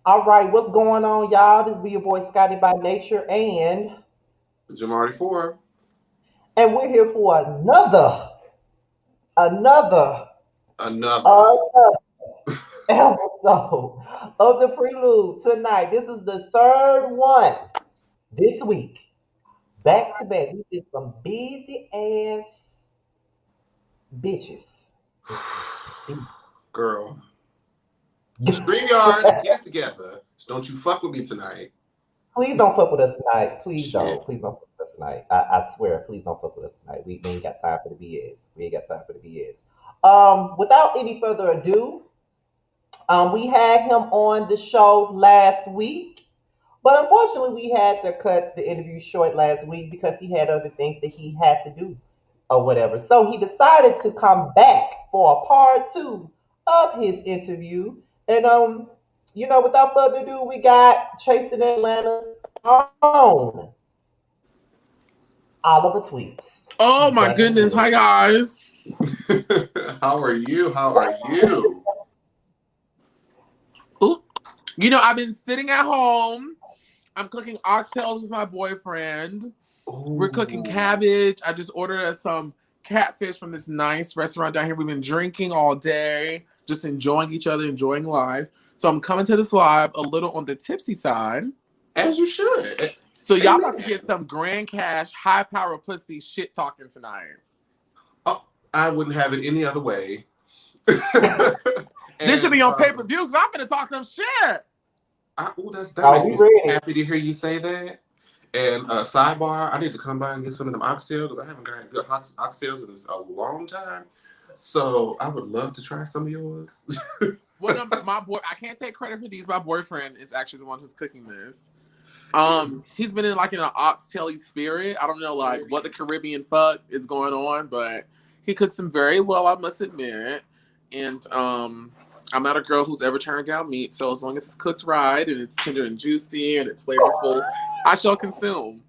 All right, what's going on, y'all? This be your boy Scotty by nature, Jamar 4. we're here for another, Another. another episode of the Prelude tonight. This is the third one this week, back to back. We did some busy ass bitches. Girl. StreamYard, get it together. Don't you fuck with me tonight. Please don't fuck with us tonight. Please Shit. don't. Please don't fuck with us tonight. I swear, please don't fuck with us tonight. We ain't got time for the BS. We ain't got time for the BS. Without any further ado, we had him on the show last week, but unfortunately, we had to cut the interview short last week because he had other things that he had to do or whatever. So he decided to come back for a part two of his interview. And without further ado, we got Chasing Atlanta's own Oliver Tweets. Oh my Back in the goodness. building. Hi guys. How are you? How are you? Ooh. I've been sitting at home. I'm cooking oxtails with my boyfriend. We're cooking Ooh. cabbage. I just ordered us some catfish from this nice restaurant down here. We've been drinking all day, just enjoying each other, enjoying life. So I'm coming to this live a little on the tipsy side. As you should. So y'all Amen. about to get some grand cash, high power pussy shit talking tonight. Oh, I wouldn't have it any other way. This should be on And pay-per-view because I'm gonna talk some shit. that Are makes we me so ready? happy to hear you say that. And sidebar, I need to come by and get some of them oxtails because I haven't gotten good hot oxtails in a long time. So I would love to try some of yours. One of my boy, I can't take credit for these. My boyfriend is actually the one who's cooking this. He's been in an oxtail spirit. I don't know what the Caribbean fuck is going on, but he cooks them very well, I must admit. And I'm not a girl who's ever turned down meat, so as long as it's cooked right and it's tender and juicy and it's flavorful, I shall consume.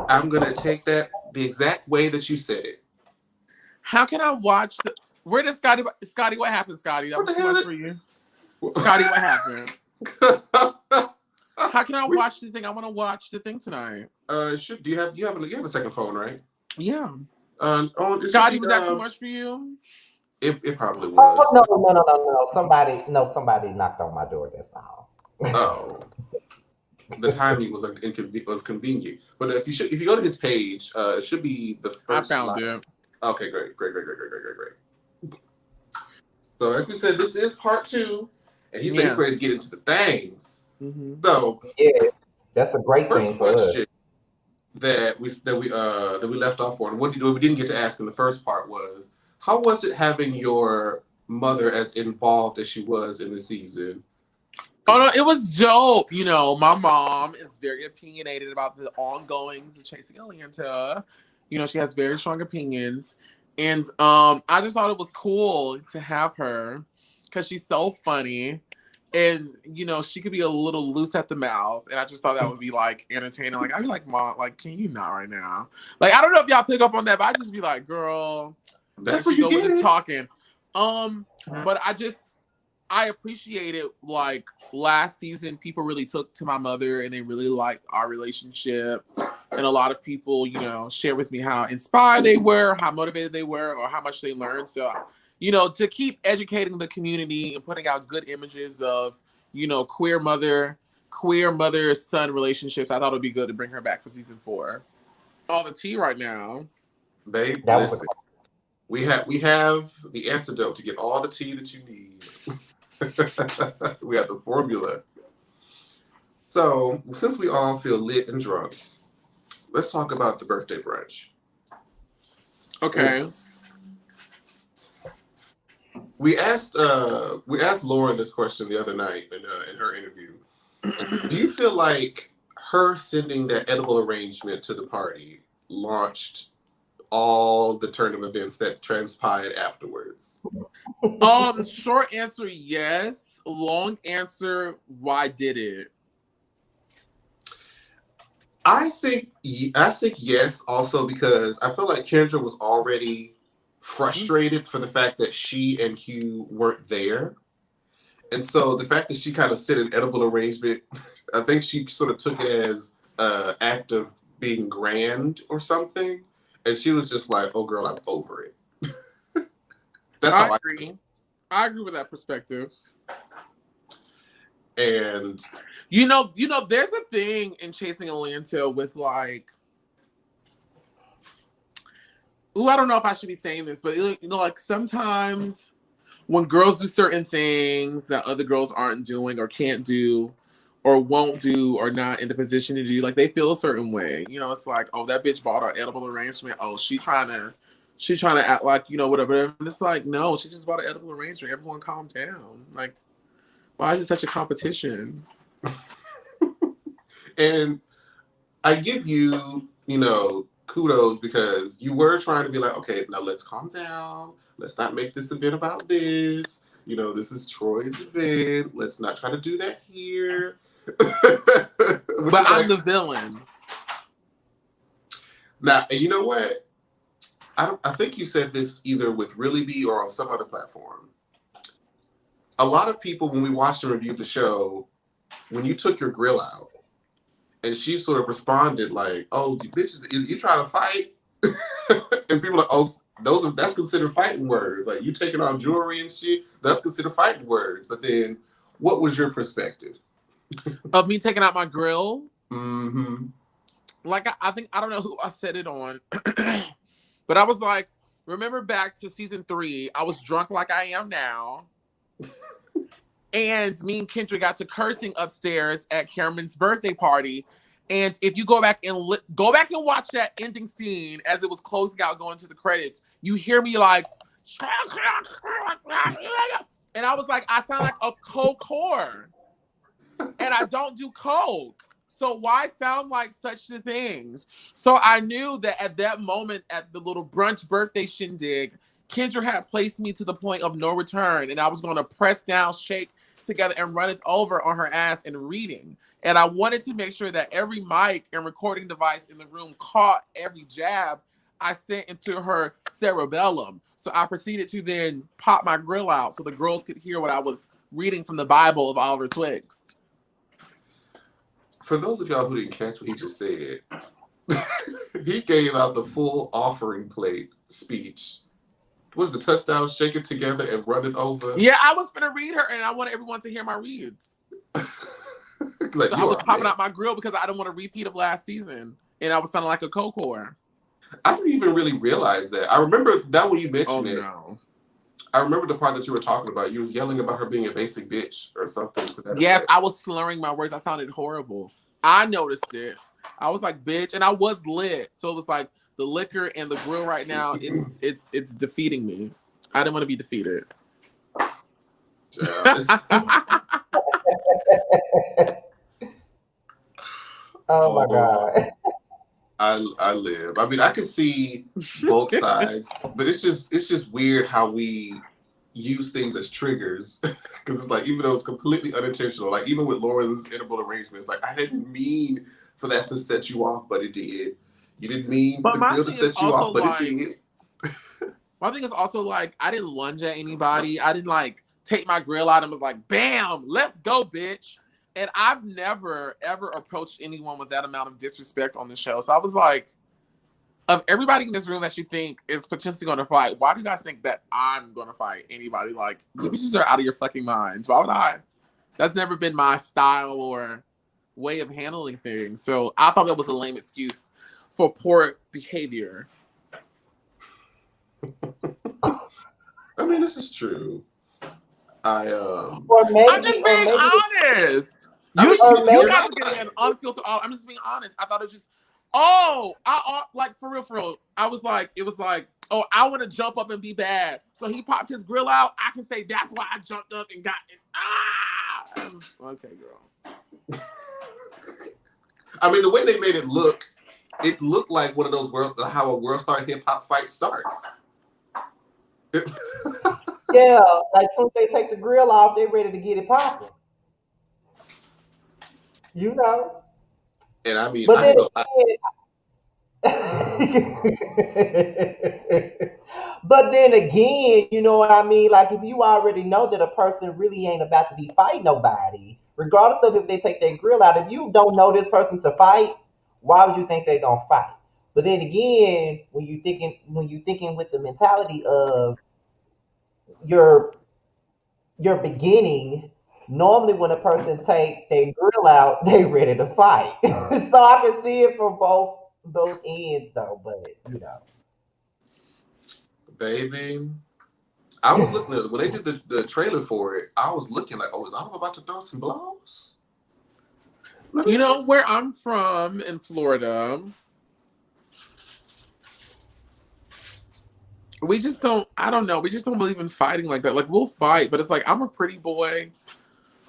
I'm gonna take that the exact way that you said it. How can I watch the? Where did Scotty? Scotty, what happened, Scotty? That What was the too hell? much for you. Scotty, what happened? How can I watch the thing? I want to watch the thing tonight. Should do you have a second phone, right? Yeah. It should Scotty, be was that too much for you? it probably Oh was. no. Somebody knocked on my door. That's all. Oh, the timing was convenient. But if you go to his page, it should be the I first found live. it. Okay, great. So like we said, this is part two, and he said he's Yeah. ready to get into the things. Mm-hmm. So Yes, that's a great first thing for us. question that we left off on, what we didn't get to ask in the first part was, how was it having your mother as involved as she was in the season? Oh no, it was dope. My mom is very opinionated about the ongoings of Chasing Atlanta. She has very strong opinions. And I just thought it was cool to have her because she's so funny. And she could be a little loose at the mouth. And I just thought that would be entertaining. I'd be like, Mom, can you not right now? I don't know if y'all pick up on that, but I'd just be like, girl, That's there what she you go with this get. talking. But I appreciated last season people really took to my mother and they really liked our relationship. And a lot of people, share with me how inspired they were, how motivated they were, or how much they learned. So, to keep educating the community and putting out good images of, queer mother son relationships, I thought it would be good to bring her back for season 4. All the tea right now. Babe, That was listen. We have the antidote to get all the tea that you need. We have the formula. So, since we all feel lit and drunk, let's talk about the birthday brunch. Okay. We asked Lauren this question the other night in her interview. Do you feel like her sending that edible arrangement to the party launched all the turn of events that transpired afterwards? Short answer, yes. Long answer, why did it? I think yes, also because I feel like Kendra was already frustrated for the fact that she and Hugh weren't there. And so the fact that she kind of said an edible arrangement, I think she sort of took it as an act of being grand or something. And she was just like, oh, girl, I'm over it. That's I how agree. I agree with that perspective. And you know, there's a thing in Chasing Atlanta with like, I don't know if I should be saying this, but like sometimes when girls do certain things that other girls aren't doing or can't do or won't do or not in the position to do, like they feel a certain way. It's like, oh, that bitch bought her edible arrangement. Oh, she's trying to act like, whatever. And it's like, no, she just bought an edible arrangement. Everyone calm down. Like, why is it such a competition? And I give you, kudos because you were trying to be like, okay, now let's calm down. Let's not make this event about this. This is Troy's event. Let's not try to do that here. But I'm the villain. Now, and you know what? I think you said this either with Really Be or on some other platform. A lot of people, when we watched and reviewed the show, when you took your grill out, and she sort of responded like, "Oh, you bitches, you trying to fight?" And people are like, "Oh, that's considered fighting words. Like you taking off jewelry and shit, that's considered fighting words." But then, what was your perspective of me taking out my grill? Mm-hmm. Like I think I don't know who I said it on, but I was like, remember back to season 3, I was drunk like I am now. And me and Kendra got to cursing upstairs at Cameron's birthday party. And if you go back and watch that ending scene as it was closing out, going to the credits, you hear me like, and I was like, I sound like a coke whore, and I don't do coke. So why sound like such things? So I knew that at that moment at the little brunch birthday shindig, Kendra had placed me to the point of no return, and I was going to press down, shake together, and run it over on her ass in reading. And I wanted to make sure that every mic and recording device in the room caught every jab I sent into her cerebellum. So I proceeded to then pop my grill out so the girls could hear what I was reading from the Bible of Oliver Twixt. For those of y'all who didn't catch what he just said, he gave out the full offering plate speech. What is the touchdown? Shake it together and run it over. Yeah, I was gonna read her, and I wanted everyone to hear my reads. Like, so I was popping out my grill because I didn't want a repeat of last season, and I was sounding like a coke whore. I didn't even really realize that. I remember that when you mentioned it. No. I remember the part that you were talking about. You was yelling about her being a basic bitch or something to that Yes, effect. I was slurring my words. I sounded horrible. I noticed it. I was like, bitch, and I was lit. So it was like the liquor and the grill right now, it's defeating me. I didn't want to be defeated. Yeah, oh my God. I live. I mean, I can see both sides, but it's just weird how we use things as triggers because it's like, even though it's completely unintentional, like even with Lauren's edible arrangements, like I didn't mean for that to set you off, but it did. You didn't mean for the grill to set you off, but it did. My thing is also like, I didn't lunge at anybody. I didn't like take my grill out and was like, bam, let's go, bitch. And I've never, ever approached anyone with that amount of disrespect on the show. So I was like, of everybody in this room that you think is potentially going to fight, why do you guys think that I'm going to fight anybody? Like, you bitches are out of your fucking minds. Why would I? That's never been my style or way of handling things. So I thought that was a lame excuse for poor behavior. I mean, this is true. I'm just being honest. You guys are getting an unfiltered. I'm just being honest. I thought it was just, like for real. I was like, it was like, oh, I want to jump up and be bad. So he popped his grill out. I can say that's why I jumped up and got it. Okay, girl. I mean, the way they made it looked like one of those how a world star hip hop fight starts. Yeah, like as soon as they take the grill off, they're ready to get it popping. You know. And I mean, but But then again, you know what I mean? Like if you already know that a person really ain't about to be fighting nobody, regardless of if they take their grill out, if you don't know this person to fight, why would you think they're gonna fight? But then again, when you thinking with the mentality of your your beginning, normally when a person take their grill out, they ready to fight. So I can see it from both ends though, but you know. Baby. I was looking at when they did the trailer for it. I was looking like, oh, is Olive about to throw some blows? You know where I'm from in Florida, we just don't. I don't know. We just don't believe in fighting like that. Like we'll fight, but it's like I'm a pretty boy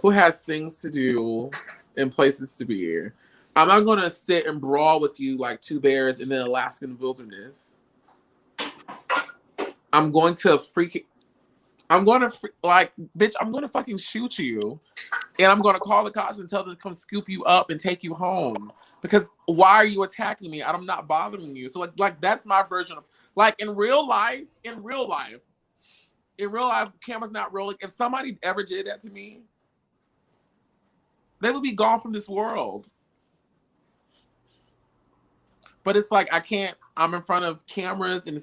who has things to do and places to be. I'm not gonna sit and brawl with you like two bears in the Alaskan wilderness. I'm going to freak. I'm going to like, bitch. I'm going to fucking shoot you, and I'm going to call the cops and tell them to come scoop you up and take you home. Because why are you attacking me? I'm not bothering you. So like that's my version of like in real life. Camera's not rolling. If somebody ever did that to me, they would be gone from this world. But it's like I can't. I'm in front of cameras, and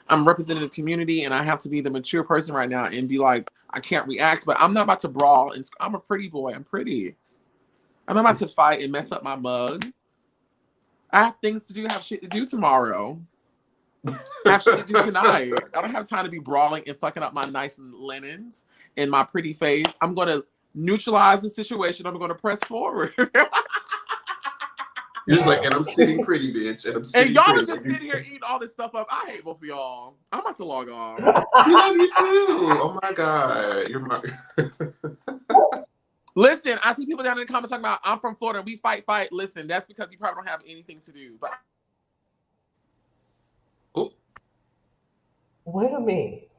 I'm representing the community, and I have to be the mature person right now and be like, I can't react, but I'm not about to brawl. And I'm a pretty boy. I'm pretty. I'm not about to fight and mess up my mug. I have things to do. Have shit to do tomorrow. I have shit to do tonight. I don't have time to be brawling and fucking up my nice linens and my pretty face. I'm gonna neutralize the situation. I'm gonna press forward. You're just like, and I'm sitting pretty, bitch, and I'm sitting And y'all pretty. are just sitting here eating all this stuff up. I hate both of y'all. I'm about to log off. We love you too. Oh my god, you're my. Listen, I see people down in the comments talking about I'm from Florida and we fight. Listen, that's because you probably don't have anything to do. But Oh, Wait a minute.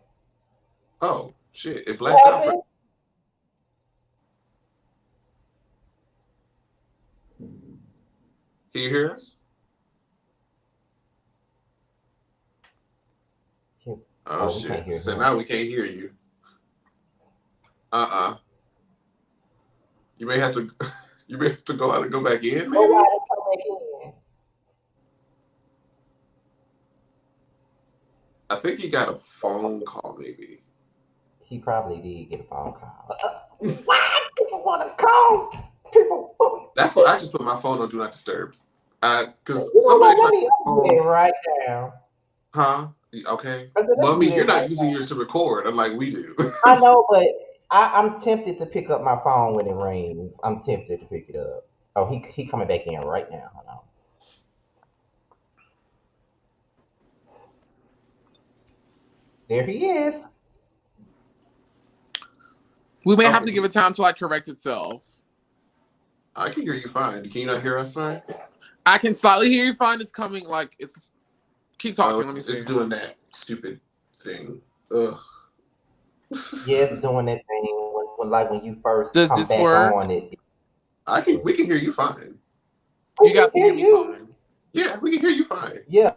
oh shit! It What blacked out. happened? Can you hear us? Oh Oh, we can't shit! hear So him. now we can't hear you. You may have to. You may have to go out and go back in. Go Maybe. right and come back in. I think he got a phone call. Maybe. He probably did get a phone call. Why people want to call? People. That's what I just put my phone on do not disturb. Because You know somebody what? tried. Let me do it right now. Huh? Okay. I said, let Well, I me do mean, you're it not right using now. yours to record, unlike we do. I know, but I'm tempted to pick up my phone when it rings. I'm tempted to pick it up. Oh, he coming back in right now. Hold on. There he is. we may have Okay. to give it time to like correct itself. I can hear you fine. Can you not hear us fine? I can slightly hear you fine. It's coming like it's keep talking. Oh, Let me see. it's doing that stupid thing. Ugh. Yes, doing that thing when you first Does come this back work? on it. We can hear you fine. You guys can hear me fine. Yeah, we can hear you fine. Yeah.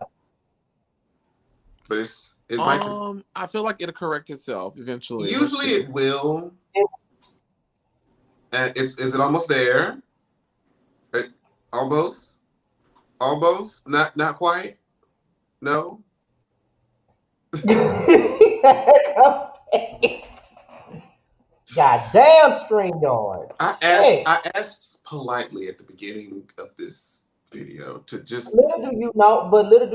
But it might just I feel like it'll correct itself eventually. usually it will. And is it almost there? Almost? Almost? Not quite? No? Goddamn StreamYard. I asked politely at the beginning of this video to just Little do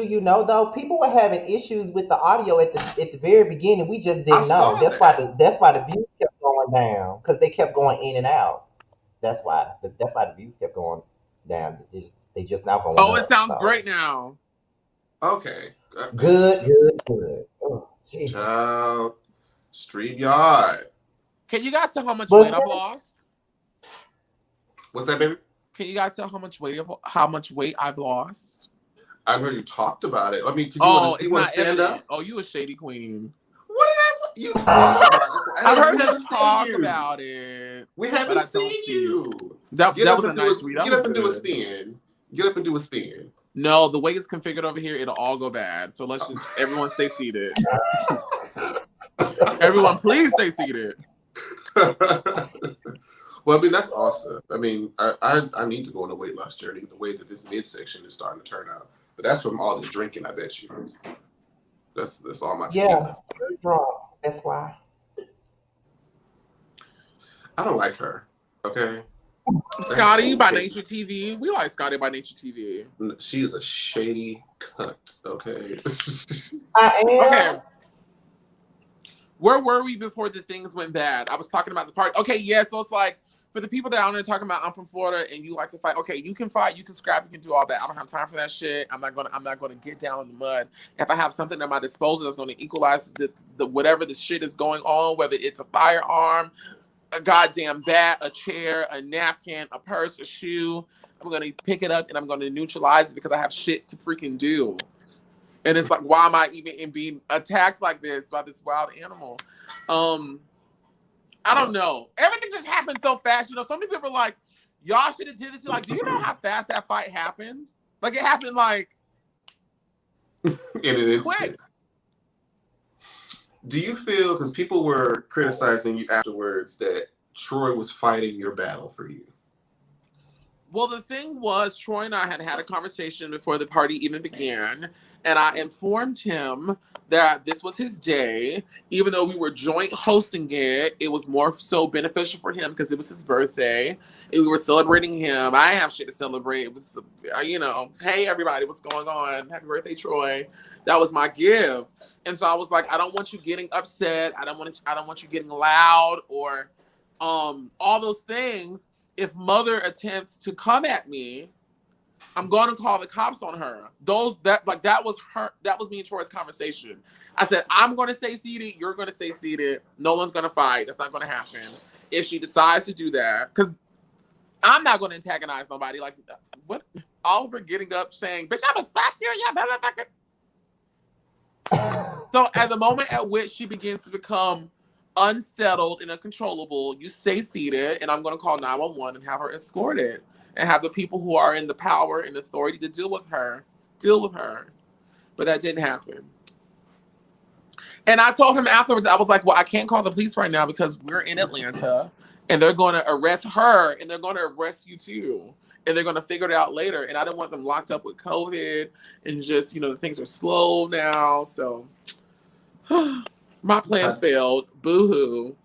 you know though, people were having issues with the audio at the very beginning. We just I didn't know. saw that. That's why the views kept going down because they kept going in and out. That's why the views kept going down. They just now going Oh, up. it sounds So. great now. Okay. Good. Oh, Jesus. Child. StreamYard. Can you guys tell how much But weight I've lost? What's that, baby? Can you guys tell how much weight I've lost? I've heard you talked about it. I mean, you Oh, want to stand evident. up? Oh, you a shady queen. What did I say? You talked about it. I've heard we haven't you seen talk you. about it. We but I haven't don't seen see you. That Get was up a and nice read. Get up and do a spin. Get up and do a spin. No, the way it's configured over here, it'll all go bad. So let's just everyone stay seated. Everyone, please stay seated. Well, I mean, that's awesome. I mean, I need to go on a weight loss journey the way that this midsection is starting to turn out. But that's from all this drinking, I bet you. That's all my Yeah, tequila. you're drunk. That's why. I don't like her. Okay. Scotty by Nature TV. We like Scotty by Nature TV. She is a shady cunt. Okay. I am. Okay. Where were we before the things went bad? I was talking about the party. Okay, yeah, so it's like, for the people that I want to talk about, I'm from Florida and you like to fight. Okay, you can fight, you can scrap, you can do all that. I don't have time for that shit. I'm not gonna get down in the mud. If I have something at my disposal that's gonna equalize the whatever the shit is going on, whether it's a firearm, a goddamn bat, a chair, a napkin, a purse, a shoe, I'm gonna pick it up and I'm gonna neutralize it because I have shit to freaking do. And it's like, why am I even being attacked like this by this wild animal? I don't know. Everything just happened so fast. You know, so many people are like, y'all should have did this. Like, do you know how fast that fight happened? Like, it happened like in an instant. quick. Do you feel, because people were criticizing you afterwards, that Troy was fighting your battle for you? Well, the thing was, Troy and I had a conversation before the party even began, and I informed him that this was his day. Even though we were joint hosting it, it was more so beneficial for him because it was his birthday. And we were celebrating him. I have shit to celebrate. It was, you know, hey, everybody, what's going on? Happy birthday, Troy. That was my give. And so I was like, I don't want you getting upset. I don't want you getting loud or all those things. If mother attempts to come at me, I'm going to call the cops on her. That was me and Troy's conversation. I said, I'm going to stay seated. You're going to stay seated. No one's going to fight. That's not going to happen. If she decides to do that, because I'm not going to antagonize nobody. Like, what? Oliver getting up saying, bitch, I'm going to slap you. Yeah, so at the moment at which she begins to become unsettled and uncontrollable, you stay seated, and I'm going to call 911 and have her escorted and have the people who are in the power and authority to deal with her. But that didn't happen. And I told him afterwards, I was like, well, I can't call the police right now because we're in Atlanta and they're going to arrest her and they're going to arrest you too. And they're going to figure it out later. And I didn't want them locked up with COVID and just, you know, things are slow now. So my plan failed. Boo-hoo.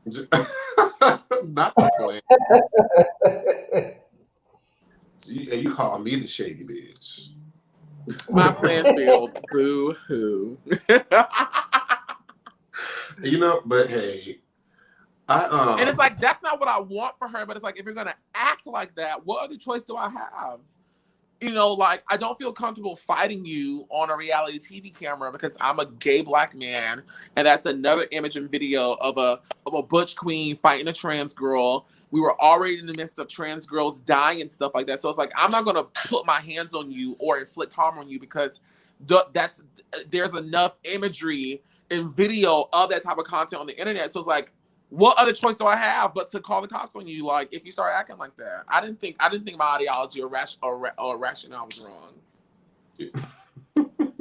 Not the plan. And you call me the shady bitch. My plan failed. Boo-hoo. You know, but hey, and it's like, that's not what I want for her. But it's like, if you're going to act like that, what other choice do I have? You know, like, I don't feel comfortable fighting you on a reality TV camera because I'm a gay black man. And that's another image and video of a butch queen fighting a trans girl. We were already in the midst of trans girls dying and stuff like that. So it's like, I'm not going to put my hands on you or inflict harm on you because there's enough imagery and video of that type of content on the internet. So it's like, what other choice do I have but to call the cops on you? Like, if you start acting like that, I didn't think my ideology or rationale was wrong. You're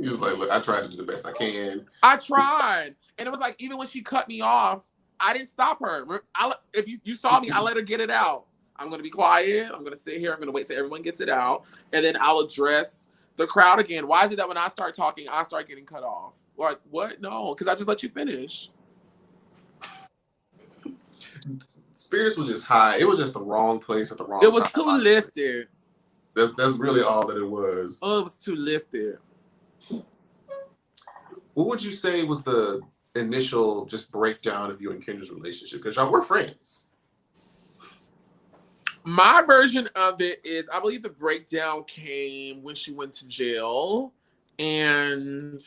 just like, look, I tried to do the best I can. I tried, and it was like, even when she cut me off, I didn't stop her. If you saw me, I let her get it out. I'm gonna be quiet. I'm gonna sit here. I'm gonna wait till everyone gets it out, and then I'll address the crowd again. Why is it that when I start talking, I start getting cut off? Like, what? No, because I just let you finish. Spirits was just high. It was just the wrong place at the wrong time. It was time, too lifted. That's really all that it was. Oh, it was too lifted. What would you say was the initial just breakdown of you and Kendra's relationship? Because y'all were friends. My version of it is, I believe the breakdown came when she went to jail. And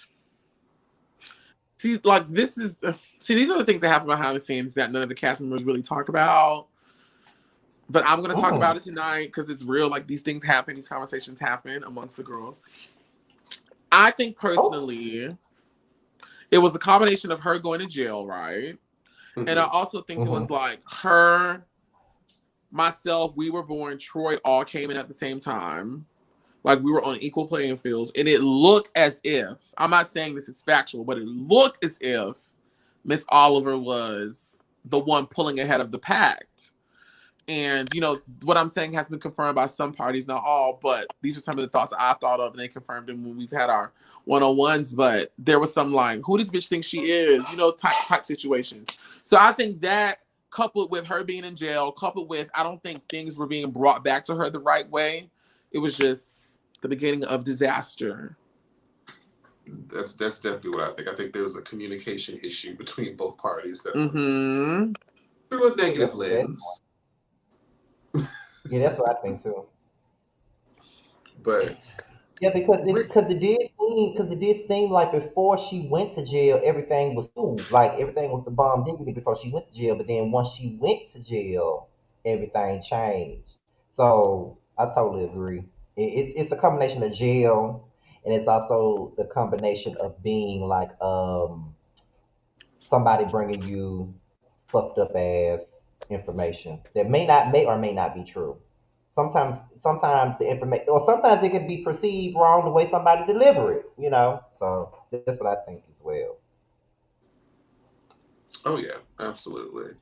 see, like, these are the things that happen behind the scenes that none of the cast members really talk about. But I'm going to talk about it tonight because it's real. Like, these things happen. These conversations happen amongst the girls. I think personally, it was a combination of her going to jail, right? Mm-hmm. And I also think it was like her, myself, we were born, Troy all came in at the same time. Like we were on equal playing fields, and it looked as if, I'm not saying this is factual, but it looked as if Miss Oliver was the one pulling ahead of the pack. And, you know, what I'm saying has been confirmed by some parties, not all, but these are some of the thoughts I've thought of, and they confirmed them when we've had our one-on-ones. But there was some like, who this bitch thinks she is, you know, type situations. So I think that, coupled with her being in jail, coupled with, I don't think things were being brought back to her the right way. It was just the beginning of disaster. That's definitely what I think. I think there was a communication issue between both parties that was through a negative lens. Yeah, that's what I think too. But yeah, because it did seem like before she went to jail, everything was cool. Like everything was the bomb diggity before she went to jail. But then once she went to jail, everything changed. So I totally agree. It's a combination of jail, and it's also the combination of being like somebody bringing you fucked up ass information that may or may not be true. Sometimes the information, or sometimes it can be perceived wrong the way somebody deliver it. You know, so that's what I think as well. Oh yeah, absolutely.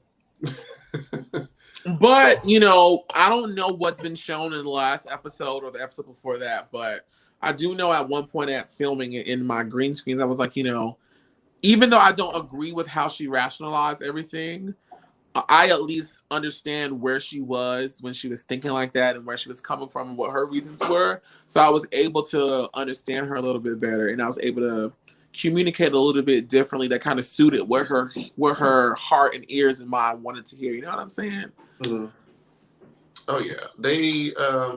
But, you know, I don't know what's been shown in the last episode or the episode before that, but I do know at one point at filming it in my green screens, I was like, you know, even though I don't agree with how she rationalized everything, I at least understand where she was when she was thinking like that and where she was coming from and what her reasons were. So I was able to understand her a little bit better, and I was able to communicate a little bit differently that kind of suited what her heart and ears and mind wanted to hear. You know what I'm saying? Mm-hmm. Oh yeah, they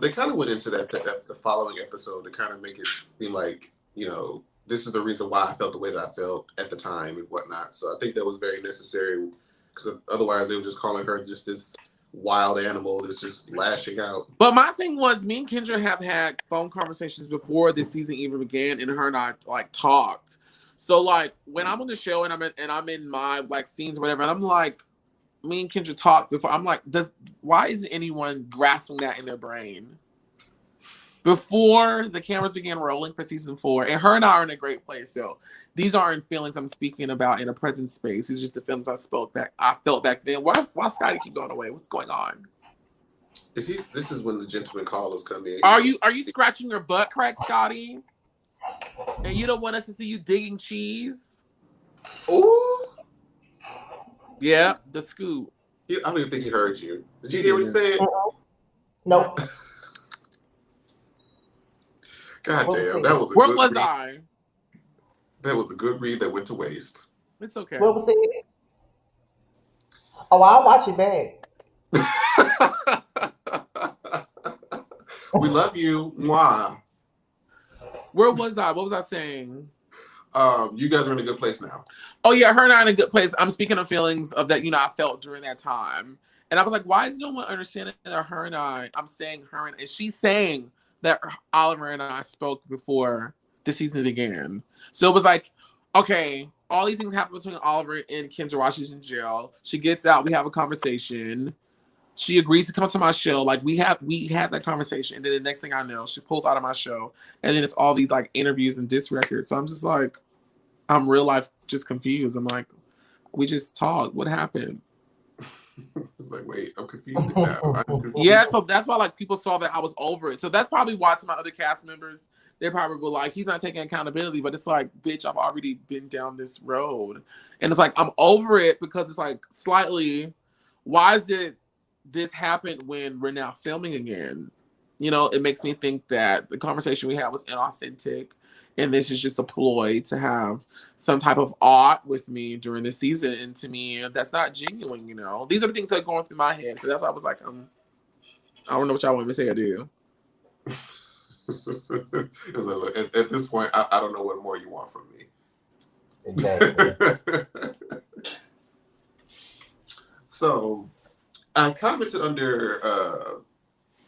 kind of went into that the following episode to kind of make it seem like, you know, this is the reason why I felt the way that I felt at the time and whatnot. So I think that was very necessary, because otherwise they were just calling her just this wild animal that's just lashing out. But my thing was, me and Kendra have had phone conversations before this season even began, and her and I like talked. So like when I'm on the show and I'm in my like scenes or whatever, and I'm like, me and Kendra talked before. I'm like, why isn't anyone grasping that in their brain? Before the cameras began rolling for season 4, and her and I are in a great place. So these aren't feelings I'm speaking about in a present space. These are just the feelings I felt back then. Why Scotty keep going away? What's going on? This is when the gentleman callers come in. Are you scratching your butt crack, Scotty? And you don't want us to see you digging cheese? Ooh. Yeah, the scoop. I don't even think he heard you. Did you hear what he said? Nope. God damn, that was a Where good was read. I? That was a good read that went to waste. It's okay. What was it? Oh, I'll watch it back. We love you. Mwah. Where was I? What was I saying? You guys are in a good place now. Oh yeah, her and I are in a good place. I'm speaking of feelings of that, you know, I felt during that time. And I was like, why is no one understanding that her and I'm saying her and she's saying that Oliver and I spoke before the season began. So it was like, okay, all these things happen between Oliver and Kendra while she's in jail. She gets out, we have a conversation. She agrees to come to my show. Like we had that conversation. And then the next thing I know, she pulls out of my show. And then it's all these like interviews and disc records. So I'm just like, I'm real life just confused. I'm like, we just talked. What happened? It's like, wait, I'm confused now. I'm confused. Yeah, so that's why like people saw that I was over it. So that's probably why to my other cast members, they probably were like, he's not taking accountability. But it's like, bitch, I've already been down this road. And it's like, I'm over it because it's like slightly, why is it this happened when we're now filming again? You know, it makes me think that the conversation we had was inauthentic. And this is just a ploy to have some type of art with me during the season. And to me, that's not genuine, you know. These are the things that are going through my head. So that's why I was like, I don't know what y'all want me to say or do. Like, at this point, I don't know what more you want from me. Exactly. So, I commented under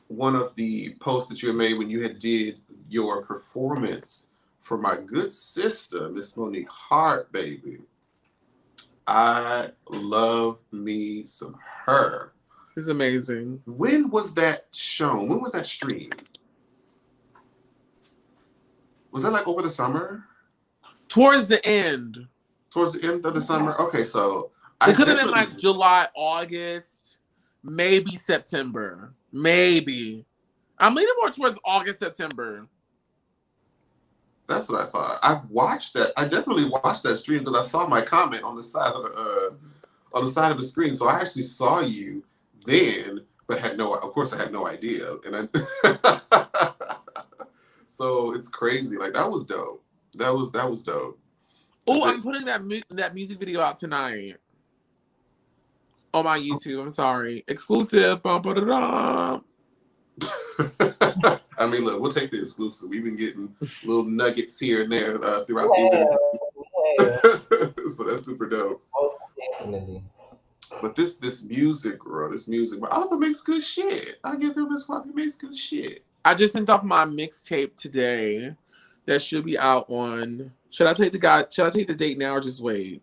one of the posts that you had made when you had did your performance for my good sister, Miss Monique Hart, baby. I love me some her. It's amazing. When was that shown? When was that streamed? Was that like over the summer? Towards the end. Towards the end of the summer? Okay, so It could have been like July, August, maybe September. Maybe. I'm leaning more towards August, September. That's what I thought. I watched that. I definitely watched that stream because I saw my comment on the side of the screen. So I actually saw you then, but of course I had no idea. And I so it's crazy. Like that was dope. That was dope. Oh, I'm putting that music video out tonight on my YouTube. I'm sorry. Exclusive. Bum, ba, da, da. I mean, look, we'll take the exclusive. We've been getting little nuggets here and there throughout these interviews. So that's super dope. Definitely. But this music, bro, but Oliver makes good shit. I give him his props. He makes good shit. I just sent off my mixtape today that should be out on. Should I take the date now or just wait?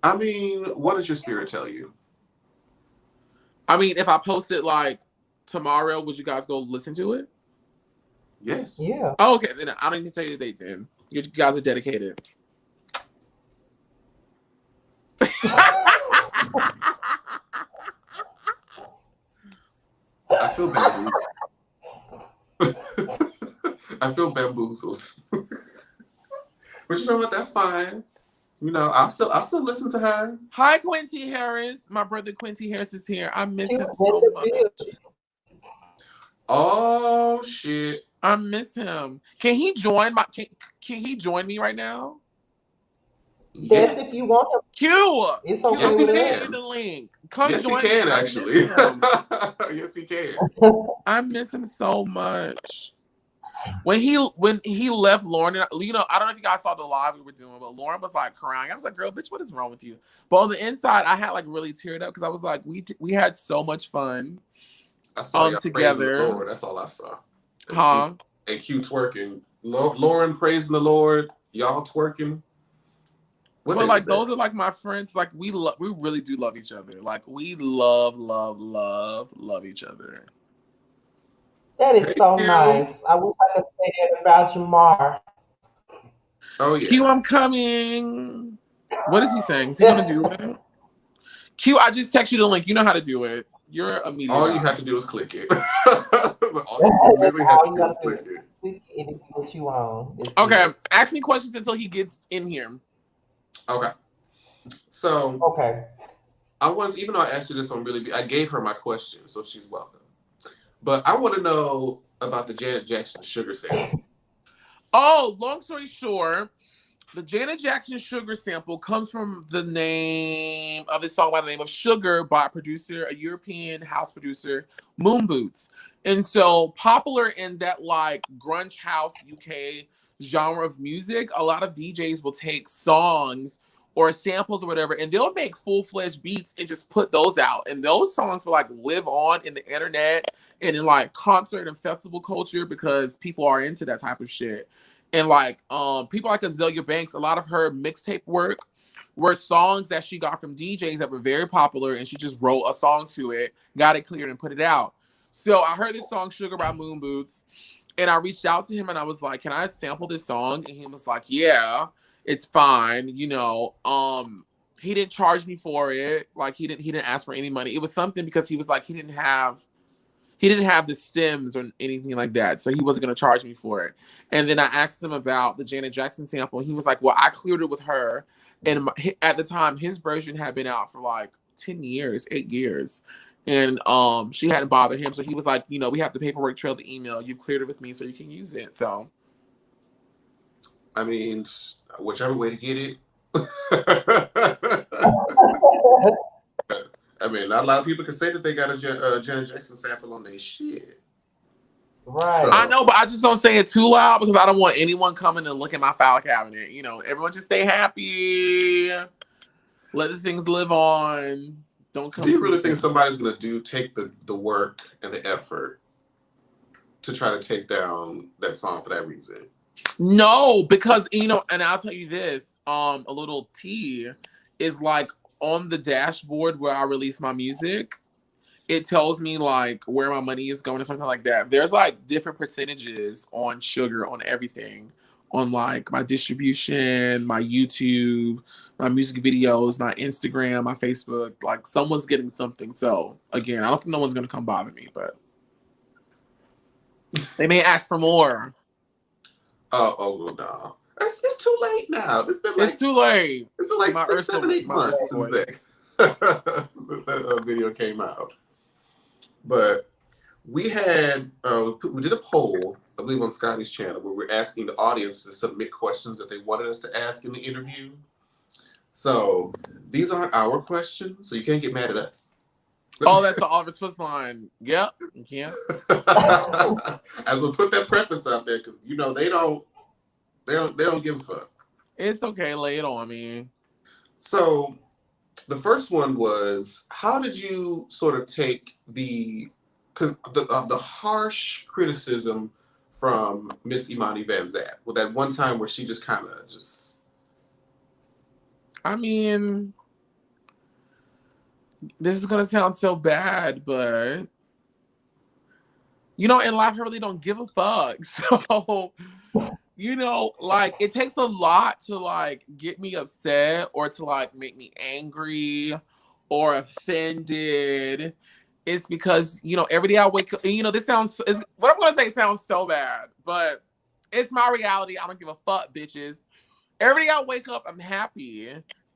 I mean, what does your spirit tell you? I mean, if I post it like tomorrow, would you guys go listen to it? Yes. Yeah. Oh, okay. Then I don't need to say the date then. You guys are dedicated. I feel bamboozled. I feel bamboozled. But you know what? That's fine. You know, I'll still listen to her. Hi, Quincy Harris. My brother Quincy Harris is here. I miss him so much. Oh shit! I miss him. Can he join Can he join me right now? Yes, if you want him. Q. It's okay. Yes, he can. The link. Come yes, join he can me. actually. Yes, he can. I miss him so much. When he left Lauren, you know, I don't know if you guys saw the live we were doing, but Lauren was like crying. I was like, "Girl, bitch, what is wrong with you?" But on the inside, I had like really teared up because I was like, we had so much fun. I saw y'all together. praising the Lord. That's all I saw. And Q twerking. Lauren praising the Lord. Y'all twerking. But like those are like my friends. Like we really do love each other. Like we love each other. That is so nice. I wish I could say that about Jamar. Oh yeah. Q, I'm coming. What is he saying? Is he gonna do it? Q, I just text you the link. You know how to do it. You're a media All guy. you have to do is click it. All you really have to do is click it. Click it if what you want. Okay, ask me questions until he gets in here. Okay. So okay. I wanted, even though I asked you this on I gave her my question, so she's welcome. But I want to know about the Janet Jackson Sugar sample. Oh, long story short, the Janet Jackson Sugar sample comes from the name of the song by the name of Sugar by a European house producer, Moon Boots. And so popular in that like grunge house UK genre of music, a lot of DJs will take songs or samples or whatever, and they'll make full-fledged beats and just put those out. And those songs will like live on in the internet and in like concert and festival culture because people are into that type of shit. And like people like Azealia Banks, a lot of her mixtape work were songs that she got from DJs that were very popular, and she just wrote a song to it, got it cleared, and put it out. So I heard this song Sugar by Moon Boots, and I reached out to him and I was like, "Can I sample this song?" And he was like, "Yeah, it's fine." You know, he didn't charge me for it. Like he didn't ask for any money. It was something because he was like he didn't have the stems or anything like that, so he wasn't going to charge me for it. And then I asked him about the Janet Jackson sample, and he was like, well, I cleared it with her, and at the time his version had been out for like 8 years, and she hadn't bothered him, so he was like, you know, we have the paperwork trail, the email, you've cleared it with me so you can use it. So I mean, whichever way to get it. I mean, not a lot of people can say that they got a Janet Jackson sample on their shit. Right. So, I know, but I just don't say it too loud because I don't want anyone coming and look at my file cabinet. You know, everyone just stay happy. Let the things live on. Don't come. Do you really think somebody's going to take the work and the effort to try to take down that song for that reason? No, because, you know, and I'll tell you this, a little tea is like on the dashboard where I release my music. it tells me like where my money is going and something like that. There's like different percentages on sugar on everything, on like my distribution, my YouTube, my music videos, my Instagram, my Facebook. Like someone's getting something. So again, I don't think no one's gonna come bother me, but they may ask for more. Oh no. It's too late now. It's too late. It's been like My 6, 7, 8 months since voice. since that video came out. But we had we did a poll, I believe, on Scotty's channel where we're asking the audience to submit questions that they wanted us to ask in the interview. So these aren't our questions, so you can't get mad at us. Oh, that's the Oliver Twist line. Yep. Yeah. As we put that preference out there, because you know they don't give a fuck. It's okay. Lay it on me. So the first one was, how did you sort of take the harsh criticism from Miss Imani Van Zant? With that one time where she just kind of just... I mean, this is going to sound so bad, but, you know, in life, I really don't give a fuck. So, you know, like, it takes a lot to, like, get me upset or to, like, make me angry or offended. It's because, you know, every day I wake up, and, you know, what I'm going to say sounds so bad, but it's my reality. I don't give a fuck, bitches. Every day I wake up, I'm happy.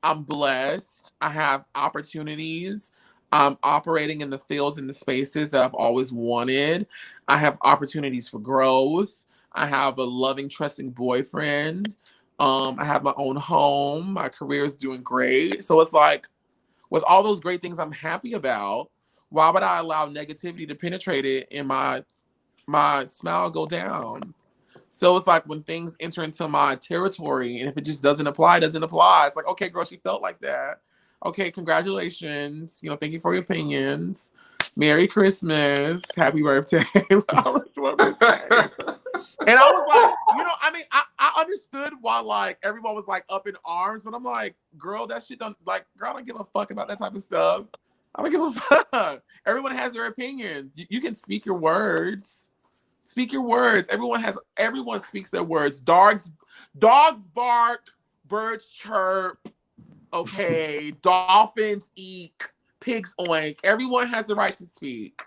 I'm blessed. I have opportunities. I'm operating in the fields and the spaces that I've always wanted. I have opportunities for growth. I have a loving, trusting boyfriend. I have my own home. My career is doing great. So it's like, with all those great things I'm happy about, why would I allow negativity to penetrate it and my smile go down? So it's like when things enter into my territory and if it just doesn't apply, it doesn't apply. It's like, okay, girl, she felt like that. Okay, congratulations. You know, thank you for your opinions. Merry Christmas. Happy birthday. And I was like, you know, I mean, I understood why like everyone was like up in arms, but I'm like, girl, that shit don't like, girl, I don't give a fuck about that type of stuff. I don't give a fuck. Everyone has their opinions. You can speak your words. Speak your words. Everyone speaks their words. Dogs bark, birds chirp. Okay, dolphins eek, pigs oink. Everyone has the right to speak.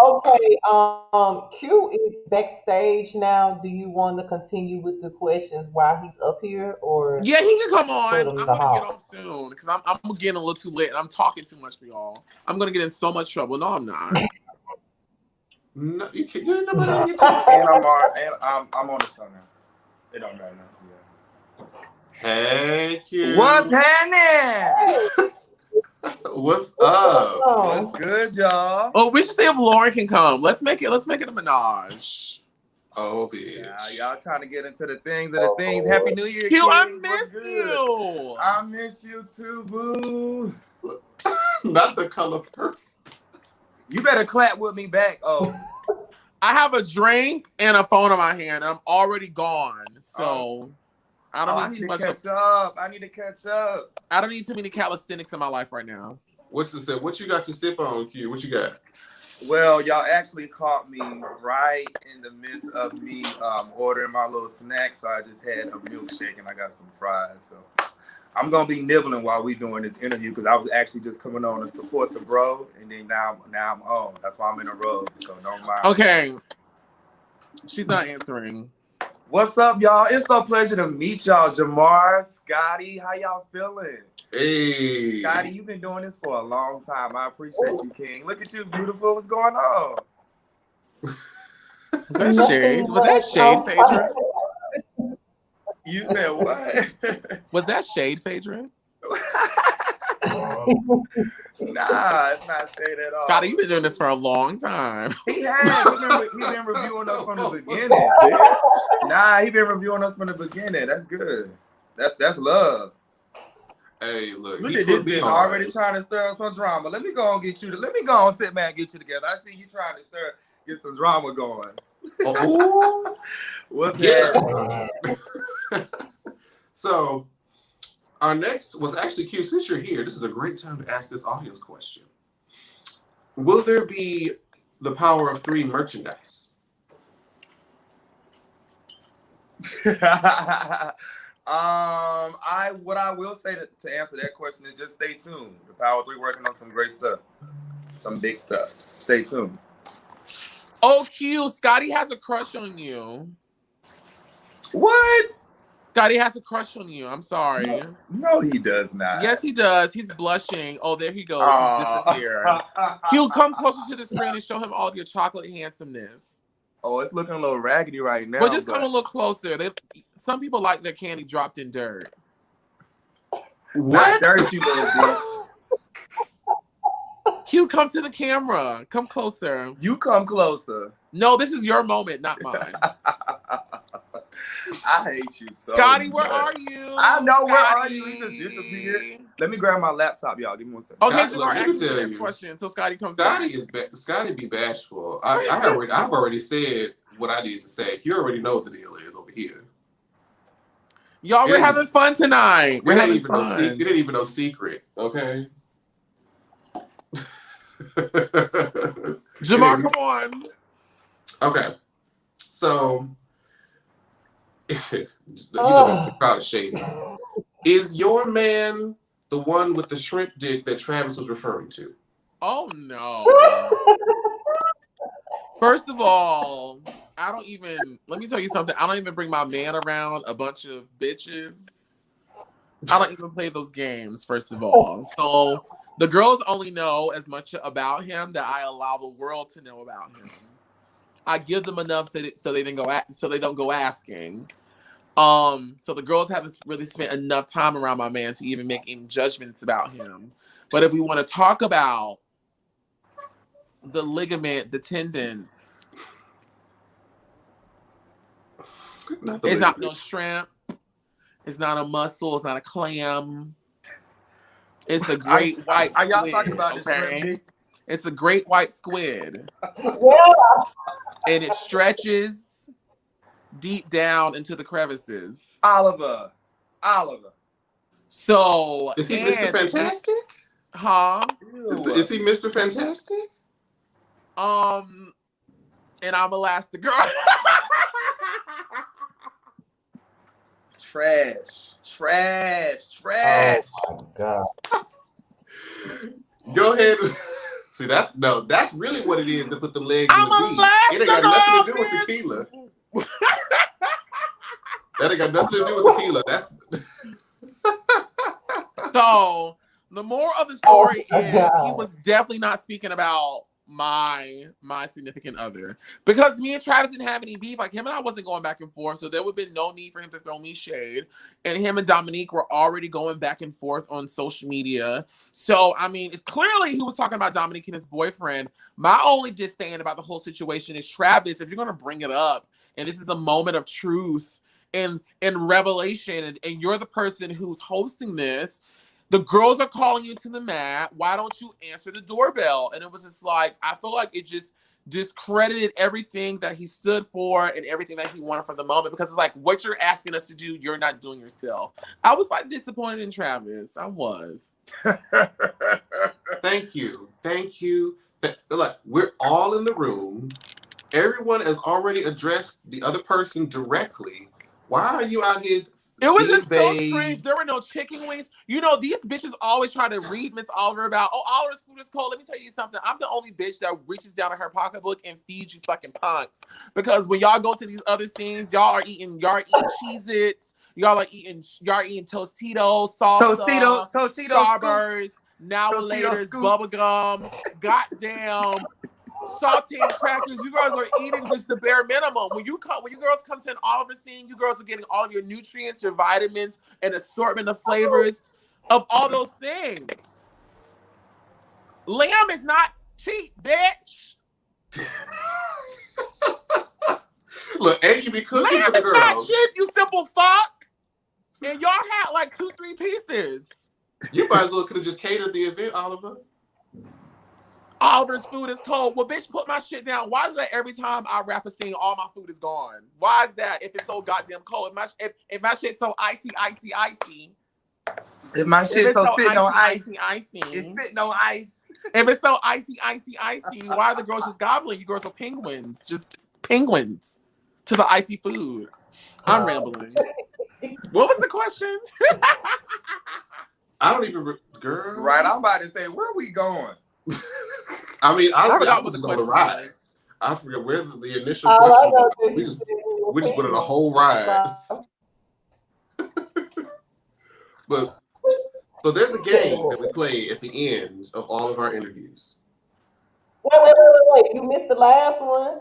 Okay, Q is backstage now. Do you want to continue with the questions while he's up here, or Yeah, he can come on. put him I'm in the gonna get hall? off soon because I'm getting a little too late and I'm talking too much for y'all. I'm gonna get in so much trouble. No, I'm not. No, you can't. You ain't nobody gonna get you. And I'm on the show now. It don't matter now. Yeah. Hey, Q. What's happening? What's up? What's good, y'all? Oh, we should see if Lauren can come. Let's make it a menage. Oh, bitch. Yeah, y'all trying to get into the things of the things. Happy New Year, Q, I kids. miss What's good? you. I miss you too, boo. Not the color purple. You better clap with me back. Oh, I have a drink and a phone in my hand. And I'm already gone. So I don't need too much. Catch up. I need to catch up. I don't need too many calisthenics in my life right now. What you got to sip on, Q? What you got? Well, y'all actually caught me right in the midst of me ordering my little snack. So I just had a milkshake and I got some fries. So I'm going to be nibbling while we doing this interview because I was actually just coming on to support the bro. And then now I'm on. That's why I'm in a rub. So don't mind. Okay. She's not answering. What's up, y'all? It's a pleasure to meet y'all. Jamar, Scotty, how y'all feeling? Hey. Scotty, you've been doing this for a long time. I appreciate you, King. Look at you, beautiful. What's going on? Was that shade? Was that shade, Phaedra? You said what? Was that shade, Phaedra? Nah, it's not shade at all. Scotty, you've been doing this for a long time. He has. He been reviewing us from the beginning. Bitch. Nah, he been reviewing us from the beginning. That's good. That's love. Hey, look at he this put me bitch on. already trying to stir up some drama. Let me go and get you. Let me go and sit back and get you together. I see you trying to get some drama going. Oh, What's yeah. happening? So, Our next was actually Q. Since you're here, this is a great time to ask this audience question. Will there be the Power of 3 merchandise? What I will say to answer that question is just stay tuned. The Power 3 working on some great stuff. Some big stuff. Stay tuned. Oh, Q, Scotty has a crush on you. What? Scotty has a crush on you. I'm sorry. No, he does not. Yes, he does. He's blushing. Oh, there he goes. He's Aw. disappeared. Q, come closer to the screen and show him all of your chocolate handsomeness. Oh, it's looking a little raggedy right now. But just come a little closer. Some people like their candy dropped in dirt. Not dirt, you little bitch. Q, come to the camera. Come closer. You come closer. No, this is your moment, not mine. I hate you so Scotty, much. where are you? I know, where are Scotty. you? He just disappeared. Let me grab my laptop, y'all. Give me 1 second. Okay, Scotty, Jamar, let me ask me the tell next you. question until Scotty comes Scotty back. Scotty be bashful. I've already said what I need to say. You already know what the deal is over here. Y'all, we're having fun tonight. It ain't even no secret, okay? Jamar, come on. Okay. So, you know, you're probably shady. Is your man the one with the shrimp dick that Travis was referring to? Oh, no. First of all, let me tell you something. I don't even bring my man around a bunch of bitches. I don't even play those games, first of all. So the girls only know as much about him that I allow the world to know about him. I give them enough so they don't go asking. So the girls haven't really spent enough time around my man to even make any judgments about him. But if we want to talk about the ligament, the tendons, it's not no shrimp. It's not a mussel. It's not a clam. It's a great white squid. Are y'all talking about the shrimp? It's a great white squid. Yeah. And it stretches deep down into the crevices. Oliver. So is he Mr. Fantastic? Huh? Is he Mr. Fantastic? And I'm Elastigirl. Trash. Oh my God. Go ahead. See, that's really what it is to put them legs in I'm the beef. It ain't got nothing to do with tequila. That ain't got nothing to do with tequila. That's So the moral of the story is he was definitely not speaking about my significant other, because me and Travis didn't have any beef. Like, him and I wasn't going back and forth, so there would have been no need for him to throw me shade. And him and Dominique were already going back and forth on social media. So I mean, clearly he was talking about Dominique and his boyfriend. My only disdain about the whole situation is, Travis, if you're gonna bring it up, and this is a moment of truth and revelation, and you're the person who's hosting this, the girls are calling you to the mat. Why don't you answer the doorbell? And it was just like, I feel like it just discredited everything that he stood for and everything that he wanted from the moment, because it's like, what you're asking us to do, you're not doing yourself. I was like disappointed in Travis. I was. Thank you. Look, we're all in the room. Everyone has already addressed the other person directly. Why are you out here? It was just so strange. There were no chicken wings. You know, these bitches always try to read Miss Oliver about, oh, Oliver's food is cold. Let me tell you something. I'm the only bitch that reaches down in her pocketbook and feeds you fucking punks. Because when y'all go to these other scenes, y'all are eating Cheez-Its. Y'all are eating Tostitos, salsa, Tostitos, Starburst, now and later, bubblegum, goddamn saltine crackers. You girls are eating just the bare minimum. When you girls come to an Oliver scene, you girls are getting all of your nutrients, your vitamins, and assortment of flavors of all those things. Lamb is not cheap, bitch. Look, and you be cooking Lamb for the is not girls. cheap, you simple fuck. And y'all had like 2-3 pieces. You might as well could have just catered the event, Oliver. Oliver's food is cold. Well, bitch, put my shit down. Why is that every time I rap a scene, all my food is gone? Why is that if it's so goddamn cold? If my shit's so icy, If my If shit it's so so sitting on ice, icy. it's sitting on ice. If it's so icy, why are the girls just gobbling? You girls are penguins. Just penguins to the icy food. I'm rambling. What was the question? I don't even, girl. Right, I'm about to say, where we going? I mean, honestly, I forgot what was the on the question ride. is. I forget where the initial All I question know was. is We he just said we we just went on a penguins. whole ride. But so there's a game that we play at the end of all of our interviews. Wait. You missed the last one.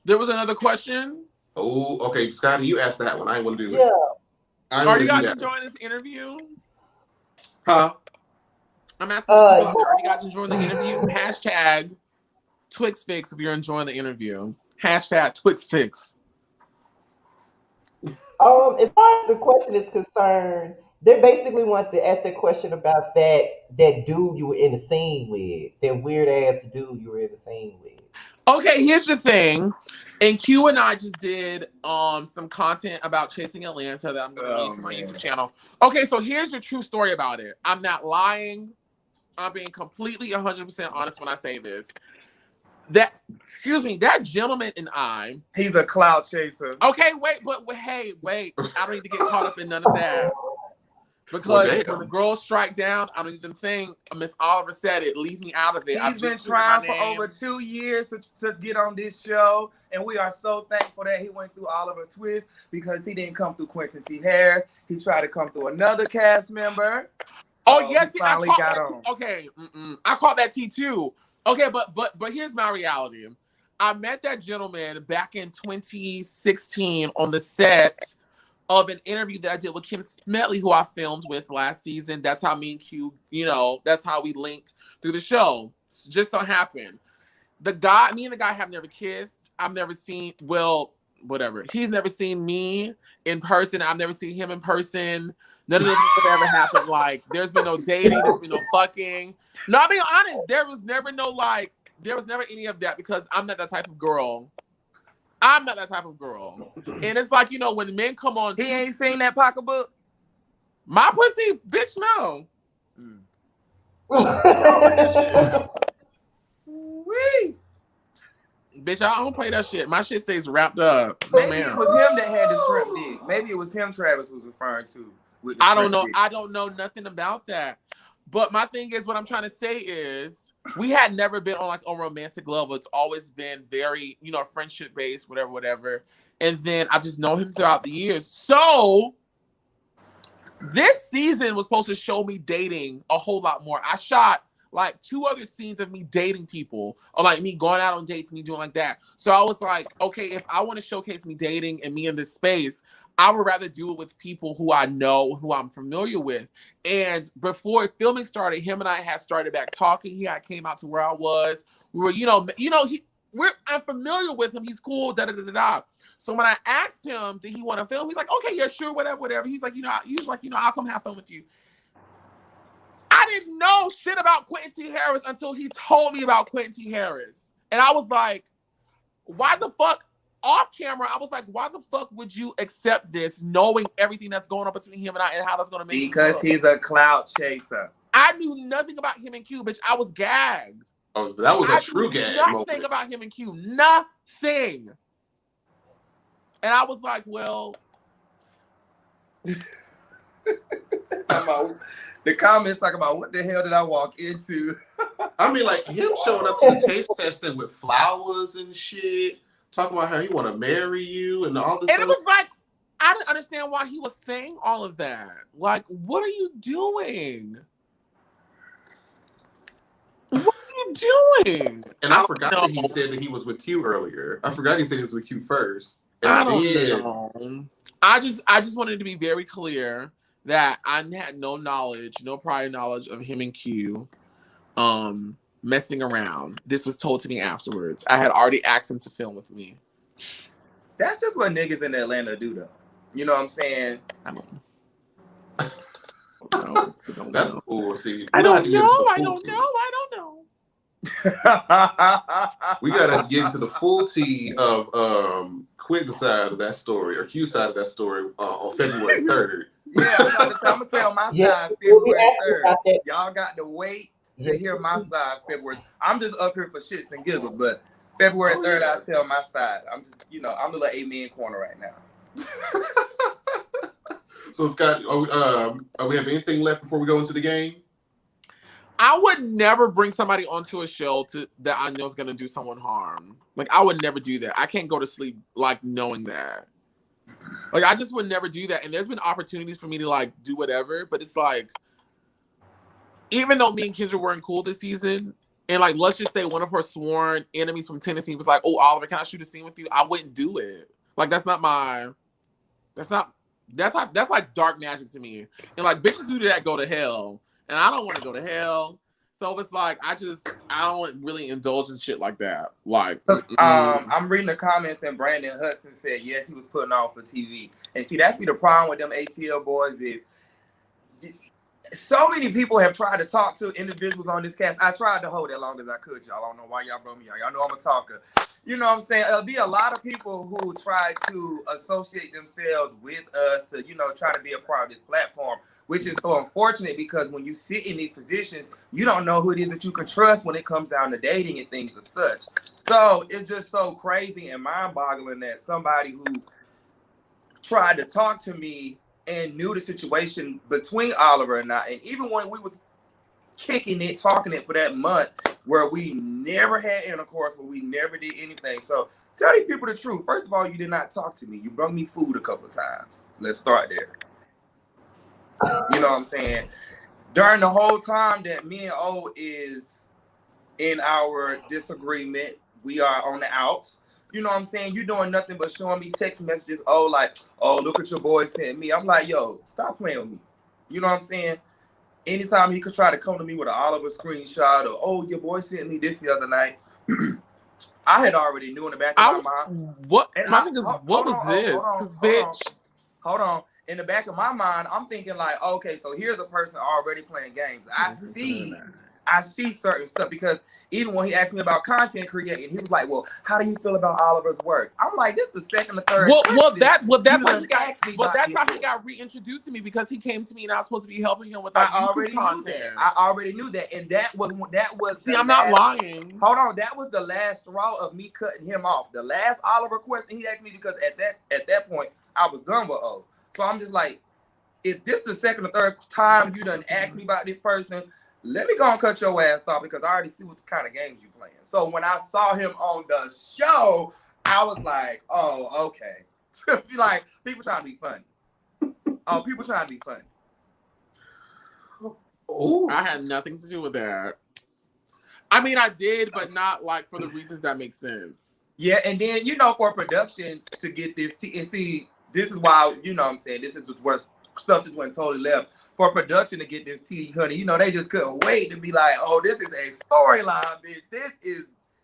There was another question. Oh, okay, Scotty, you asked that one. I ain't want to do it. Yeah. I ain't Are want you to do guys that. enjoying this interview? Huh? I'm asking the people out there, Yeah. are you guys enjoying the interview? Hashtag Twixt Fix if you're enjoying the interview. Hashtag Twixt Fix. As far as the question is concerned, they basically want to ask that question about that dude you were in the scene with, that weird ass dude you were in the scene with. Okay, here's the thing. And Q and I just did some content about Chasing Atlanta that I'm going to release on my YouTube channel. Okay, so here's the true story about it. I'm not lying. I'm being completely 100% honest when I say this. That gentleman and I. He's a cloud chaser. Okay, wait. I don't need to get caught up in none of that. Because when the girls strike down, I don't even think Miss Oliver said it. Leave me out of it. He's been trying for over 2 years to get on this show, and we are so thankful that he went through Oliver Twist because he didn't come through Quentin T. Harris. He tried to come through another cast member. So yes, he finally got on. Okay, I caught that T too. Okay, but here's my reality. I met that gentleman back in 2016 on the set of an interview that I did with Kim Smetley, who I filmed with last season. That's how me and Q, that's how we linked through the show. Just so happened. Me and the guy have never kissed. I've never seen, whatever. He's never seen me in person. I've never seen him in person. None of this has ever happened. Like, there's been no dating. There's been no fucking. No, I'm being honest. There was never any of that because I'm not that type of girl. I'm not that type of girl. And it's like, when men come on. He ain't seen that pocketbook? My pussy, bitch, no. Wee. Bitch, I don't play that shit. My shit says wrapped up. Maybe it was him that had the shrimp dick. Maybe it was him Travis was referring to. With the I don't know. dick. I don't know nothing about that. But my thing is, what I'm trying to say is, we had never been on like a romantic level. It's always been very, friendship based, whatever. And then I've just known him throughout the years. So this season was supposed to show me dating a whole lot more. I shot like 2 other scenes of me dating people, or like me going out on dates, me doing like that. So I was like, okay, if I want to showcase me dating and me in this space, I would rather do it with people who I know, who I'm familiar with. And before filming started, him and I had started back talking. He had came out to where I was. We were, I'm familiar with him. He's cool. So when I asked him, did he want to film? He's like, okay, yeah, sure, whatever. He's like, I'll come have fun with you. I didn't know shit about Quentin T. Harris until he told me about Quentin T. Harris. And I was like, why the fuck? Off camera, I was like, why the fuck would you accept this, knowing everything that's going on between him and I and how that's going to make Because he's a cloud chaser. I knew nothing about him and Q, bitch. I was gagged. Oh, that was a true gag moment. Nothing about him and Q. Nothing. And I was like, well... The comments talking about what the hell did I walk into? I mean, like, him showing up to the taste testing with flowers and shit, talking about how he want to marry you and all this And it was like, I didn't understand why he was saying all of that. Like, what are you doing? What are you doing? And I forgot that he said that he was with Q earlier. I forgot he said he was with Q first. And I don't know. I just wanted to be very clear that I had no prior knowledge of him and Q messing around. This was told to me afterwards. I had already asked him to film with me. That's just what niggas in Atlanta do, though. You know what I'm saying? I don't That's know. cool. See, I don't know. We gotta get into the full tea of Quentin's side of that story or Q's side of that story on February 3rd. Yeah, I'm gonna tell my Yeah, side we'll be February asking 3rd. about that. Y'all got to wait to Yeah, hear my side February. I'm just up here for shits and giggles, but February 3rd, I'll tell my side. I'm just, I'm the little amen corner right now. So, Scott, we have anything left before we go into the game? I would never bring somebody onto a show that I know is gonna do someone harm. Like, I would never do that. I can't go to sleep like knowing that. Like, I just would never do that. And there's been opportunities for me to like do whatever, but it's like, even though me and Kendra weren't cool this season, and like, let's just say one of her sworn enemies from Tennessee was like, "Oh, Oliver, can I shoot a scene with you?" I wouldn't do it. Like, that's like dark magic to me. And like, bitches who do that go to hell, and I don't want to go to hell. So it's like, I don't really indulge in shit like that. Like, I'm reading the comments, and Brandon Hudson said yes, he was putting on for TV. And see, that's be the problem with them ATL boys is so many people have tried to talk to individuals on this cast. I tried to hold it long as I could, y'all. I don't know why y'all brought me on. Y'all know I'm a talker. You know what I'm saying? There'll be a lot of people who try to associate themselves with us to, try to be a part of this platform, which is so unfortunate because when you sit in these positions, you don't know who it is that you can trust when it comes down to dating and things of such. So it's just so crazy and mind-boggling that somebody who tried to talk to me and knew the situation between Oliver and I, and even when we was kicking it, talking it for that month where we never had intercourse, where we never did anything. So tell these people the truth. First of all, you did not talk to me. You brought me food a couple of times. Let's start there. You know what I'm saying? During the whole time that me and O is in our disagreement, we are on the outs. You know what I'm saying? You're doing nothing but showing me text messages. Oh, like, oh, look what your boy sent me. I'm like, yo, stop playing with me. You know what I'm saying? Anytime he could try to come to me with an Oliver screenshot or, oh, your boy sent me this the other night, I had already knew in the back of my mind. What was this? Hold on. In the back of my mind, I'm thinking like, okay, so here's a person already playing games. I see certain stuff because even when he asked me about content creating, he was like, well, how do you feel about Oliver's work? I'm like, this is the second or third. That's how he got reintroduced to me because he came to me and I was supposed to be helping him with YouTube content. I already knew that. And that was See, I'm not lying. Hold on, that was the last straw of me cutting him off. The last Oliver question he asked me because at that point I was done with O. So I'm just like, if this is the second or third time you done asked me about this person, let me go and cut your ass off because I already see what kind of games you playing. So when I saw him on the show, I was like, oh, okay. Like, people trying to be funny. Oh, people trying to be funny. Oh, I had nothing to do with that. I mean, I did, but not like for the reasons that make sense. Yeah, and then, for production to get this, and see, this is why, what I'm saying, this is where stuff just went totally left. For production to get this tea, honey, they just couldn't wait to be like, oh, this is a storyline, bitch.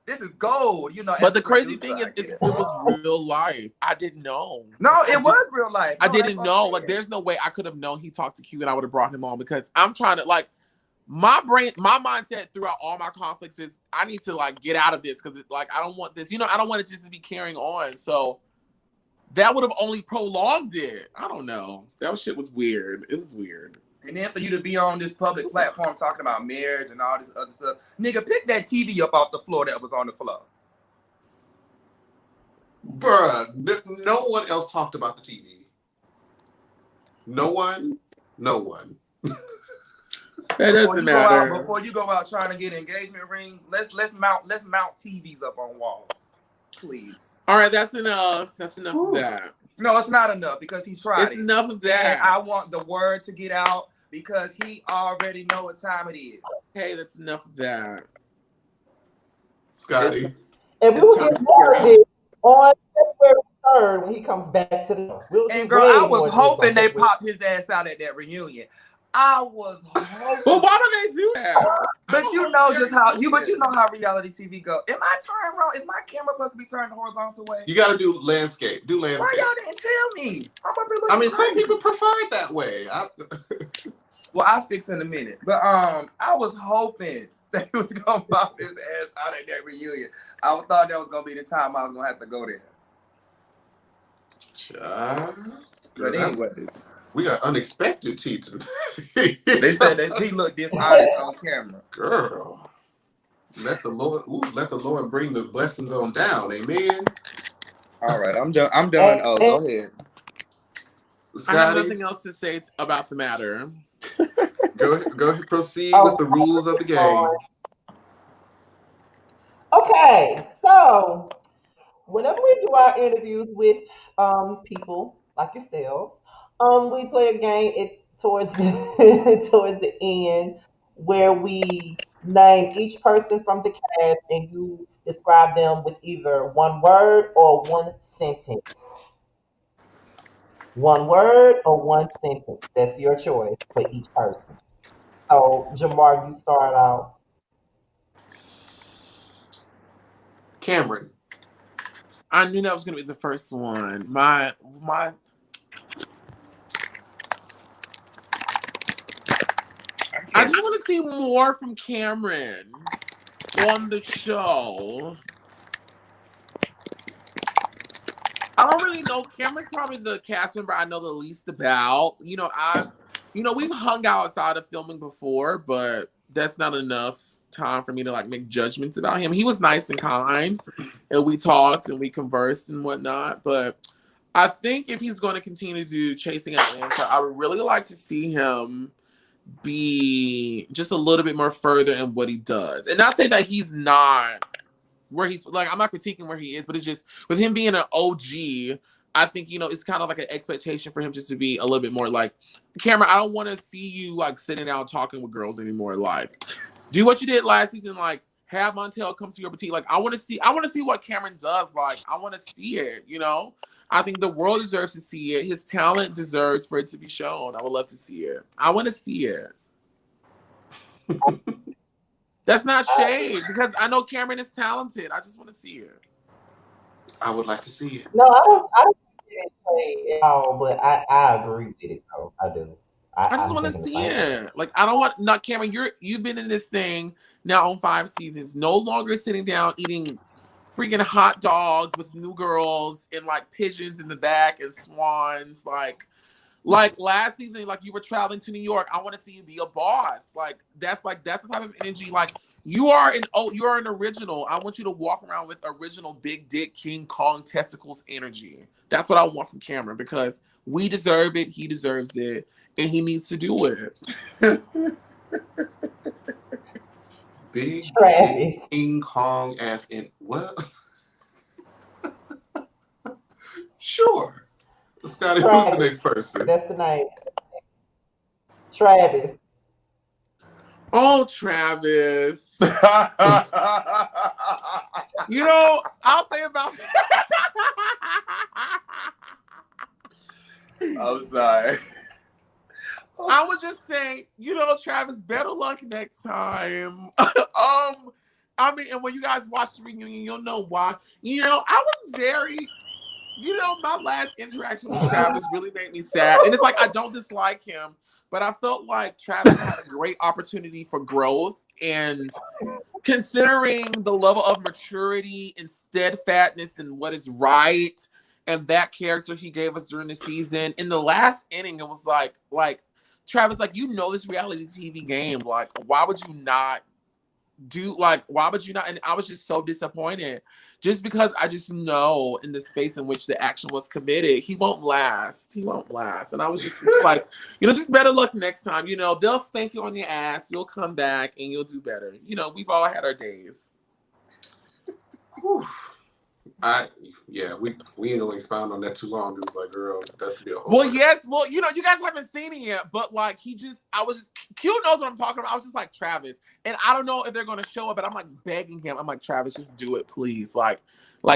This is gold, But the crazy thing is, it was real life. I didn't know. No, it was real life. I didn't know. Like, there's no way I could have known he talked to Q and I would have brought him on because I'm trying to, like, my mindset throughout all my conflicts is I need to, like, get out of this because, like, I don't want this. I don't want it just to be carrying on. So that would have only prolonged it. I don't know. That shit was weird. It was weird. And then for you to be on this public platform talking about marriage and all this other stuff, nigga, pick that TV up off the floor that was on the floor. Bruh, no one else talked about the TV. No one. That doesn't matter. Before you go out trying to get engagement rings, let's mount TVs up on walls, please. All right, that's enough. That's enough of that. No, it's not enough because he tried It's enough of that. And I want the word to get out because he already know what time it is. Hey, that's enough of that. Scotty. And we will get more of it on February 3rd when he comes back to the. And girl, I was hoping they popped his ass out at that reunion. I was hoping. But why do they do that? But you know how reality TV go. Am I turned wrong? Is my camera supposed to be turned the horizontal way? You got to do landscape. Do landscape. Why y'all didn't tell me? I mean, some people prefer it that way. Well, I'll fix in a minute. But I was hoping that he was gonna pop his ass out at that reunion. I thought that was gonna be the time I was gonna have to go there. But anyways. We got unexpected tea tonight. They said that he looked dishonest on camera. Girl, let the Lord bring the blessings on down. Amen. All right, I'm done. I'm done. Oh, go ahead. I have Scotty, nothing else to say about the matter. go ahead, proceed with the rules of the game. Okay, so whenever we do our interviews with people like yourselves, we play a game towards towards the end where we name each person from the cast and you describe them with either one word or one sentence. One word or one sentence. That's your choice for each person. So Jamar, you start out. Cameron, I knew that was gonna be the first one. My I just want to see more from Cameron on the show. I don't really know. Cameron's probably the cast member I know the least about. We've hung outside of filming before, but that's not enough time for me to like make judgments about him. He was nice and kind, and we talked and we conversed and whatnot. But I think if he's going to continue to do Chasing Atlanta, I would really like to see him be just a little bit more further in what he does, and not say that he's not where he's like, I'm not critiquing where he is, but it's just with him being an OG, I think, it's kind of like an expectation for him just to be a little bit more like, Cameron, I don't want to see you like sitting down talking with girls anymore. Like, do what you did last season, like have Montel come to your boutique. Like, I want to see what Cameron does. Like, I want to see it, I think the world deserves to see it. His talent deserves for it to be shown. I would love to see it. I want to see it. That's not shade because I know Cameron is talented. I just want to see it. I would like to see it. No, I don't think it's shade at all, but I agree with it though. I do. I just I'm want to thinking the see same way. it. Like, I don't want not Cameron. You've been in this thing now on 5 seasons. No longer sitting down eating freaking hot dogs with new girls and like pigeons in the back and swans. Like last season, like you were traveling to New York. I want to see you be a boss. That's the type of energy. Like you are an original. I want you to walk around with original big dick King Kong testicles energy. That's what I want from Cameron because we deserve it. He deserves it, and he needs to do it. Big Travis. dick King Kong ass in what? Sure. Scotty, who's the next person? That's the name. Travis. Oh, Travis. I'll say about I'm sorry. I was just saying, Travis, better luck next time. And when you guys watch the reunion, you'll know why. I was very, my last interaction with Travis really made me sad. And it's like, I don't dislike him, but I felt like Travis had a great opportunity for growth. And considering the level of maturity and steadfastness and what is right, and that character he gave us during the season, in the last inning, it was like Travis, like, this reality TV game. Like, why would you not? And I was just so disappointed just because I just know in the space in which the action was committed, he won't last. And I was just like, just better luck next time. They'll spank you on your ass. You'll come back and you'll do better. We've all had our days. Whew. We ain't gonna expound on that too long. It's like, girl, that's be a whole. Well, yes, you guys haven't seen it yet, but like Q knows what I'm talking about. I was just like, Travis, and I don't know if they're gonna show it, but I'm like begging him. I'm like, Travis, just do it, please. Like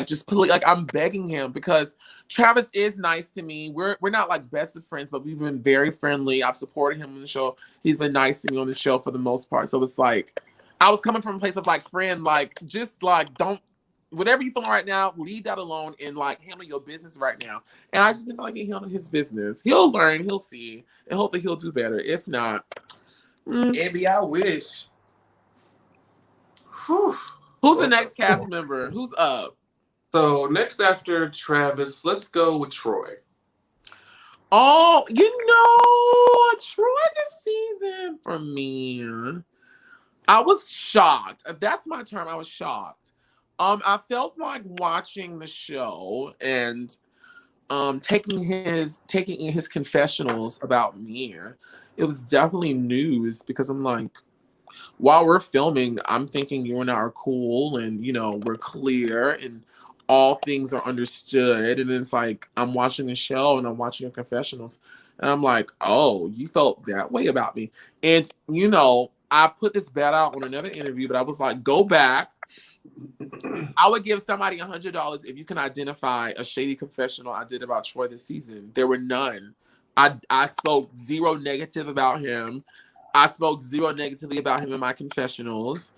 just please, like I'm begging him because Travis is nice to me. We're not like best of friends, but we've been very friendly. I've supported him on the show. He's been nice to me on the show for the most part. So it's like I was coming from a place of like friend, like just like don't. Whatever you feeling right now, leave that alone and like handle your business right now. And I just didn't feel like he handled his business. He'll learn, he'll see, and hopefully he'll do better. If not, Abby, I wish. Who's the next cast member? Who's up? So next after Travis, let's go with Troy. Oh, Troy this season for me, I was shocked. That's my term. I was shocked. I felt like watching the show and taking in his confessionals about me. It was definitely news because I'm like, while we're filming, I'm thinking you and I are cool and we're clear and all things are understood. And then it's like I'm watching the show and I'm watching your confessionals and I'm like, oh, you felt that way about me. And I put this bet out on another interview, but I was like, go back. I would give somebody $100 if you can identify a shady confessional I did about Troy this season. There were none. I spoke zero negative about him. I spoke zero negatively about him in my confessionals.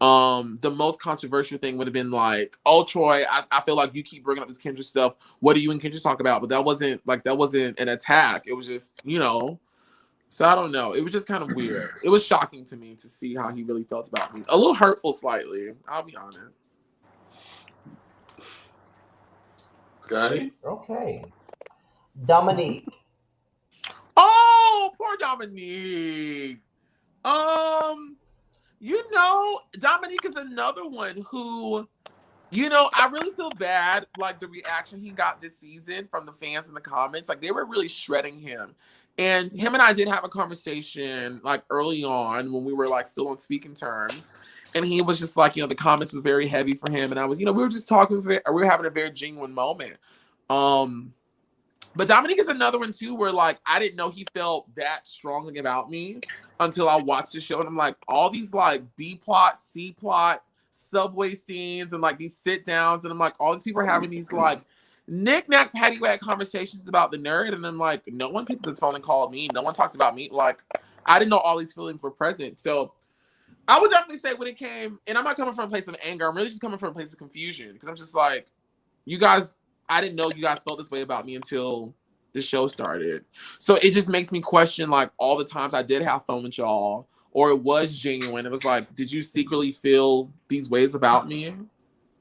The most controversial thing would have been like, oh, Troy, I feel like you keep bringing up this Kendra stuff. What do you and Kendra talk about? But that wasn't an attack. It was just, So I don't know. It was just kind of weird. It was shocking to me to see how he really felt about me. A little hurtful slightly, I'll be honest. Scotty? Okay. Dominique. Oh, poor Dominique. Dominique is another one who, I really feel bad, like the reaction he got this season from the fans in the comments. Like they were really shredding him. And him and I did have a conversation like early on when we were like still on speaking terms. And he was just like, the comments were very heavy for him. And I was, we were just talking, we were having a very genuine moment. But Dominique is another one too, where like I didn't know he felt that strongly about me until I watched the show, and I'm like, all these like B plot, C plot, subway scenes, and like these sit downs, and I'm like, all these people are having these like knick-knack paddywhack conversations about the nerd, and I'm like, no one picked up the phone and called me, no one talked about me. Like I didn't know all these feelings were present. So I would definitely say when it came, and I'm not coming from a place of anger, I'm really just coming from a place of confusion, because I'm just like, you guys, I didn't know you guys felt this way about me until the show started. So it just makes me question like all the times I did have fun with y'all, or it was genuine. It was like, did you secretly feel these ways about me?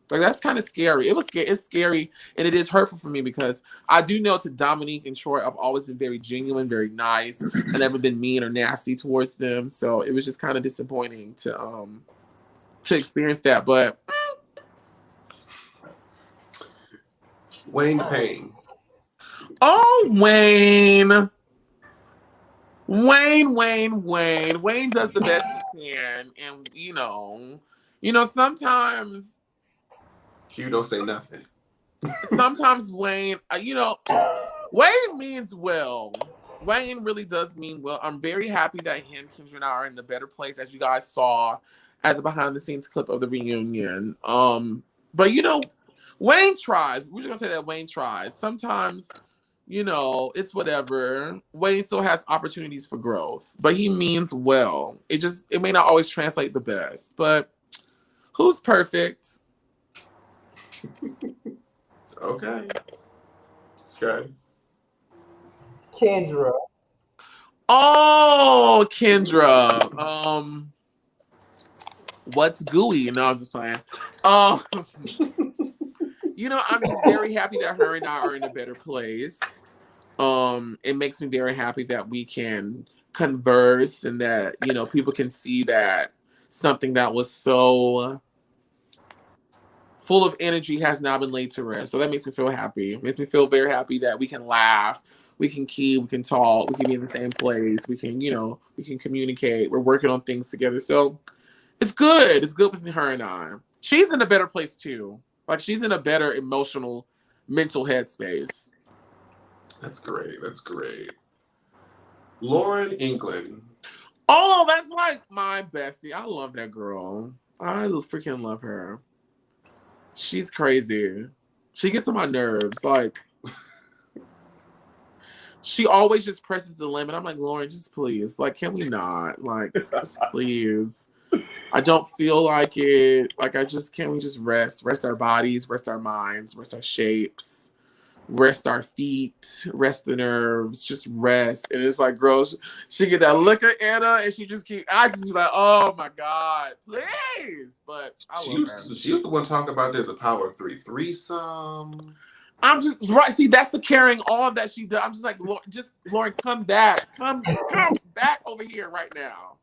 Like that's kind of scary. It's scary, and it is hurtful for me because I do know to Dominique and Troy, I've always been very genuine, very nice. I've never been mean or nasty towards them. So it was just kind of disappointing to experience that. But Wayne Payne. oh, Wayne. Wayne does the best he can. And, sometimes... Q don't say nothing. Sometimes Wayne, Wayne means well. Wayne really does mean well. I'm very happy that him, Kendra, and I are in a better place, as you guys saw at the behind-the-scenes clip of the reunion. But, Wayne tries. We're just going to say that Wayne tries. Sometimes... it's whatever. Wayne still has opportunities for growth, but he means well. It may not always translate the best, but who's perfect? Okay. Scotty. Kendra. Oh, Kendra. What's gooey? No, I'm just playing. I'm just very happy that her and I are in a better place. It makes me very happy that we can converse and that, people can see that something that was so full of energy has now been laid to rest. So that makes me feel happy. It makes me feel very happy that we can laugh, we can talk, we can be in the same place, we can communicate. We're working on things together. So it's good. It's good with her and I. She's in a better place too. Like she's in a better emotional, mental headspace. That's great. Lauren England. Oh, that's like my bestie. I love that girl. I freaking love her. She's crazy. She gets on my nerves. Like, she always just presses the limit. I'm like, Lauren, just please. Like, can we not? Like, just please. I don't feel like it. Like, can we just rest? Rest our bodies, rest our minds, rest our shapes, rest our feet, rest the nerves, just rest. And it's like, girls, she get that look at Anna and I just be like, oh my God, please. But I love her. She was the one talking about there's a power of 3 threesome. I'm just right. See, that's the carrying on that she does. I'm just like, Lauren, come back, come back over here right now.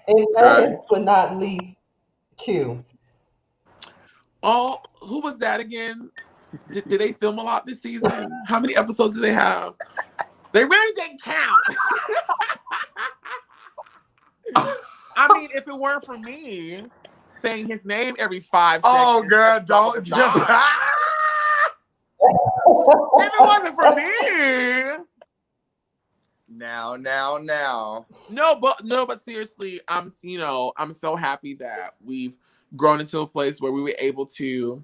And Okay. last but not least, Q. Oh, who was that again? Did they film a lot this season? How many episodes do they have? They really didn't count. I mean, if it weren't for me saying his name every 5 seconds. Oh, girl, don't. If it wasn't for me. Now. No, but seriously, I'm so happy that we've grown into a place where we were able to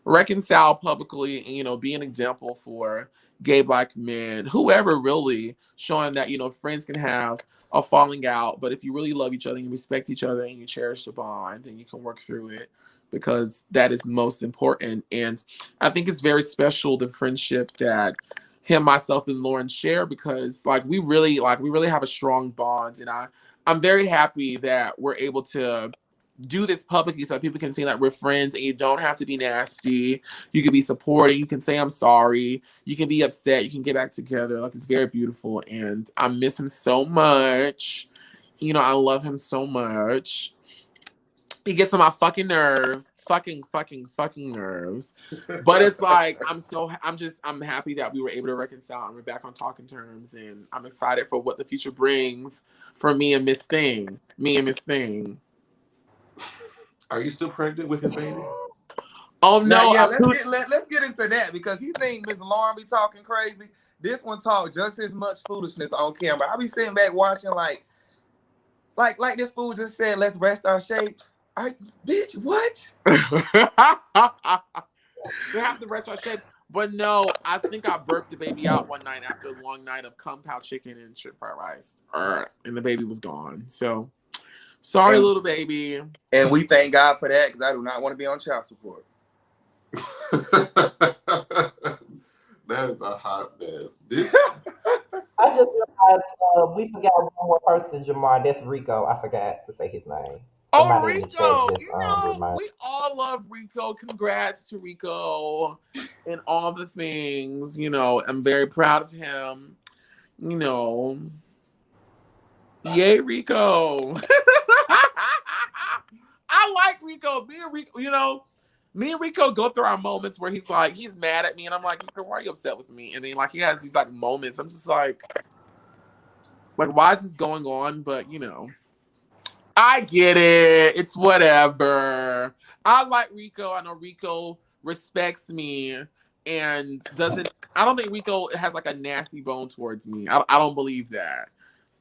reconcile publicly and, be an example for gay Black men, whoever really, showing that, friends can have a falling out, but if you really love each other and you respect each other and you cherish the bond, then you can work through it because that is most important. And I think it's very special, the friendship that him, myself, and Lauren share, because we really have a strong bond. And I'm very happy that we're able to do this publicly so people can see that we're friends and you don't have to be nasty. You can be supporting. You can say, I'm sorry. You can be upset. You can get back together. It's very beautiful. And I miss him so much. I love him so much. He gets on my fucking nerves. Fucking nerves. But it's I'm happy that we were able to reconcile and we're back on talking terms. And I'm excited for what the future brings for me and Miss Thing. Are you still pregnant with his baby? Oh no! Yeah, let's get into that because he think Miss Lauren be talking crazy. This one talk just as much foolishness on camera. I be sitting back watching like this fool just said, "Let's rest our shapes." Bitch, what? We have to rest our shapes. But no, I think I burped the baby out one night after a long night of kung pao chicken and shrimp fried rice, and the baby was gone. So. Sorry, little baby. And we thank God for that because I do not want to be on child support. That is a hot mess. I just realized we forgot one more person, Jamar. That's Rico. I forgot to say his name. Somebody in the Rico! chat just We all love Rico. Congrats to Rico and all the things. I'm very proud of him. Yay, Rico. I like Rico. Me and Rico go through our moments where he's mad at me, and I'm like, Rico, why are you upset with me? And then he has these moments. I'm just like, why is this going on? But I get it. It's whatever. I like Rico. I know Rico respects me and doesn't. I don't think Rico has a nasty bone towards me. I don't believe that.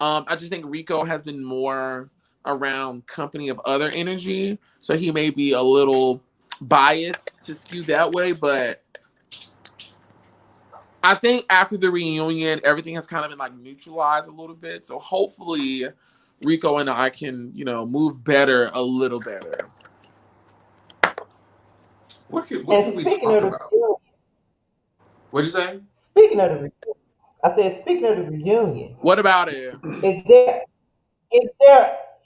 I just think Rico has been more around company of other energy, so he may be a little biased to skew that way, but I think after the reunion, everything has kind of been neutralized a little bit. So hopefully Rico and I can, move better, a little better. What can we talk about? What'd you say? Speaking of the reunion, I said, speaking of the reunion. What about it? Is there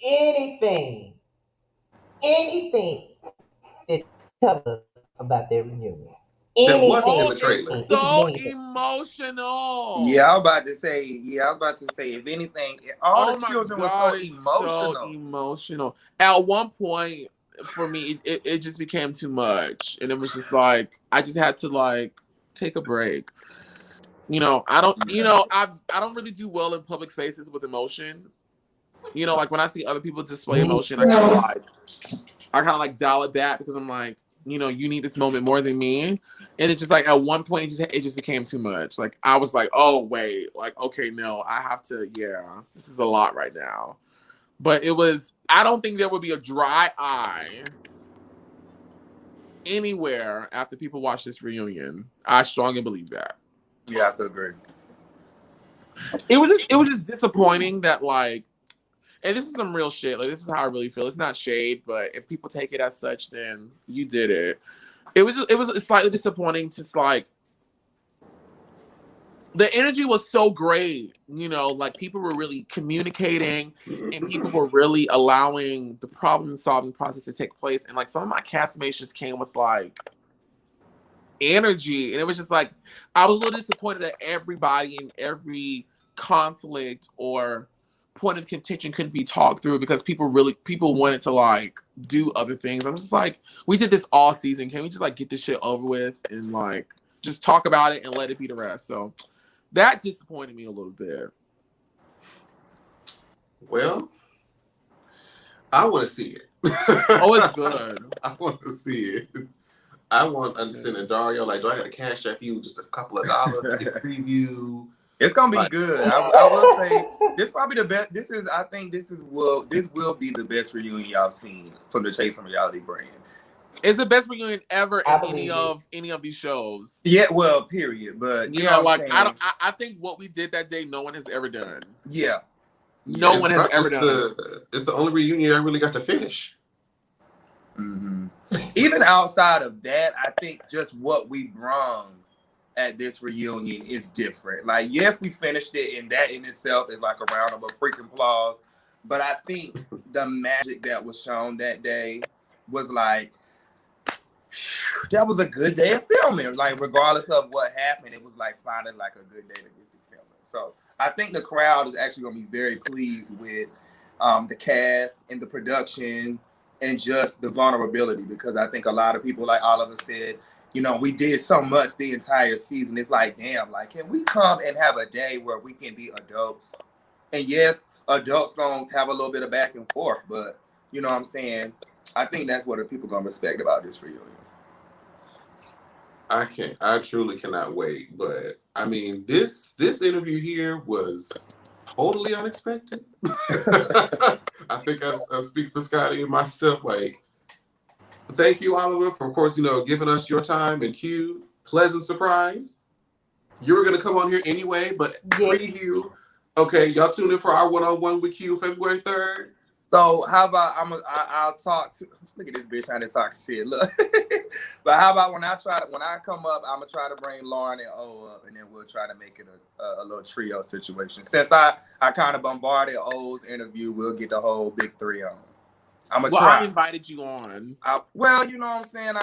anything that tell us about their reunion? That wasn't in the trailer. So emotional. Yeah, I was about to say, if anything, all the children were so emotional. So emotional. At one point, for me, it just became too much. And it was just I just had to take a break. I don't really do well in public spaces with emotion. When I see other people display emotion, I kind of dial it back because I'm you need this moment more than me. And it's just at one point it just became too much. I was oh wait, okay, no, I have to, this is a lot right now. But I don't think there would be a dry eye anywhere after people watch this reunion. I strongly believe that. Yeah, I have to agree. It was just disappointing that and this is some real shit. This is how I really feel. It's not shade, but if people take it as such, then you did it. It was slightly disappointing to the energy was so great. You know, like people were really communicating and people were really allowing the problem solving process to take place. And like some of my castmates just came with like energy. And it was just like, I was a little disappointed that everybody in every conflict or point of contention couldn't be talked through because people wanted to like do other things. I'm just like, we did this all season. Can we just like get this shit over with and like just talk about it and let it be the rest? So that disappointed me a little bit. Well, I want to see it. Oh, it's good. I want to see it. I want to understand it, Dario. Like, do I got to cash up you just a couple of dollars to get a preview? It's gonna be good. I will say this probably the best. I think this will be the best reunion y'all have seen from the Chasing Reality brand. It's the best reunion ever in any of these shows. Yeah, well, period. But yeah, like I think what we did that day, no one has ever done. Yeah, no one has ever done. It's the only reunion I really got to finish. Mm-hmm. Even outside of that, I think just what we brung at this reunion is different. Like, yes, we finished it, and that in itself is like a round of freaking applause. But I think the magic that was shown that day was like, that was a good day of filming. Like, regardless of what happened, it was like finding like a good day to get the filming. So I think the crowd is actually going to be very pleased with the cast and the production and just the vulnerability, because I think a lot of people, like Oliver said, you know, we did so much the entire season. It's like, damn, like, can we come and have a day where we can be adults? And yes, adults gonna have a little bit of back and forth, but you know what I'm saying? I think that's what the people gonna respect about this reunion. I truly cannot wait. But I mean, this interview here was totally unexpected. I think I speak for Scotty and myself. Like, thank you, Oliver, for, of course, you know, giving us your time and Q. Pleasant surprise. You were gonna come on here anyway, but preview. Okay, y'all tune in for our one-on-one with Q February 3rd. So how about I'll talk to, look at this bitch trying to talk shit. Look, but how about when I come up, I'm gonna try to bring Lauren and O up, and then we'll try to make it a little trio situation. Since I kind of bombarded O's interview, we'll get the whole big three on. I'm gonna try. I invited you on. Well, you know what I'm saying.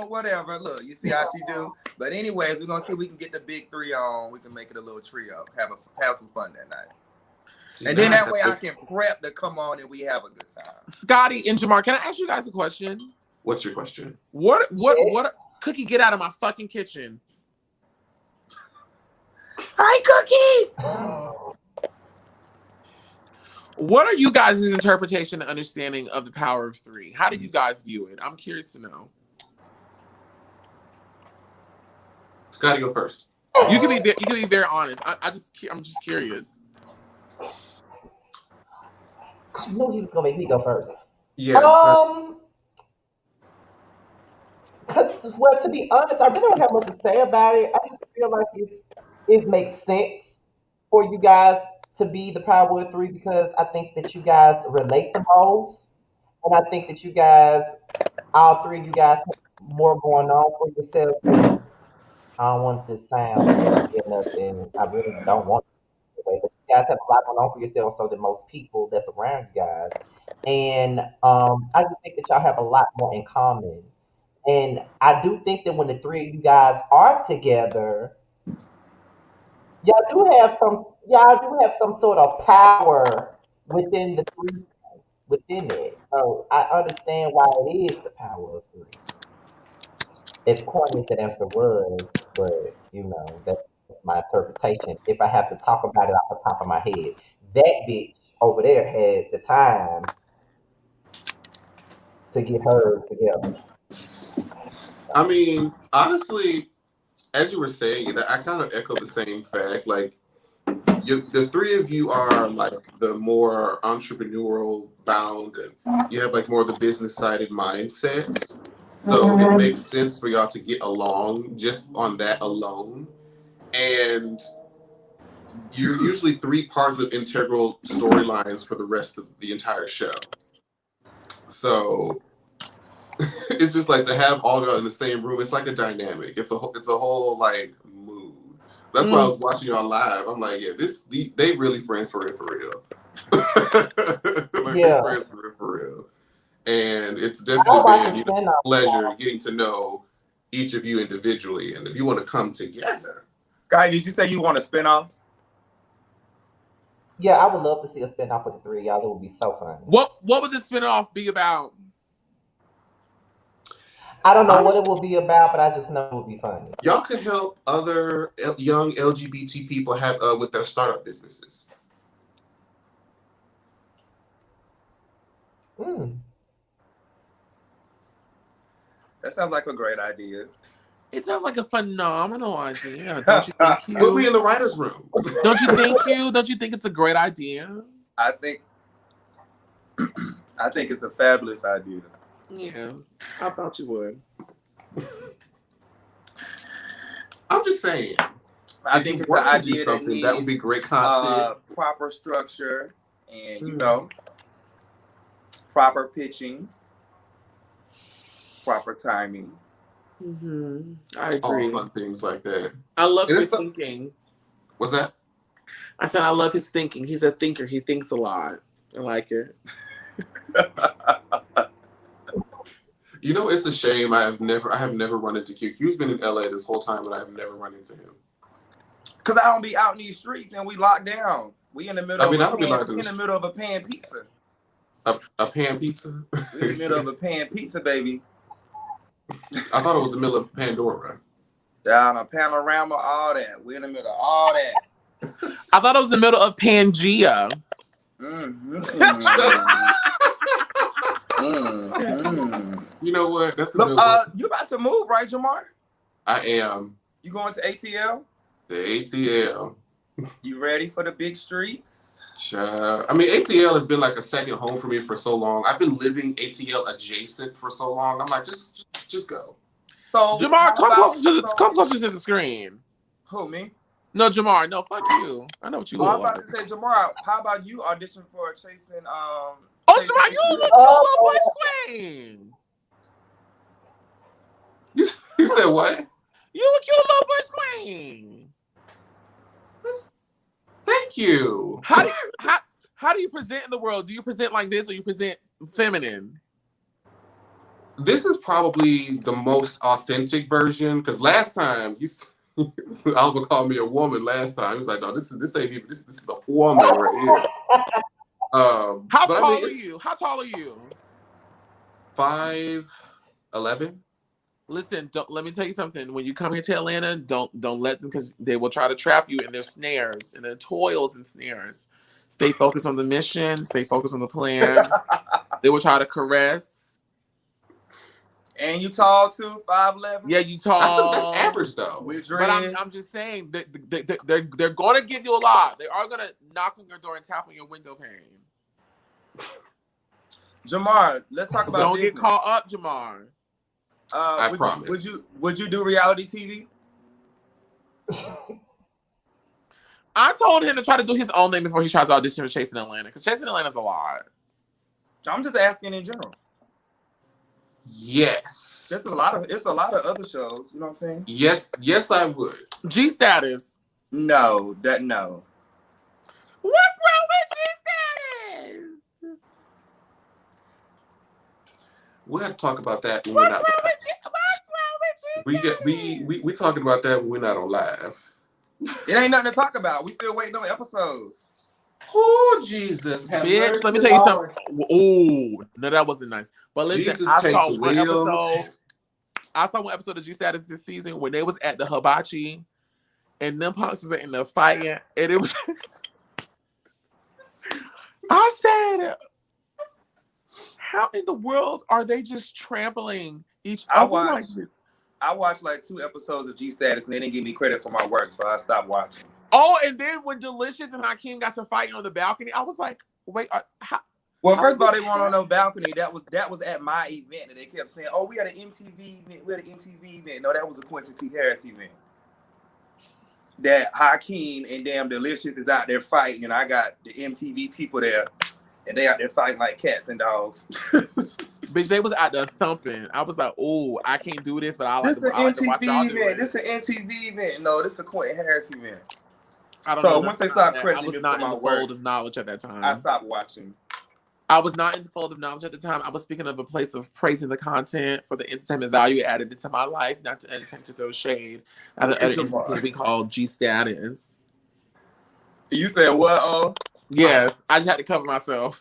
Whatever. Look, you see how she do. But anyways, we're gonna see if we can get the big three on. We can make it a little trio. Have some fun that night. And then that way I can prep to come on and we have a good time. Scotty and Jamar, can I ask you guys a question? What's your question? What Cookie, get out of my fucking kitchen. Hi, Cookie! What are you guys' interpretation and understanding of the power of three? How do you guys view it? I'm curious to know. Scotty, go first. You can be very honest. I'm just curious. I knew he was gonna make me go first. Yeah. Well, to be honest, I really don't have much to say about it. I just feel like it makes sense for you guys to be the power of three, because I think that you guys relate the most, and I think that you guys, all three of you guys, have more going on for yourself. I don't want this sound and I really don't want it that way, but you guys have a lot going on for yourselves, so than most people that's around you guys. And I just think that y'all have a lot more in common. And I do think that when the three of you guys are together, y'all do have some sort of power within the three, within it. So I understand why it is the power of three. As corny as that answer was, but you know, that's my interpretation. If I have to talk about it off the top of my head, that bitch over there had the time to get hers together. I mean, honestly, as you were saying, I kind of echo the same fact. Like, the three of you are like the more entrepreneurial bound, and you have like more of the business sided mindsets. So it makes sense for y'all to get along just on that alone. And you're usually three parts of integral storylines for the rest of the entire show. So it's just like to have all y'all in the same room. It's like a dynamic. It's a whole like mood. That's why I was watching y'all live. I'm like, yeah, they really friends for real. Like they're Yeah. friends for real. And it's I definitely watch been, the you know, a spin-off. pleasure getting to know each of you individually. And if you want to come together. Guy, did you say you want a spinoff? Yeah, I would love to see a spin-off of the three of y'all. It would be so funny. What would the spinoff be about? I don't know what Honestly, it will be about, but I just know it would be funny. y'all could help other young LGBT people have with their startup businesses. Mm. That sounds like a great idea. It sounds like a phenomenal idea. Don't you think you? Put me in the writer's room. Don't you think you? Don't you think it's a great idea? I think it's a fabulous idea. Yeah, I thought you would. I'm just saying. I think it's an idea that needs that would be great content. Proper structure and you know, proper pitching, proper timing. Mm-hmm. I agree. All fun things like that. I love his thinking. What's that? I said I love his thinking. He's a thinker. He thinks a lot. I like it. You know, it's a shame I have never run into Q. Q's been in LA this whole time, and I have never run into him. Cause I don't be out in these streets and we locked down. We in the middle. We in the middle of a pan pizza. A pan pizza. We in the middle of a pan pizza, baby. I thought it was the middle of Pandora. Down a panorama, all that. We in the middle of all that. I thought it was the middle of Pangea. Mm-hmm. You know what? That's Look, you about to move, right, Jamar? I am. You going to ATL? The ATL. You ready for the big streets? I mean, ATL has been like a second home for me for so long. I've been living ATL adjacent for so long. I'm like, just go. So Jamar, come closer to the screen. Who, me? No, Jamar. No, fuck you. I know what you look I'm like. about to say, Jamar, how about you audition for Chasing? Oh, Jamar, you look like a little boy queen. You said what? You look cute, little boy queen. Thank you. How do you present in the world? Do you present like this or you present feminine? This is probably the most authentic version because last time Alva called me a woman. Last time he was like, "No, this ain't even this is a woman right here." How tall are you? How tall are you? 5'11". Listen, let me tell you something. When you come here to Atlanta, don't let them because they will try to trap you in their snares and their toils and snares. Stay focused on the mission. Stay focused on the plan. They will try to caress. And you tall too, 5'11"? Yeah, you tall. I think that's average though. But I'm just saying they're going to give you a lot. They are going to knock on your door and tap on your window pane. Jamar, let's talk about Don't business. get caught up, Jamar. I promise. Would you do reality TV? I told him to try to do his own thing before he tries to audition for Chasing Atlanta, because Chasing Atlanta's a lot. I'm just asking in general. Yes. It's a lot of other shows. You know what I'm saying? Yes, I would. G Status. No. What's wrong with G Status? We'll have to talk about that when What's we're not wrong with G? we talking about that when we're not on live. It ain't nothing to talk about. We still waiting on episodes. Oh, Jesus. Bitch, let me tell you something. Oh, no, that wasn't nice. But listen, Jesus, I take saw the one wheel. episode. I saw one episode of G Status this season when they was at the hibachi and them punks was in the fighting, and it was. I said, how in the world are they just trampling each other? I watched like 2 episodes of G Status and they didn't give me credit for my work, so I stopped watching. Oh, and then when Delicious and Hakeem got to fighting on the balcony, I was like, wait, how? Well, first of all, they weren't on no balcony. That was at my event, and they kept saying, "Oh, we had an MTV event." No, that was a Quentin T. Harris event. That Hakeem and damn Delicious is out there fighting, and I got the MTV people there, and they out there fighting like cats and dogs. Bitch, they was out there thumping. I was like, oh, I can't do this, but I like This to watch y'all do event. it. This an MTV event. No, this a Quentin Harris event. I don't So know. once they stopped I crediting was me not for in my the work, fold of knowledge at that time. I stopped watching. I was not in the fold of knowledge at the time. I was speaking of a place of praising the content for the entertainment value added into my life, not to attempt to throw shade at the other entity we call G Status. You said what? Oh, yes, I just had to cover myself.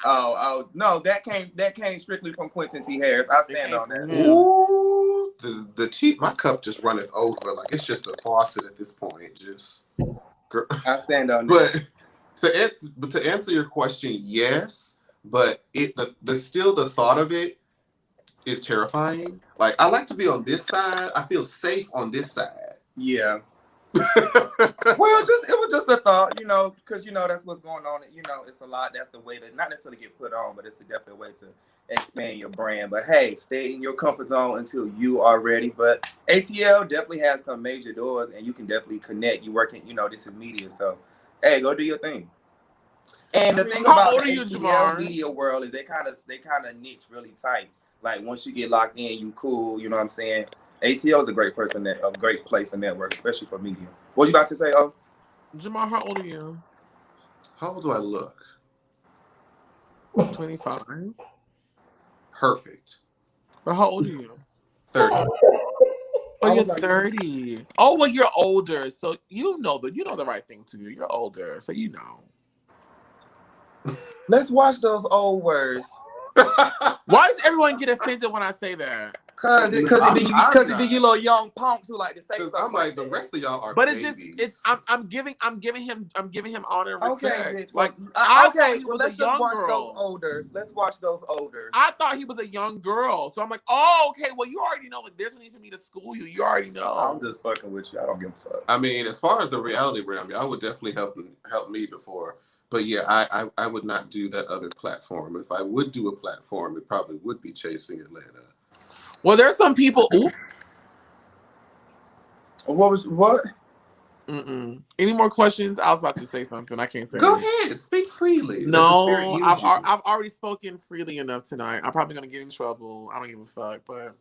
oh, no, that came strictly from Quentin T. Harris. I stand on that. Ooh, the tea, my cup just runneth over. Like it's just a faucet at this point. Just, I stand on that. But to answer your question, yes. But the still the thought of it is terrifying. Like I like to be on this side. I feel safe on this side. Yeah. Well, it was just a thought, because that's what's going on. It's a lot. That's the way to not necessarily get put on, but it's definitely a way to expand your brand. But hey, stay in your comfort zone until you are ready. But ATL definitely has some major doors, and you can definitely connect. You working, this is media, so hey, go do your thing. And the thing about the ATL media world is they kind of niche really tight. Like once you get locked in, you cool. You know what I'm saying? ATL is a great place to network, especially for media. What you about to say, oh? Jamar, how old are you? How old do I look? 25. Perfect. But how old are you? 30. Oh, you're 30. Oh, well, you're older, so you know the right thing to do. You're older, so you know. Let's watch those old words. Why does everyone get offended when I say that? Because you little young punks who like to say stuff. I'm like the rest of y'all are. But babies. it's I'm giving him honor and respect. Okay, bitch. Like let's just watch those olders. Let's watch those olders. I thought he was a young girl, so I'm like, oh, okay. Well, you already know. Like, there's no need for me to school you. You already know. I'm just fucking with you. I don't give a fuck. I mean, as far as the reality realm, y'all would definitely help me before. But yeah, I would not do that other platform. If I would do a platform, it probably would be Chasing Atlanta. Well, there's some people. Ooh. What? Any more questions? I was about to say something. I can't say. Go ahead, speak freely. No, I've already spoken freely enough tonight. I'm probably gonna get in trouble. I don't give a fuck. But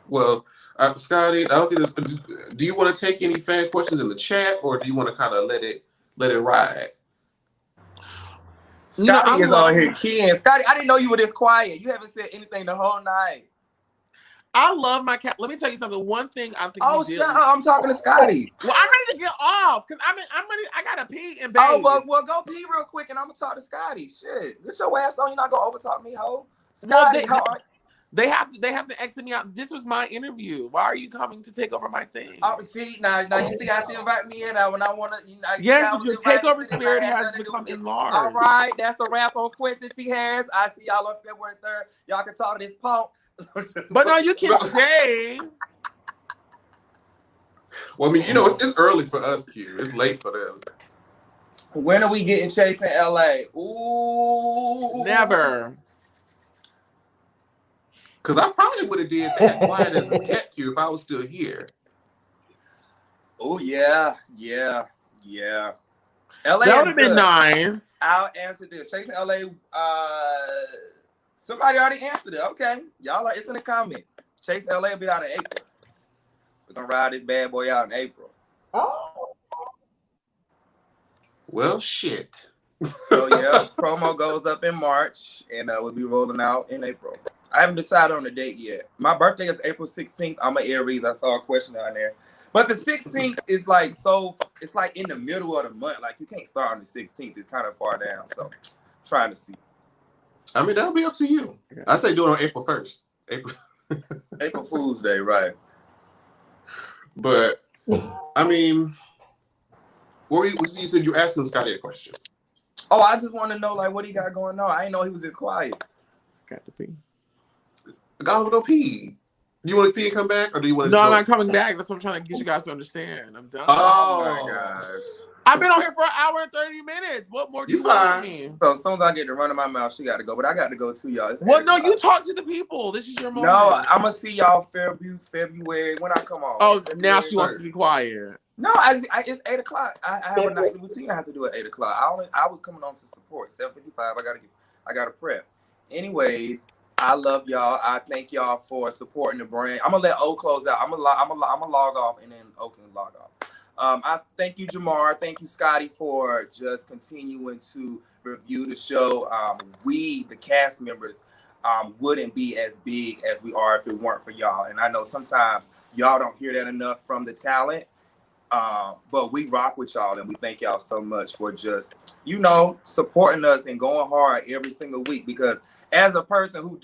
well, Scotty, I don't think this. Do you want to take any fan questions in the chat, or do you want to kind of let it ride? Scotty is on here keying. Scotty, I didn't know you were this quiet. You haven't said anything the whole night. I love my cat. Let me tell you something. One thing I think. Oh, shut up! I'm talking to Scotty. Well, I'm ready to get off because I'm ready. I gotta pee and bathe. Oh well, go pee real quick, and I'm gonna talk to Scotty. Shit, get your ass on. You're not gonna overtalk me, ho. Scotty, they have to exit me out. This was my interview. Why are you coming to take over my thing? Oh, see now you see how she invite me in when I wanna. Yes, but your takeover spirit has become enlarged. All right, that's a wrap on Quincy T. Harris. I see y'all on February 3rd. Y'all can talk to this punk. But no, you can say. Well, I mean, it's early for us here. It's late for them. When are we getting Chasing LA? Ooh, never. Because I probably would have did that quiet as a cat cue if I was still here. Oh yeah. LA that would have been nice. I'll answer this. Chasing LA. Somebody already answered it. Okay, y'all it's in the comments. Chasing LA will be out in April. We're gonna ride this bad boy out in April. Oh. Well, shit. So yeah, promo goes up in March, and we'll be rolling out in April. I haven't decided on the date yet. My birthday is April 16th. I'm an Aries. I saw a question on there. But the 16th is it's like in the middle of the month. Like you can't start on the 16th. It's kind of far down. So trying to see. I mean, that'll be up to you. I say do it on April 1st. April Fool's Day, right. But, I mean, you said you're asking Scotty a question. Oh, I just want to know, what he got going on. I didn't know he was this quiet. Got to pee. God, go pee. Do you want to pee and come back, or do you want to? No, I'm not coming back. That's what I'm trying to get you guys to understand. I'm done. Oh my gosh. I've been on here for an hour and 30 minutes. What more do you want from me? So as soon as I get to run in my mouth, she got to go. But I got to go too, y'all. Well, no, you talk to the people. This is your moment. No, I'm going to see y'all February when I come on. Oh, now she wants to be quiet. No, it's 8 o'clock. I have a nightly routine I have to do at 8 o'clock. I was coming on to support 7:55. I got to prep. anyways, I love y'all. I thank y'all for supporting the brand. I'm gonna let O close out. I'm gonna log off, and then O can log off. I thank you, Jamar. Thank you, Scotty, for just continuing to review the show. We, the cast members, wouldn't be as big as we are if it weren't for y'all. And I know sometimes y'all don't hear that enough from the talent. But we rock with y'all, and we thank y'all so much for just, supporting us and going hard every single week. Because as a person who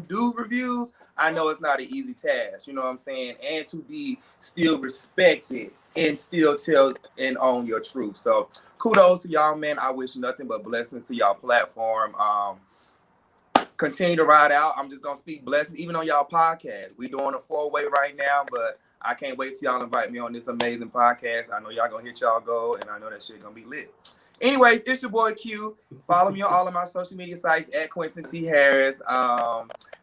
do reviews, I know it's not an easy task. You know what I'm saying? And to be still respected and still tell and own your truth. So kudos to y'all, man. I wish nothing but blessings to y'all platform. Continue to ride out. I'm just gonna speak blessings, even on y'all podcast. We doing a 4-way right now, but I can't wait till y'all invite me on this amazing podcast. I know y'all gonna hit y'all goal, and I know that shit gonna be lit. Anyways, it's your boy Q. Follow me on all of my social media sites at Quincy T. Harris.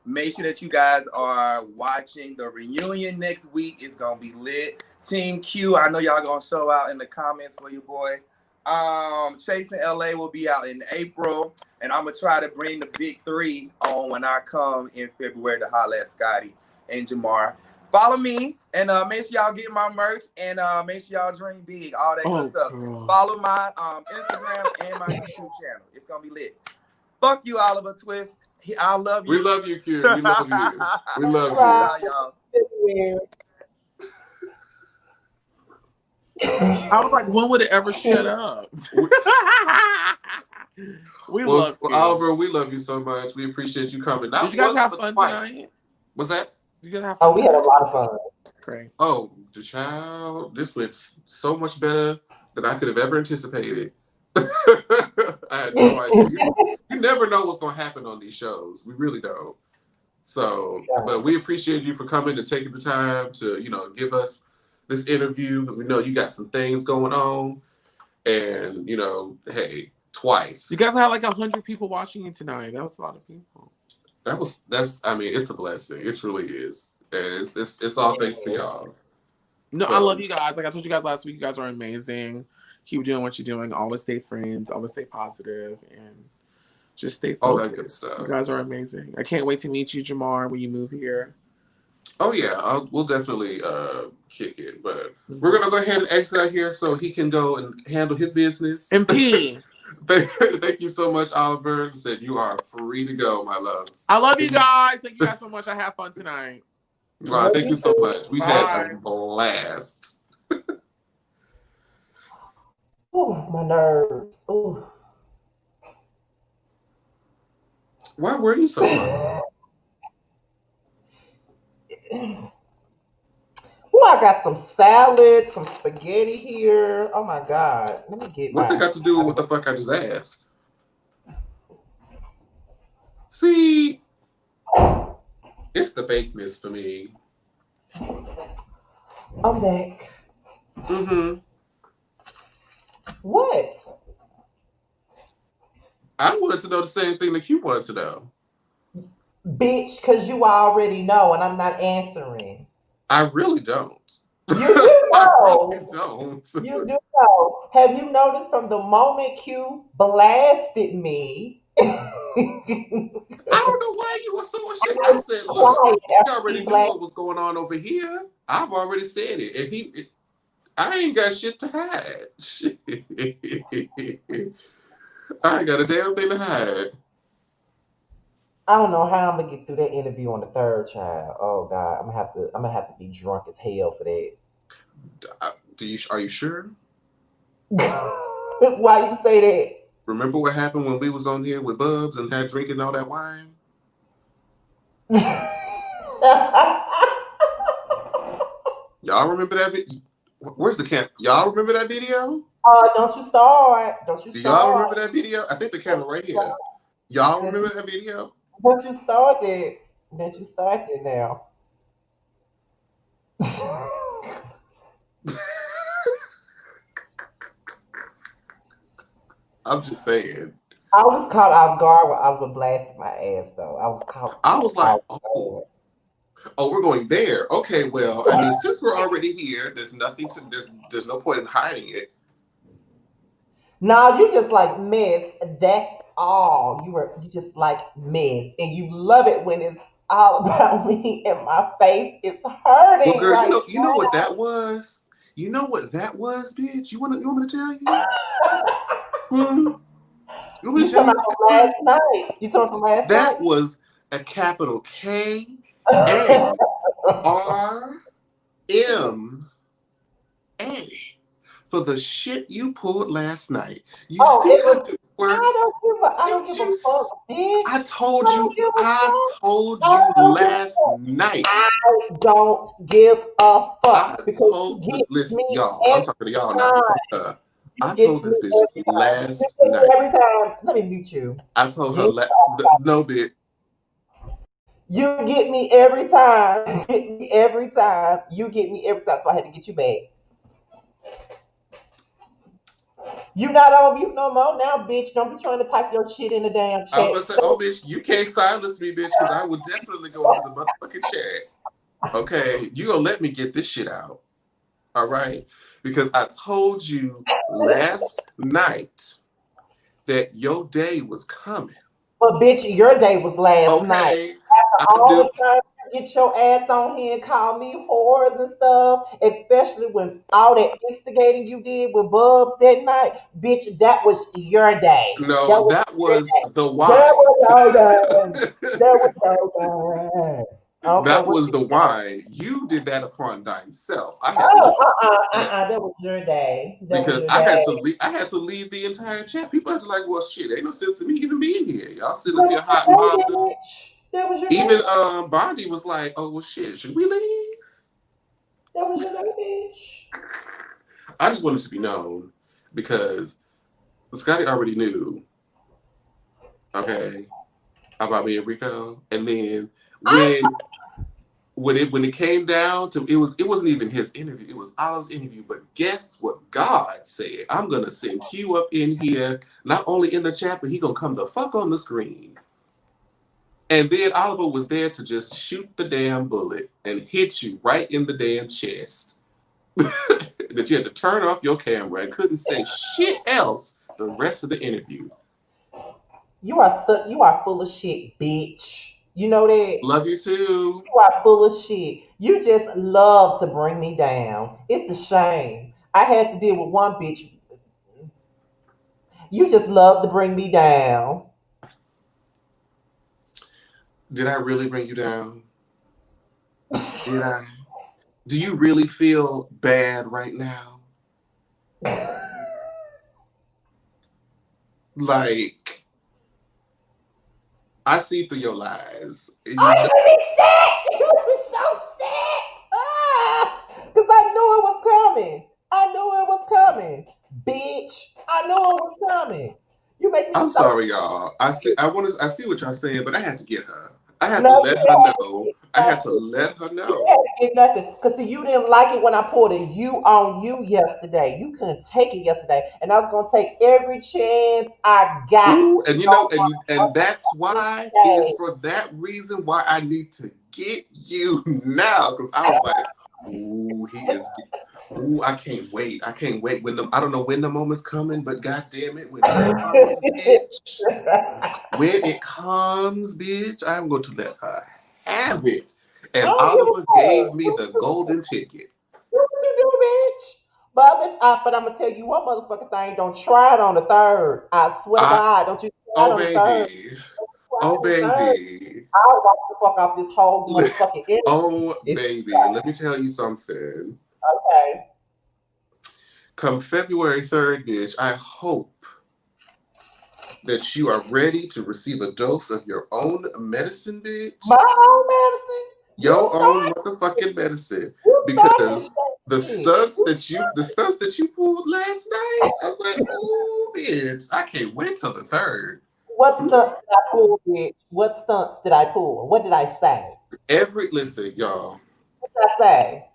Make sure that you guys are watching the reunion next week. It's gonna be lit. Team Q, I know y'all gonna show out in the comments for your boy. Chasing LA will be out in April, and I'm gonna try to bring the big 3 on when I come in February to holler at Scotty and Jamar. Follow me, and make sure y'all get my merch, and make sure y'all dream big, all that good stuff. Girl. Follow my Instagram and my YouTube channel. It's gonna be lit. Fuck you, Oliver Twist. I love you. We love you, Q. We love you. We love you. Bye, y'all. I was like, when would it ever shut up? We love you. Oliver, we love you so much. We appreciate you coming. Did you guys have fun tonight? What's that? Did you guys have fun? Oh, we had a lot of fun. Great. Oh, the child, this went so much better than I could have ever anticipated. I had no idea. You never know what's going to happen on these shows. We really don't. So, but we appreciate you for coming and taking the time to, give us this interview, because we know you got some things going on. And, hey, twice. You guys had like 100 people watching you tonight. That was a lot of people. It's a blessing. It truly is. And it's all thanks to y'all. No, I love you guys. Like I told you guys last week, you guys are amazing. Keep doing what you're doing. Always stay friends. Always stay positive, and just stay focused. All that good stuff. You guys are amazing. I can't wait to meet you, Jamar, when you move here. Oh yeah, we'll definitely kick it. But we're gonna go ahead and exit out here so he can go and handle his business. And pee. Thank you so much, Oliver. Said you are free to go, my loves. I love you guys. Thank you guys so much. I had fun tonight. Thank you so much. We had a blast. Oh, my nerves. Ooh. Why were you so much? Oh, I got some salad, some spaghetti here. Oh my God. Let me get What that got to do with what the fuck I just asked? See, it's the fakeness for me. I'm back. Mm-hmm. What? I wanted to know the same thing that you wanted to know. Bitch, because you already know and I'm not answering. I really don't. You do know. I really don't. You do know. Have you noticed from the moment Q blasted me? I don't know why you were so ashamed. I said, look, you already knew what was going on over here. I've already said it. And I ain't got shit to hide. Shit. I ain't got a damn thing to hide. I don't know how I'm gonna get through that interview on the third child. Oh God, I'm gonna have to be drunk as hell for that. Are you sure? Why you say that? Remember what happened when we was on here with Bubs and had drinking all that wine? Y'all remember that video? Where's the camera? Y'all remember that video? Don't you start. Do y'all remember that video? I think the camera right here. Y'all remember that video? Don't you start it. Don't you start it now. I'm just saying. I was caught off guard when Oliver blasted my ass, though. I was like, we're going there. Okay, well, I mean, since we're already here, there's no point in hiding it. No, you just like, miss, that's all. You just like mess, and you love it when it's all about me, and my face is Well, hurting girl, right you know what that was? You know what that was, bitch? You want me to tell you? now. Hmm? You want me You to tell talking you about what that from last was? night? You talking from last night? That was a capital KARMA for the shit you pulled last night. You Oh, see it how was. it works? I don't Did give you? a fuck, bitch. I told I don't you. give a I fuck. told I you don't give a last fuck. night. I don't give a I fuck because told. you get Listen, me y'all. I'm every talking to y'all now. time. Fuck her. You I get told me this bitch every time. You last get me night. every time. Let me mute you. I told her You no, bitch. you get me every time. You get me every time. You get me every time. So I had to get you back. You not on mute no more now, bitch. Don't be trying to type your shit in the damn I was chat. gonna say, oh, bitch, you can't silence me, bitch, because I would definitely go into the motherfucking chat. Okay, you gonna let me get this shit out, all right? Because I told you last night that your day was coming. But bitch, your day was last night. Okay, I After all do. the time you get your ass on here and call me whores and stuff, especially when all that instigating you did with Bubs that night, bitch, that was your day. That No, was that your was day. the That wine. was your day. That was your day. I don't care That what was you the say. wine. You did that upon thyself. I had Oh, nothing to do with that. that was your day. That was Because your I day. had to leave. I had to leave the entire chat. People had to like, well, shit, ain't no sense in me even being here. Y'all sitting That up was here hot and your day, bothered. bitch. That was your Even day. Bondi was like, oh well, shit, should we leave? That was your day, bitch. I just wanted to be known because Scotty already knew, okay, about me and Rico, and then I when when it came down to it wasn't even his interview, it was Olive's interview. But guess what God said? I'm gonna send Q up in here, not only in the chat, but he gonna come the fuck on the screen. And then Oliver was there to just shoot the damn bullet and hit you right in the damn chest. That you had to turn off your camera and couldn't say shit else the rest of the interview. you are full of shit, bitch. You know that? Love you too. You are full of shit. You just love to bring me down. It's a shame. I had to deal with one bitch. You just love to bring me down. Did I really bring you down? Did I? Do you really feel bad right now? Like, I see through your lies. Oh, You know, you made me sick. You made me so sick. Because I knew it was coming. I knew it was coming. Bitch. I knew it was coming. You make me I'm so sorry, y'all. I see what y'all saying, but I had to get her. I had to no, let you her had to know. get I had to nothing. let her You know. had to get nothing. Because see, you didn't like it when I pulled a you on you yesterday. You couldn't take it yesterday. And I was gonna take every chance I got Ooh, and to you go know, on and that's this why it is stage. for that reason why I need to get you now. Because I was like, ooh, he is. Ooh, I can't wait. I can't wait. I don't know when the moment's coming, but god damn it, when it comes, bitch. When it comes, bitch, I'm going to let her have it. I And don't give a Oliver gave me the fuck. golden ticket. Do what you do, bitch. But I'm gonna tell you one motherfucking thing. Don't try it on the third. I swear to I God, don't you try it oh on the third. baby. Try it Oh on the third. baby. I'll walk the fuck off this whole motherfucking interview. Oh It's baby. Let me tell you something. okay. Come February 3rd, bitch, I hope that you are ready to receive a dose of your own medicine, My bitch. own medicine. Your own motherfucking medicine. You started Because that shit. the stunts that you pulled last night, I was like, oh bitch, I can't wait till the third. What stunts did I pull, bitch? What stunts did I pull? What did I say? Listen, y'all. What did I say?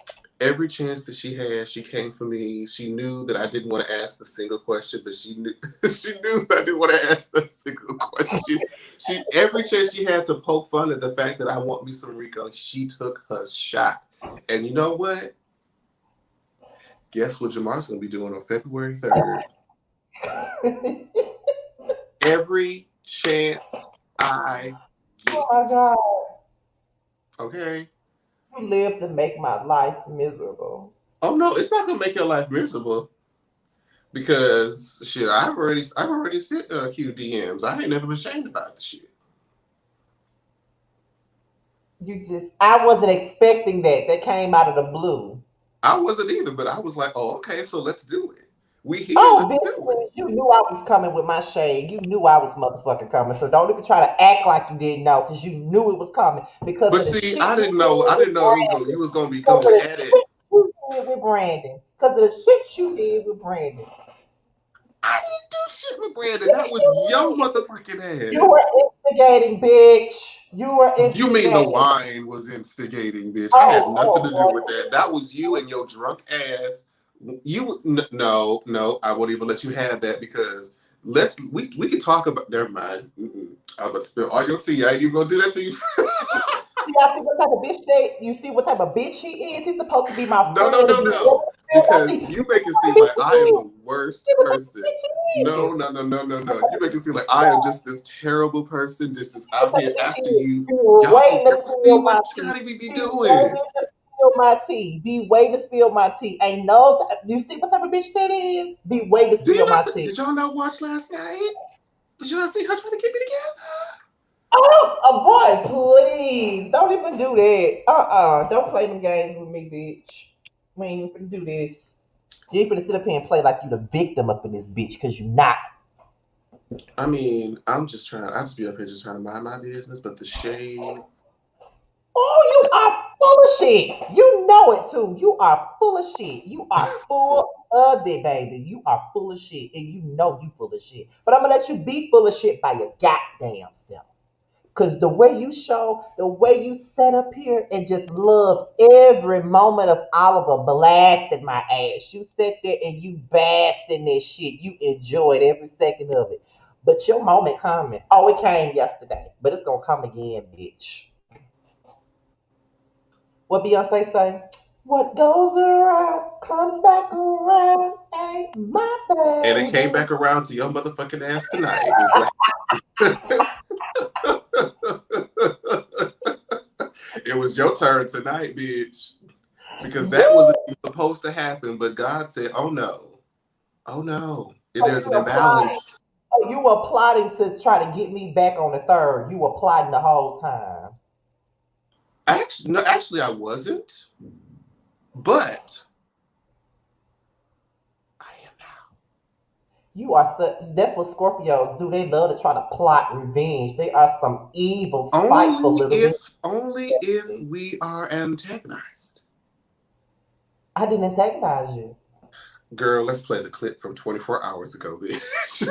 Every chance that she had, she came for me. She knew that I didn't want to ask the single question, but she knew she knew that I didn't want to ask the single question. Every chance she had to poke fun at the fact that I want me some Rico, she took her shot. And you know what? Guess what Jamar's gonna be doing on February 3rd? Every chance I Oh get. my God. Okay. You live to make my life miserable. Oh no, it's not gonna make your life miserable because shit. I've already sent Q DMs. I ain't never been ashamed about the shit. I wasn't expecting that. That came out of the blue. I wasn't either, but I was like, oh, okay, so let's do it. We here, Oh, let's do bitch, it. you knew I was coming with my shade. You knew I was motherfucking coming. So don't even try to act like you didn't know, because you knew it was coming because But of the see, shit I you didn't know. did I with didn't know it was going. Brandon. You was going to be Because of going the at it. shit you did with Brandon. Because of the shit you did with Brandon. I didn't do shit with Brandon. Yes, That was your you did. You motherfucking were ass. instigating, bitch. You were You mean the instigating. wine was instigating, bitch? I had Oh, nothing oh, to do with that. That was you boy. and your drunk ass. No, no. I won't even let you have that because we can talk about. Never mind. I'm about to spill all your tea. I ain't even gonna do that to you. Y'all see what type of bitch they? You see what type of bitch he is? He's supposed to be my No, no, friend to no, be no. Because you make it seem like I am the worst person. No, no, no, no, no, no. You make it seem like I am just this terrible person, just is out here after you. You were waiting to Y'all see spill my what tea. Scotty be Be doing. waiting to spill my tea. Be waiting to spill my tea. Ain't no. You see what type of bitch that is? Be waiting to Do you spill not my see, tea. did y'all not watch last night? Did you not see her trying to get me together? Oh, boy, please don't even do that. Don't play them games with me, bitch. We ain't even finna do this. You ain't finna sit up here and play like you the victim up in this bitch, cause you not. I mean, I just be up here just trying to mind my business, but the shade. Oh, you are full of shit. You know it too. You are full of shit. You are full of it, baby. You are full of shit. And you know you full of shit. But I'm gonna let you be full of shit by your goddamn self. Cause the way you sat up here and just loved every moment of Oliver blasting my ass. You sat there and you basked in this shit. You enjoyed every second of it. But your moment coming. Oh, it came yesterday. But it's gonna come again, bitch. What Beyonce say? What goes around comes back around. Ain't my And it came baby. back around to your motherfucking ass tonight. It's like it was your turn tonight, bitch. Because that wasn't You, supposed to happen, but God said, oh no. Oh no. oh, There's you an were plotting. imbalance. Oh, you were plotting to try to get me back on the third. You were plotting the whole time. Actually, no, actually I wasn't. But I am now. You are such. That's what Scorpios do. They love to try to plot revenge. They are some evil, spiteful little bitches. Only if we are antagonized. I didn't antagonize you. Girl, let's play the clip from 24 hours ago, bitch.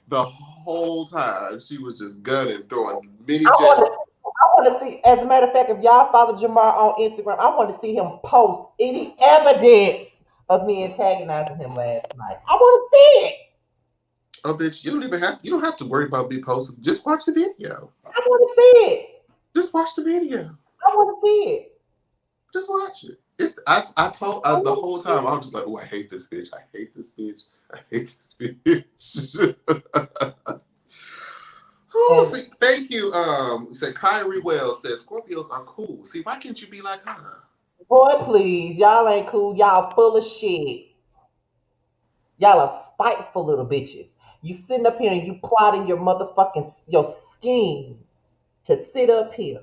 The whole time she was just gunning, throwing mini I jabs. want to. I want to see. As a matter of fact, if y'all follow Jamar on Instagram, I want to see him post any evidence of me antagonizing him last night. I want to see it. Oh, bitch, you don't have to worry about me posting. Just watch the video. I want to see it. Just watch the video. I want to see it. Just watch it. I told I the want whole to see time I it. was just like, oh, I hate this bitch. I hate this bitch. I hate this bitch. Oh, And see, thank you. Said Kyrie Wells says Scorpios are cool. See, why can't you be like her? boy, please, y'all ain't cool. Y'all full of shit. Y'all are spiteful little bitches. You sitting up here and you plotting your scheme to sit up here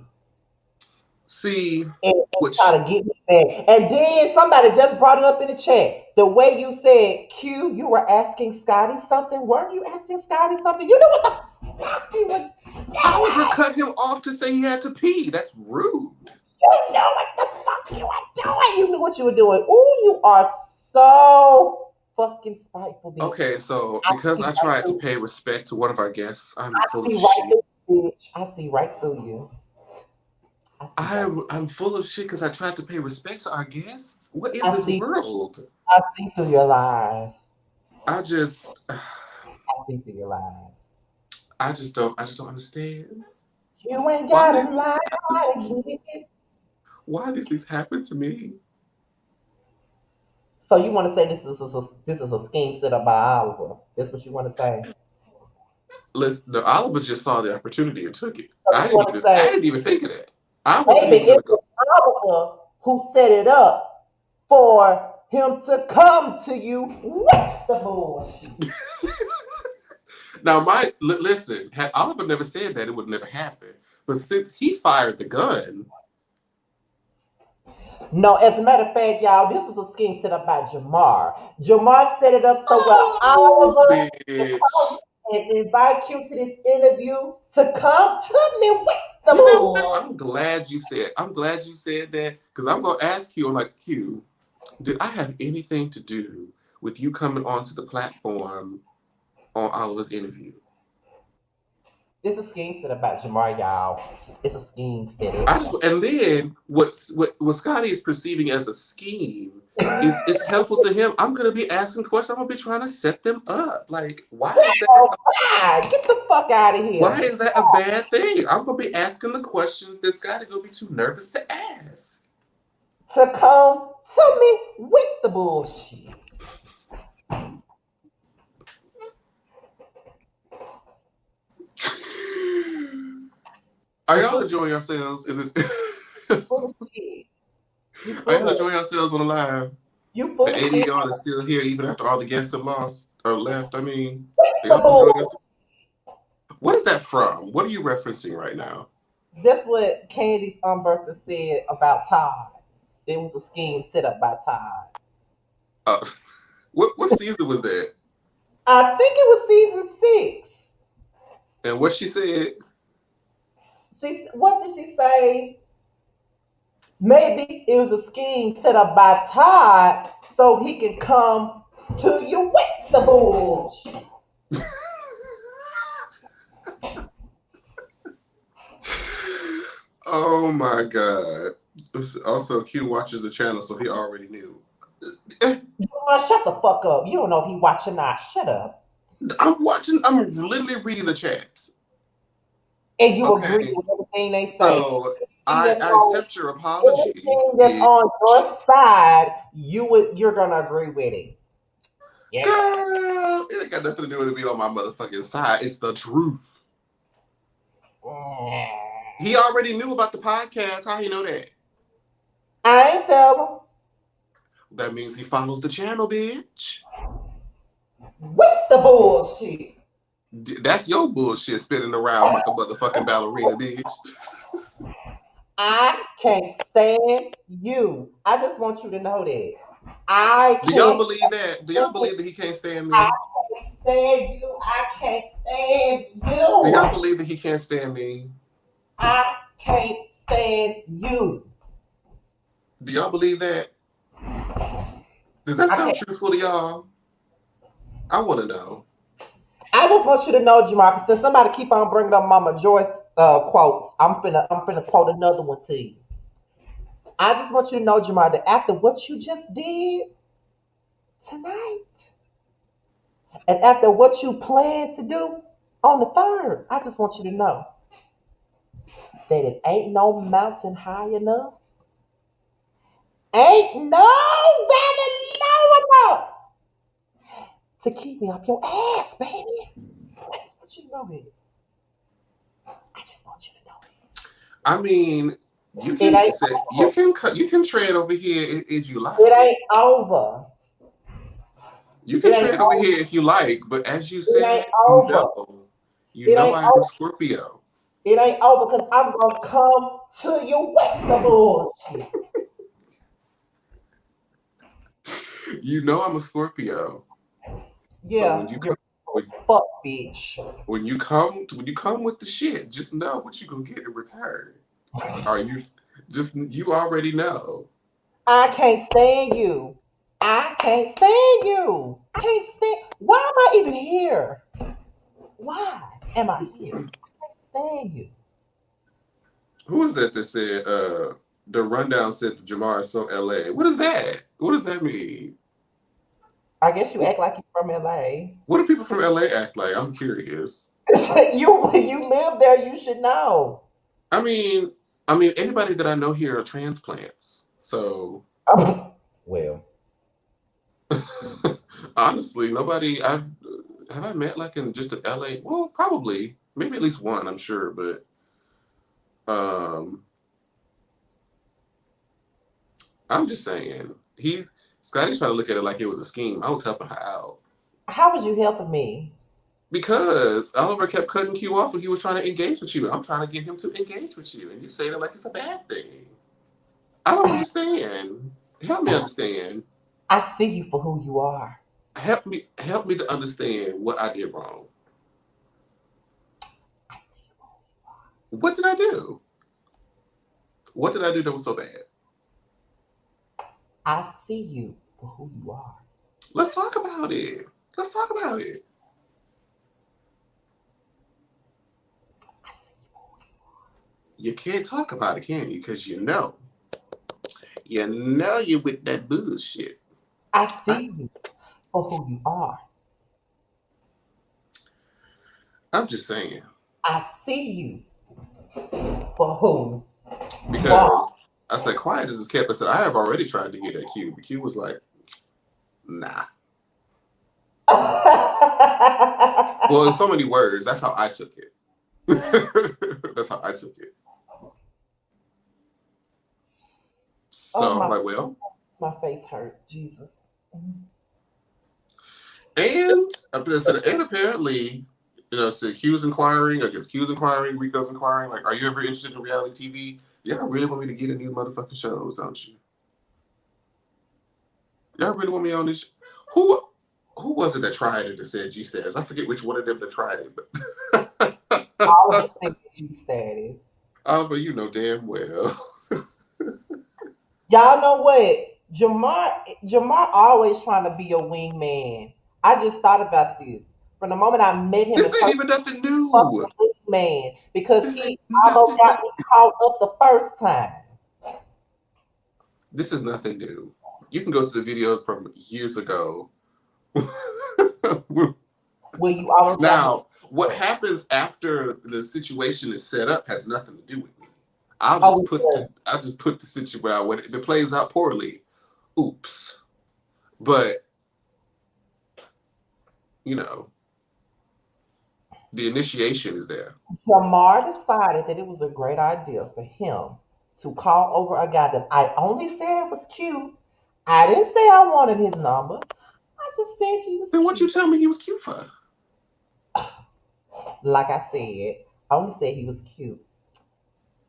See, and which try to get me back. And then somebody just brought it up in the chat. The way you said, Q, you were asking Scotty something. Weren't you asking Scotty something? You know what the fuck you was Oliver doing? cut him off to say he had to pee. That's rude. You know what the fuck you were doing. You knew what you were doing. Ooh, you are so fucking spiteful, bitch. Okay, so I because see I right tried to through. pay respect to one of our guests, I'm I full of see right shit. through you, bitch. I see right through you. I see right I'm through I'm you. full of shit because I tried to pay respect to our guests. What is I this see. world? I see through your lies. I just I see through your lies. I just don't understand. You ain't Why gotta these things lie happen to me? to get it. Why these things happen to me? So you want to say this is a scheme set up by Oliver? That's what you want to say? Listen, no, Oliver just saw the opportunity and took it. So you want to say, I didn't even think of that. I wasn't maybe even gonna it go. was Oliver who set it up for him to come to you with the bullshit. Now, listen, had Oliver never said that, it would never happen. But since he fired the gun, No, as a matter of fact, y'all, this was a scheme set up by Jamar. Jamar set it up so well oh, Oliver can bitch. come and invite you to this interview to come to me with the You know what? bull. I'm glad you said that because I'm gonna ask you. I'm like, Q, did I have anything to do with you coming onto the platform on Oliver's interview? This is a scheme set up by Jamar, y'all. It's a scheme set And then what Scotty is perceiving as a scheme is it's helpful to him. I'm gonna be asking questions. I'm gonna be trying to set them up. Like, Oh, God, get the fuck out of here. why is that a bad thing? I'm gonna be asking the questions that Scotty gonna be too nervous to ask. To come to me with the bullshit. Are y'all enjoying yourselves in this? Full of shit. You Are y'all full of enjoying yourselves on the live? you full The of 80 shit. of y'all is still here even after all the guests have lost or left. I mean, are The y'all enjoying bull. yourselves? What is that from? What are you referencing right now? That's what Candy's Bertha said about Todd. It was a scheme set up by Todd. Uh, what season was that? I think it was season 6. And what she said? What did she say? Maybe it was a scheme set up by Todd so he can come to you with the bullshit. Oh my God. Also, Q watches the channel, so he already knew. Shut the fuck up. You don't know if he watching now. Shut up. I'm literally reading the chat. And you agree Okay. with everything they say. So Everything I accept your apology. that's on your side, you're gonna agree with it. Yeah. Girl, it ain't got nothing to do with it being on my motherfucking side. It's the truth. He already knew about the podcast. How you know that? I ain't tell That means he follows the channel, bitch. him with the bullshit. That's your bullshit spinning around like a motherfucking ballerina, bitch. I can't stand you. I just want you to know that. I Do y'all can't believe that? Do y'all believe that he can't stand I me? can't stand you. I can't stand Do y'all you. believe that he can't stand me? I can't stand you. Do y'all believe that? Does that I sound can't. truthful to y'all? I want to know. I just want you to know, Jamar, 'cause since somebody keep on bringing up Mama Joyce quotes, I'm finna quote another one to you. I just want you to know, Jamar, that after what you just did tonight, and after what you plan to do on the 3rd, I just want you to know that it ain't no mountain high enough, ain't no valley low enough to keep me up your ass, baby. I just want you to know that. I just want you to know that. I mean, you It can ain't say over. you can tread over here if you It like. ain't over. You It can ain't tread over over. here if you like, but as you It ain't said, over. no. You It know ain't I am a over. Scorpio. It ain't over because I'm gonna come to you with the bullshit. You know I'm a Scorpio. So Yeah, when you you're come when, fuck bitch. when you come with the shit, just know what you gonna get in return. Are you you already know. I can't stand you. I can't stand you. I can't stand. Why am I even here? Why am I here? I can't stand you. Who is that said the rundown said that Jamar is so LA? What is that? What does that mean? I guess you act like you're from LA. What do people from LA act like? I'm curious. you live there. You should know. I mean, I mean, anybody that I know here are transplants. So Well, honestly, nobody. have I met like in just in LA? Well, probably, maybe at least one, I'm sure, but I'm just saying Scotty's trying to look at it like it was a scheme. I was helping her out. How was you helping me? Because Oliver kept cutting Q off when he was trying to engage with you. And I'm trying to get him to engage with you. And you say it like it's a bad thing. I don't understand. Help me understand. I see you for who you are. Help me to understand what I did wrong. What did I do? What did I do that was so bad? I see you for who you are. Let's talk about it. Let's talk about it. You can't talk about it, can you? Because you know you're with that bullshit. I see you for who you are. I'm just saying. I see you for who you are. Because I said, quiet as it's kept. I said, I have already tried to get at Q. But Q was like, nah. Well, in so many words, that's how I took it. That's how I took it. So, I'm like, well. My face hurt. Jesus. And apparently, so Q's inquiring, against Q's inquiring, Rico's inquiring, like, are you ever interested in reality TV? Y'all really want me to get in these motherfucking shows, don't you? Y'all really want me on this? Who was it that tried it that said G-Status? I forget which one of them that tried it, but all of them think G-Status. Oliver, you know damn well. Y'all know what? Jamar always trying to be a wingman. I just thought about this. From the moment I met him, this ain't even nothing new. Wingman, because he almost got me caught up the first time. This is nothing new. You can go to the video from years ago. Where you always now, what happens after the situation is set up has nothing to do with me. I'll just put the situation when it plays out poorly. Oops. But the initiation is there. Jamar decided that it was a great idea for him to call over a guy that I only said was cute. I didn't say I wanted his number. I just said he was Then cute. what you tell me he was cute for? Like I said, I only said he was cute.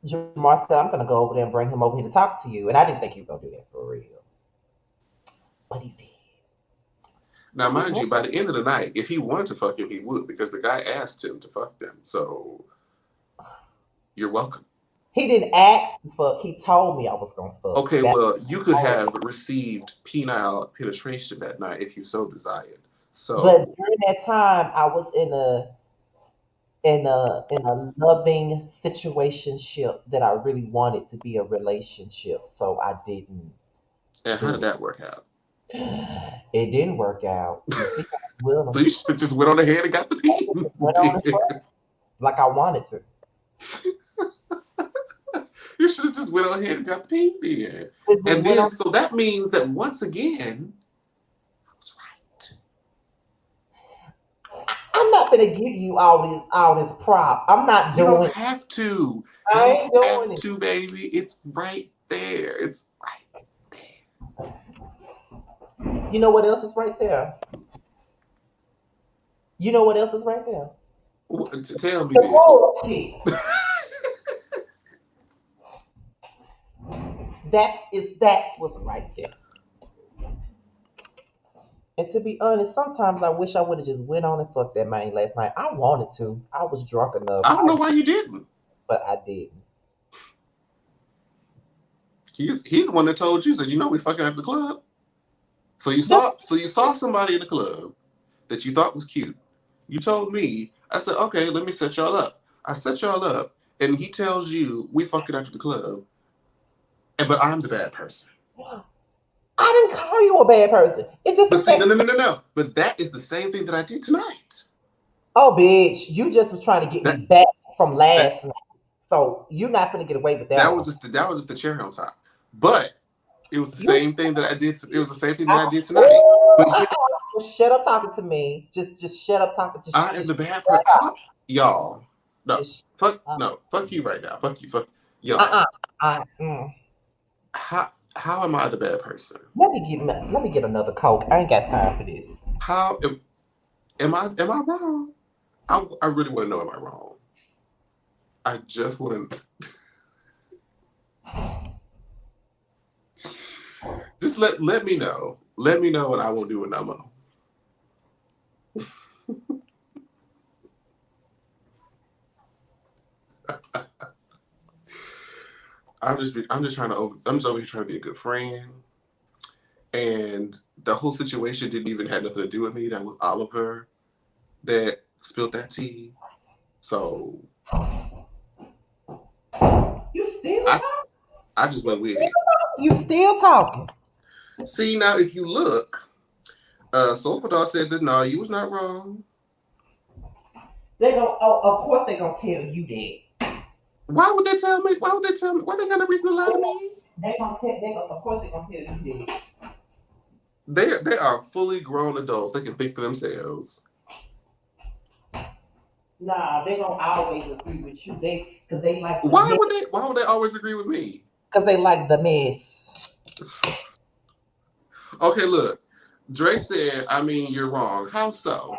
Jamar said, I'm going to go over there and bring him over here to talk to you. And I didn't think he was going to do that for real. But he did. Now, mind you, by the end of the night, if he wanted to fuck him, he would, because the guy asked him to fuck them. So, you're welcome. He didn't ask to fuck. He told me I was going to fuck. Okay, well, you could have received penile penetration that night if you so desired. So, but during that time, I was in a loving situationship that I really wanted to be a relationship. So I didn't. And how did that work out? It didn't work out. So you should have just went on ahead and got the pee. Went on like I wanted to. You should have just went on ahead and got the pee then. And then, so that means that once again, I was right. I'm not gonna give you all this prop. I'm not doing. You don't have to. I ain't you doing have to, baby. It's right there. It's right there. You know what else is right there? You know what else is right there? Tell me. That's what's right there. And to be honest, sometimes I wish I would have just went on and fucked that man last night. I wanted to. I was drunk enough. I don't know why you didn't. But I didn't. He's the one that told you, said, we fucking at the club. So you saw somebody in the club that you thought was cute. You told me, I said, okay, let me set y'all up. I set y'all up, and he tells you we fucking after the club, but I'm the bad person. I didn't call you a bad person. It's just no. But that is the same thing that I did tonight. Oh, bitch, you just was trying to get me back from last night. So you're not gonna get away with that. That was just the cherry on top. But it was the same thing that I did. It was the same thing that I did tonight. But yeah, Just shut up talking to me. Just shut up talking. I am Just the bad shut person. up. Y'all. No, Just fuck, shut up. no, fuck you right now. Fuck you, fuck y'all. Uh-uh. Mm. How am I the bad person? Let me get another Coke. I ain't got time for this. How am I wrong? I really want to know, am I wrong? I just want to just let me know. Let me know, and I won't do it no more. I'm just over here trying to be a good friend. And the whole situation didn't even have nothing to do with me. That was Oliver that spilled that tea. So You still I talking? I just went with it. You still talking? See, now if you look, Sopadar said that no, you was not wrong. They gon' Oh, of course they gonna tell you that. Why would they tell me? Why would they tell me? Why they got no reason to lie to me? Of course they gonna tell you that. They are fully grown adults. They can think for themselves. Nah, they gonna always agree with you. Cause they like the mess. Why would they always agree with me? Cause they like the mess. Okay, look. Dre said, I mean, you're wrong. How so?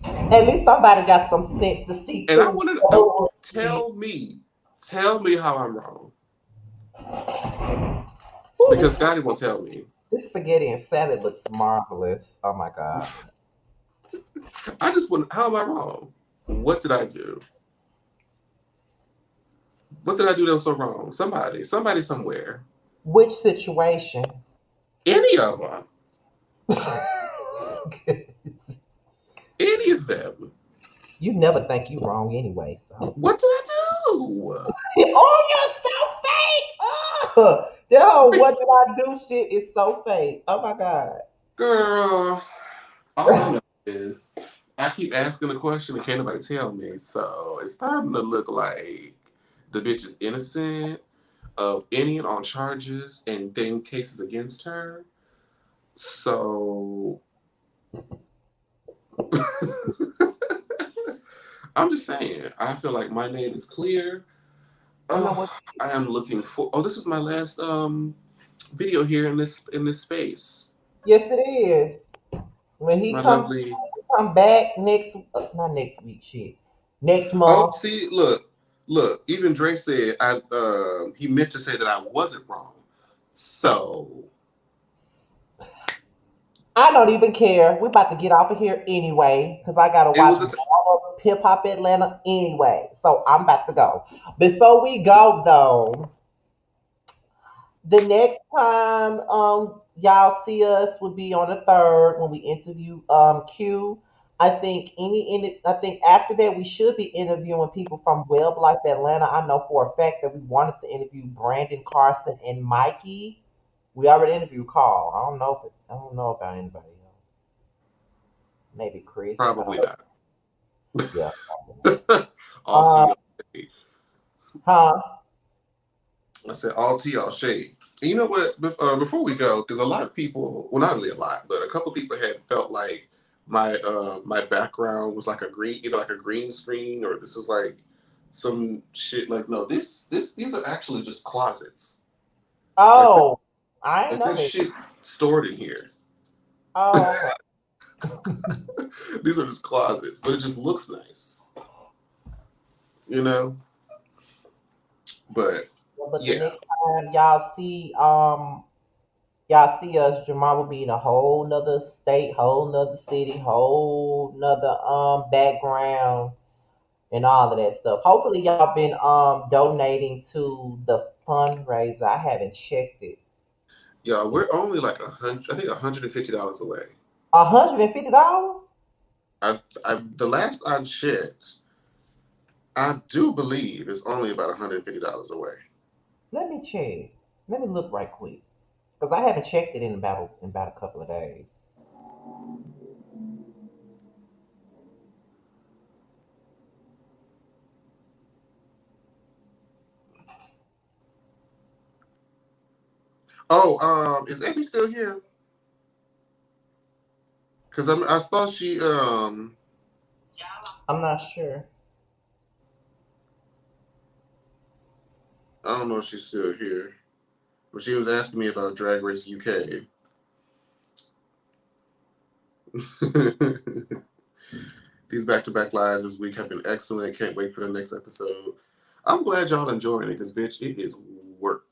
At least somebody got some sense to see And I through wanted the to bullshit. tell me how I'm wrong. Ooh, Because Scotty won't tell me. this spaghetti and salad looks marvelous. Oh my god. I just want, how am I wrong? What did I do? What did I do that was so wrong? Somebody somewhere. Which situation? Any of them. Any of them. You never think you wrong anyway, so. What did I do? Oh, you're so fake. Oh, that whole what did I do shit is so fake. Oh my god. Girl, all I know is I keep asking the question and can't nobody tell me. So it's starting to look like the bitch is innocent of any and all charges and then cases against her. So I'm just saying, I feel like my name is clear. I know Oh, what. I am looking for. Oh, this is my last video here in this space. Yes, it is. When he My come, lovely. come back next, not next week, shit. Next Oh, month. see, look. Even Dre said he meant to say that I wasn't wrong. So I don't even care. We're about to get off of here anyway, because I gotta it watch was a. all of Hip Hop Atlanta anyway. So I'm about to go. Before we go though, the next time y'all see us will be on the third when we interview Q. I think after that we should be interviewing people from Web Life Atlanta. I know for a fact that we wanted to interview Brandon Carson and Mikey. We already interviewed Carl. I don't know about anybody else. Maybe Chris. I don't Probably know. not. Yeah, probably not. All to y'all shade. Huh? I said all to y'all shade. And you know what? Before we go, because a lot of people, well, not really a lot, but a couple people had felt like my background was like a green, either like a green screen or this is like some shit. Like no, these are actually just closets. Like Oh, I ain't like know that that. shit stored in here. Oh, okay. These are just closets, but it just looks nice, you know. But Yeah, but the yeah, next time y'all see us, Jamar will be in a whole nother state, whole nother city, whole nother background and all of that stuff. Hopefully y'all been donating to the fundraiser. I haven't checked it. yeah, we're only like $100. I think $150 away. $150? The last I checked, I do believe it's only about $150 away. Let me check. Let me look right quick. Because I haven't checked it in about a couple of days. Oh, is Amy still here? Because I thought she I'm not sure. I don't know if she's still here, but she was asking me about Drag Race UK. These back-to-back lives this week have been excellent. Can't wait for the next episode. I'm glad y'all enjoying it because, bitch, it is work.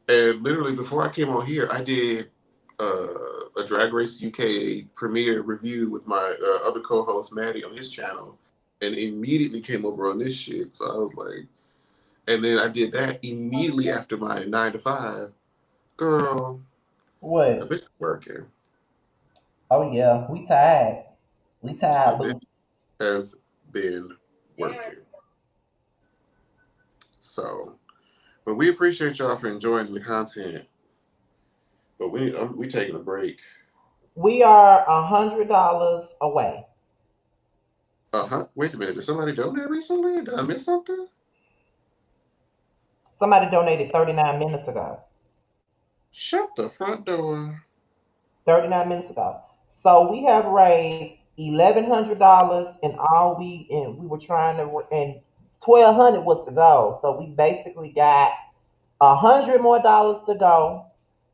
And literally before I came on here, I did a Drag Race UK premiere review with my other co-host Maddie on his channel, and immediately came over on this shit. So I was like, and then I did that immediately after my 9 to 5. Girl, a What? bitch working. Oh yeah, we tired. We A tired, bitch boo. has been working. So, but we appreciate y'all for enjoying the content. But we taking a break. We are $100 away. Wait a minute. Did somebody donate recently? Did I miss something? Somebody donated 39 minutes ago. Shut the front door. 39 minutes ago. So we have raised $1,100 and we were trying to and 1,200 was to go. So we basically got $100 more to go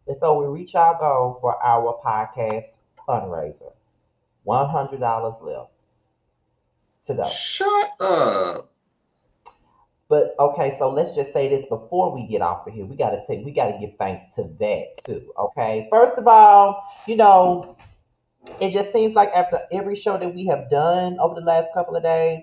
before we reach our goal for our podcast fundraiser. $100 left to go. Shut up. But okay, so let's just say this before we get off of here. We gotta give thanks to that too. Okay. First of all, it just seems like after every show that we have done over the last couple of days,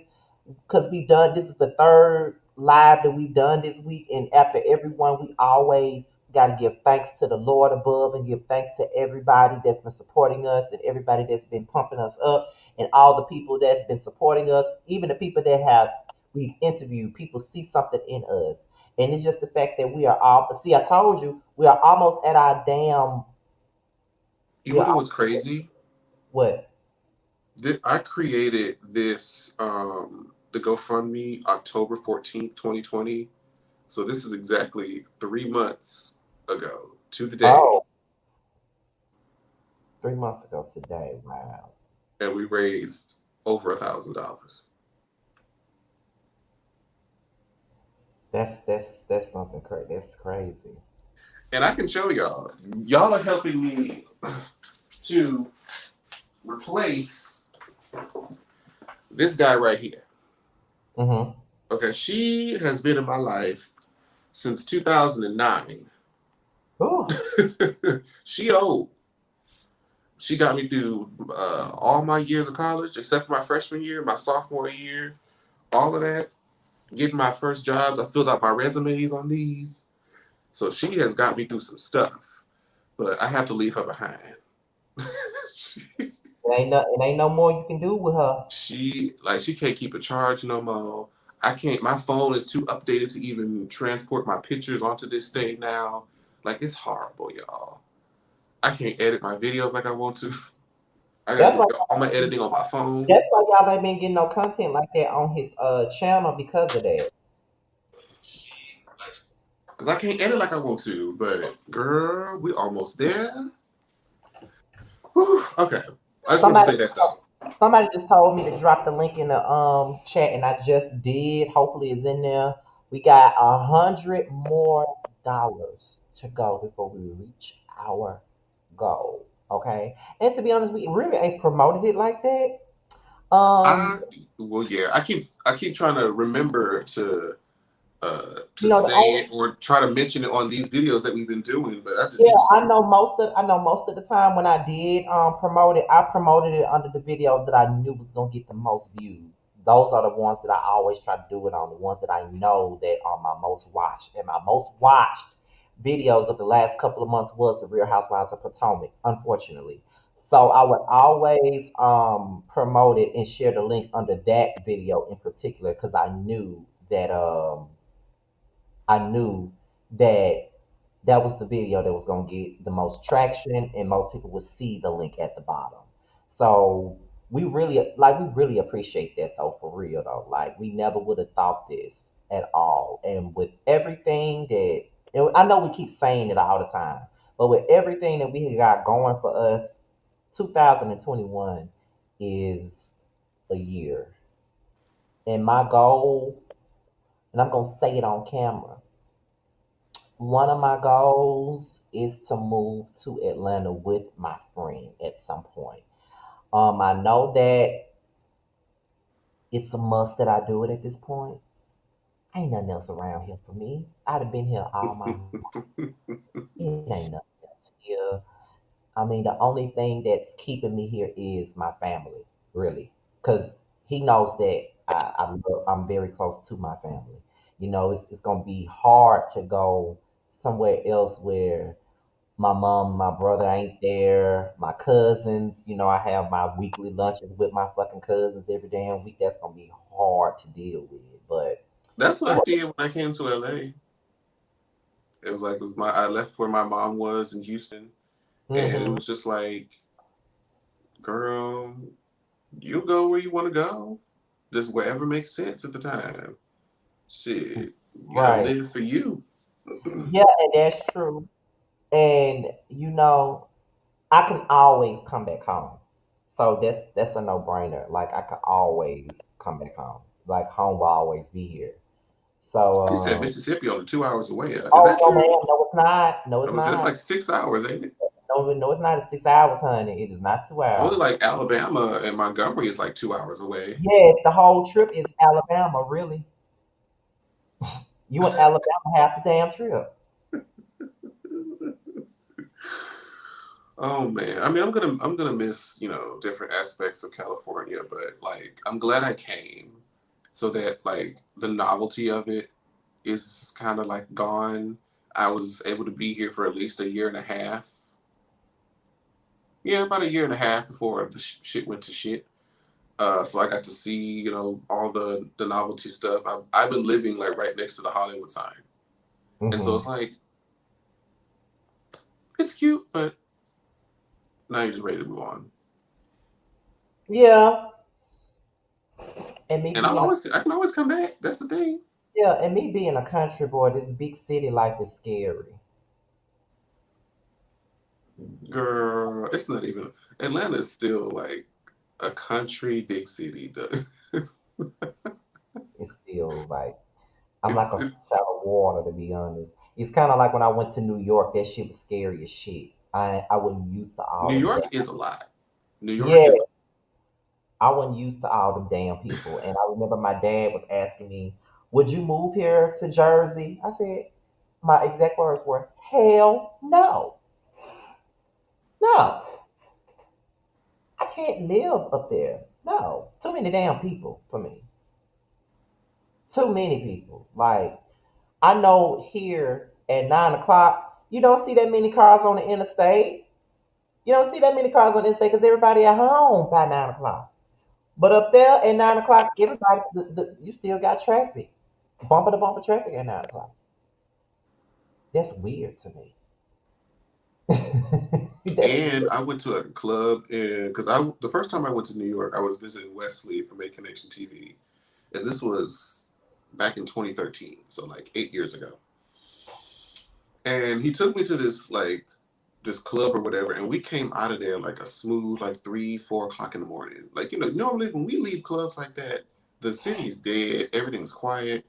because this is the third live that we've done this week, and after every one, we always got to give thanks to the Lord above and give thanks to everybody that's been supporting us and everybody that's been pumping us up and all the people that's been supporting us, even the people that have we've interviewed. People see something in us, and it's just the fact that we are all. See, I told you we are almost at our damn. You We want to know are what's crazy? what? I created this the GoFundMe October 14th, 2020. So this is exactly 3 months ago to the day, Oh, 3 months ago today. Wow. and we raised over $1,000. That's something crazy. That's crazy. And I can show y'all. Y'all are helping me to replace this guy right here. Mm-hmm. Okay, she has been in my life since 2009. Oh, She old. She got me through all my years of college, except for my freshman year, my sophomore year, all of that. Getting my first jobs, I filled out my resumes on these. So she has got me through some stuff, but I have to leave her behind. she, it ain't no more you can do with her. she can't keep a charge no more. I can't. My phone is too updated to even transport my pictures onto this thing now. Like it's horrible, y'all. I can't edit my videos like I want to. I gotta That's do why. all my editing on my phone. That's why y'all ain't been getting no content like that on his channel because of that. Cause I can't edit like I want to. But girl, we almost there. Whew, okay. I just want to Somebody say that though. somebody just told me to drop the link in the chat, and I just did. Hopefully, it's in there. We got $100 more to go before we reach our goal. Okay, and to be honest, we really ain't promoted it like that. I Um, well yeah, I keep trying to remember to the say only it or try to mention it on these videos that we've been doing, but Yeah, it just I know most of the time when I did promote it, I promoted it under the videos that I knew was gonna get the most views. Those are the ones that I always try to do it on, the ones that I know that are my most watched. And my most watched videos of the last couple of months was the Real Housewives of Potomac, unfortunately. So I would always promote it and share the link under that video in particular because I knew that that was the video that was going to get the most traction and most people would see the link at the bottom. So we really appreciate that though, for real though. Like we never would have thought this at all. And with everything that, and I know we keep saying it all the time, But with everything that we got going for us, 2021 is a year. And my goal, and I'm gonna say it on camera, one of my goals is to move to Atlanta with my friend at some point. I know that it's a must that I do it at this point. Ain't nothing else around here for me. I'd have been here all my life. It ain't nothing else here. I mean, the only thing that's keeping me here is my family, really, because he knows that I'm very close to my family. You know, it's gonna be hard to go somewhere else where my mom, my brother ain't there, my cousins. You know, I have my weekly lunches with my fucking cousins every damn week. That's gonna be hard to deal with, but That's what I did when I came to LA. It was like I left where my mom was in Houston, and it hmm was just like, girl, you go where you want to go, just wherever makes sense at the time. Shit, you gotta right, live for you. yeah, and that's true. And you know, I can always come back home. So that's a no brainer. Like I can always come back home. Like home will always be here. So She said Mississippi only 2 hours away. Is oh that no true? ma'am, no it's not. No I it's was that's not. like 6 hours, ain't it? No, no it's not. It's 6 hours, honey. It is not two Only hours. like Alabama and Montgomery is like 2 hours away. Yes, the whole trip is Alabama, really. You in Alabama half the damn trip. Oh man, I mean, I'm gonna miss different aspects of California, but like I'm glad I came, so that like the novelty of it is kind of like gone. I was able to be here for at least a year and a half. Yeah, about a year and a half before the shit went to shit. So I got to see all the novelty stuff. I've been living like right next to the Hollywood sign, and so hmm it's like it's cute, but now you're just ready to move on. Yeah. And me And being a I can always come back. That's the thing. yeah, and me being a country boy, this big city life is scary. Girl, it's not even Atlanta is still like a country big city. It's, It's still like I'm like it's, a fish out of water, to be honest. It's kind of like when I went to New York. That shit was scary as shit. I wasn't used to all New them York damn. is a lot. New York Yeah, is I wasn't used to all them damn people. And I remember my dad was asking me, "Would you move here to Jersey?" I said, my exact words were, "Hell no, no, I can't live up there. No, too many damn people for me. Too many people. Like I know here at 9 o'clock, you don't see that many cars on the interstate. You don't see that many cars on the interstate because everybody at home by 9 o'clock. But up there at 9 o'clock, everybody, you still got traffic, bumper to bumper traffic at 9 o'clock. That's weird to me. That's weird. and I went to a club and because I the first time I went to New York, I was visiting Wesley from A Connection TV, and this was back in 2013, so like 8 years ago. And he took me to this club or whatever, and we came out of there like a smooth like 3, 4 o'clock in the morning. Like normally when we leave clubs like that, the city's dead, everything's quiet.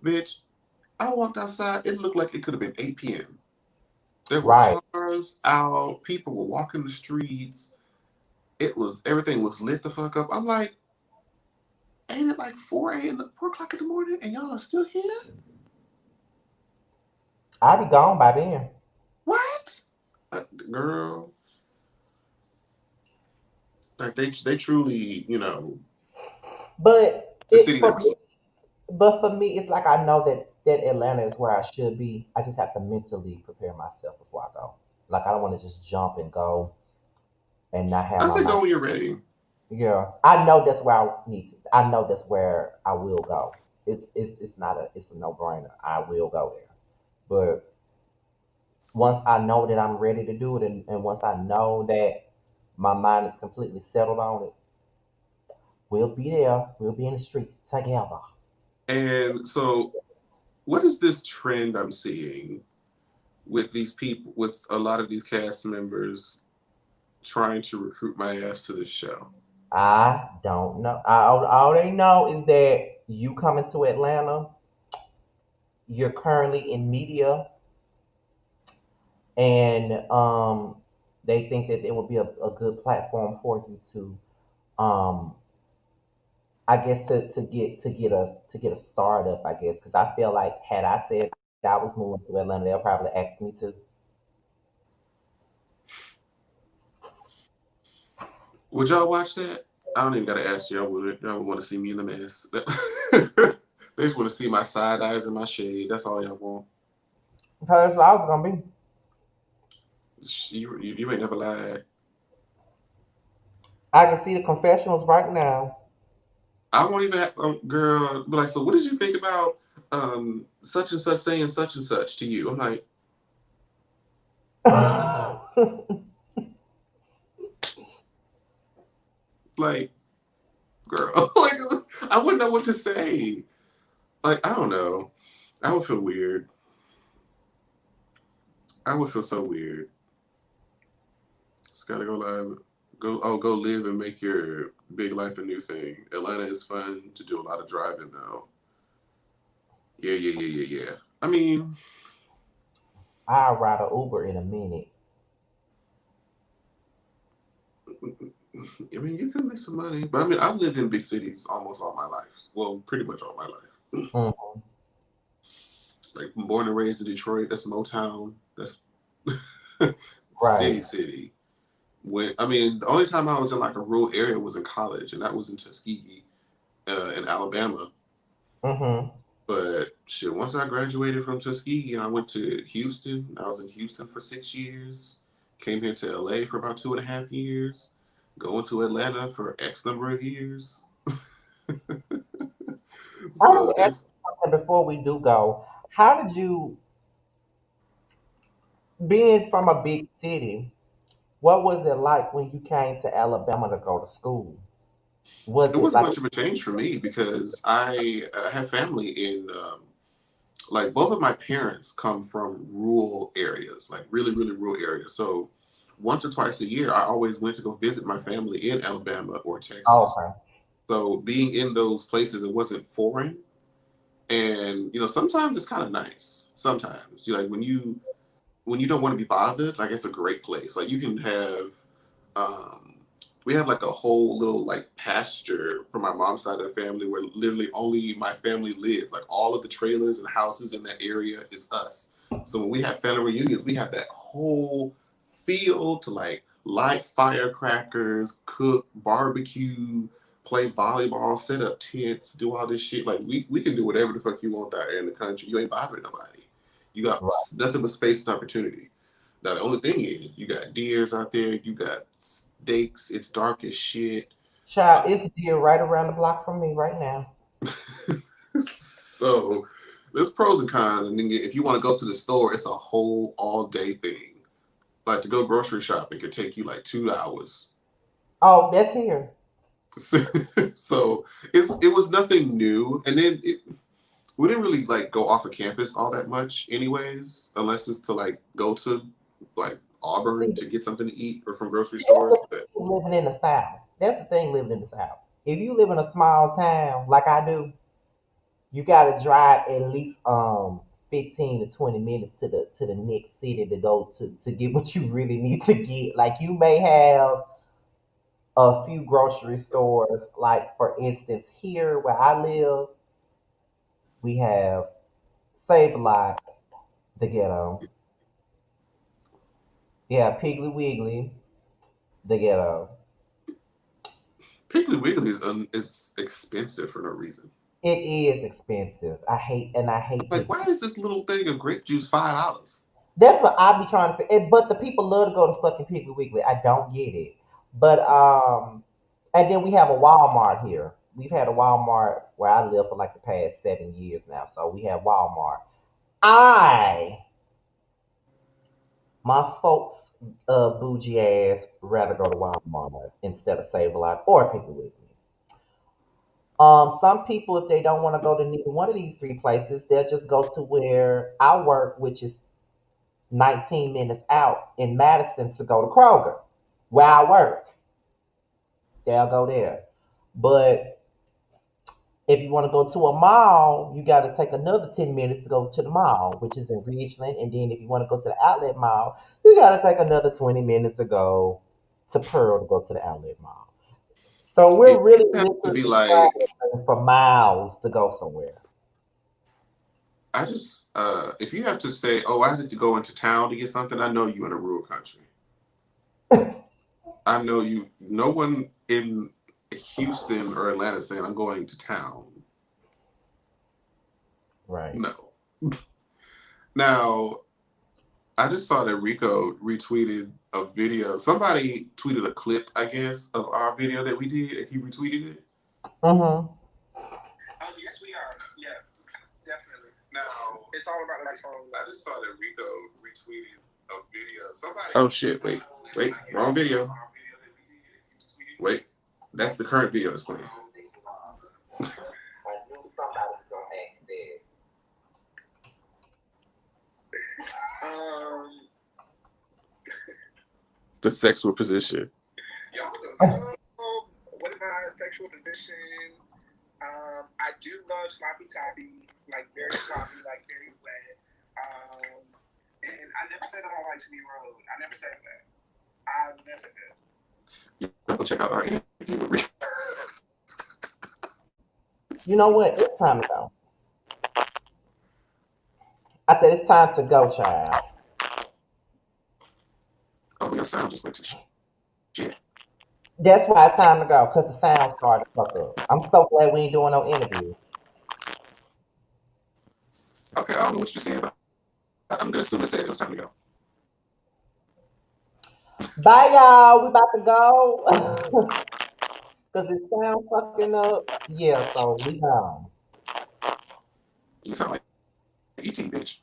Bitch, I walked outside, it looked like it could have been 8 p.m. There were Right. cars out, people were walking the streets. Everything was lit the fuck up. I'm like, ain't it like 4 o'clock in the morning, and y'all are still here? I'll be gone by then. What? Girl, like they truly, But the it city for never me, sleeps. but for me, it's like I know that Atlanta is where I should be. I just have to mentally prepare myself before I go. Like I don't want to just jump and go and not have I my say mind. go when you're ready. Yeah, I know that's where I need to. I know that's where I will go. It's not it's a no brainer. I will go there. But once I know that I'm ready to do it, and once I know that my mind is completely settled on it, we'll be there. We'll be in the streets together. And so, what is this trend I'm seeing? with these people, with a lot of these cast members trying to recruit my ass to this show. I don't know. All they know is that you coming to Atlanta, you're currently in media, and they think that it would be a good platform for you to, I guess, to get a startup. I guess because I feel like had I said I was moving to Atlanta, they'll probably ask me to. Would y'all watch that? I don't even gotta ask you. Y'all would want to see me in the mess. They just want to see my side eyes and my shade. That's all y'all want. Because that's what I was gonna be. You ain't never lied. I can see the confessionals right now. I won't even have, girl, be like, so what did you think about such and such saying such and such to you? I'm like, like, girl, like, I wouldn't know what to say. Like, I don't know. I would feel weird. I would feel so weird. Just gotta go live. Go live and make your big life a new thing. Atlanta is fun to do a lot of driving though. Yeah, yeah, yeah, yeah, yeah. I mean, I'll ride an Uber in a minute. you can make some money, but I mean, I've lived in big cities almost all my life. Well, pretty much all my life. Mhm. Like, I'm born and raised in Detroit. That's Motown. That's Right. city. When I mean, the only time I was in like a rural area was in college, and that was in Tuskegee, in Alabama. Mm-hmm. But shit, once I graduated from Tuskegee, I went to Houston. I was in Houston for 6 years. Came here to LA for about 2.5 years. Going to Atlanta for X number of years. I want So to ask it's you something before we do go. How did you, being from a big city, what was it like when you came to Alabama to go to school? Was it it wasn't like, much of a change for me because I have family in like both of my parents come from rural areas, like really, really rural areas. So once or twice a year, I always went to go visit my family in Alabama or oh, Texas. okay. So being in those places, it wasn't foreign. And sometimes it's kind of nice. Sometimes you like when you don't want to be bothered, like it's a great place. Like you can have um we have like a whole little like pasture from my mom's side of the family where literally only my family lives. Like all of the trailers and houses in that area is us. So when we have family reunions, we have that whole field to like light firecrackers, cook, barbecue, play volleyball, set up tents, do all this shit. Like we can do whatever the fuck you want out here in the country. You ain't bothering nobody. You got Right. nothing but space and opportunity. Now the only thing is, you got deers out there, you got steaks. It's dark as shit. Child, it's a deer right around the block from me right now. So there's pros and cons. And then if you want to go to the store, it's a whole all day thing. Like to go grocery shopping could take you like 2 hours. Oh, that's here. So it was nothing new. And then we didn't really like go off of campus all that much, anyways, unless it's to like go to like Auburn See, to get something to eat or from grocery that's stores. the But thing living in the South. That's the thing living in the South. If you live in a small town like I do, you got to drive at least 15 to 20 minutes to the next city to go to get what you really need to get. Like you may have a few grocery stores. Like for instance, here where I live, we have Save a Lot, the ghetto. Yeah, Piggly Wiggly, the ghetto. Piggly Wiggly is expensive for no reason. It is expensive. I hate Like, Piggly. why is this little thing of grape juice $5? That's what I be trying to. But the people love to go to fucking Piggly Wiggly. I don't get it. But and then we have a Walmart here. We've had a Walmart where I live for like the past 7 years now. So we have Walmart. I My folks, bougie ass, rather go to Walmart instead of Save a Lot or Piggly Wiggly. Some people, if they don't want to go to neither one of these three places, they'll just go to where I work, which is 19 minutes out in Madison to go to Kroger, where I work. They'll go there. But if you want to go to a mall, you got to take another 10 minutes to go to the mall, which is in Ridgeland. And then if you want to go to the outlet mall, you got to take another 20 minutes to go to Pearl to go to the outlet mall. So we're It really has to be literally like, traveling for miles to go somewhere. I just if you have to say, oh, I had to go into town to get something, I know you in a rural country. I know you. No one in Houston or Atlanta saying I'm going to town. Right. No. Now, I just saw that Rico retweeted a video. Somebody tweeted a clip, I guess, of our video that we did, and he retweeted it. Mm-hmm. Oh, yes, we are. Yeah, definitely. Now, It's all about the phone. I just saw that Rico retweeted a video. Somebody. Oh shit! Wait, wrong video. Wait, that's the current video that's playing. The sexual position. What about sexual position? I do love sloppy toppy, like very sloppy, like very wet. And I never said I don't like City Road. I never said that. I never said that. Go check out our interview with Rico. You know what? It's time to go. I said it's time to go, child. Oh, your sound just went to shit. That's why it's time to go, because the sound started to fuck up. I'm so glad we ain't doing no interview. Okay, I don't know what you're saying, but I'm gonna assume it was time to go. Bye, y'all. We about to go. Because it sound fucking up. Yeah, so we gone. You sound like ET, bitch.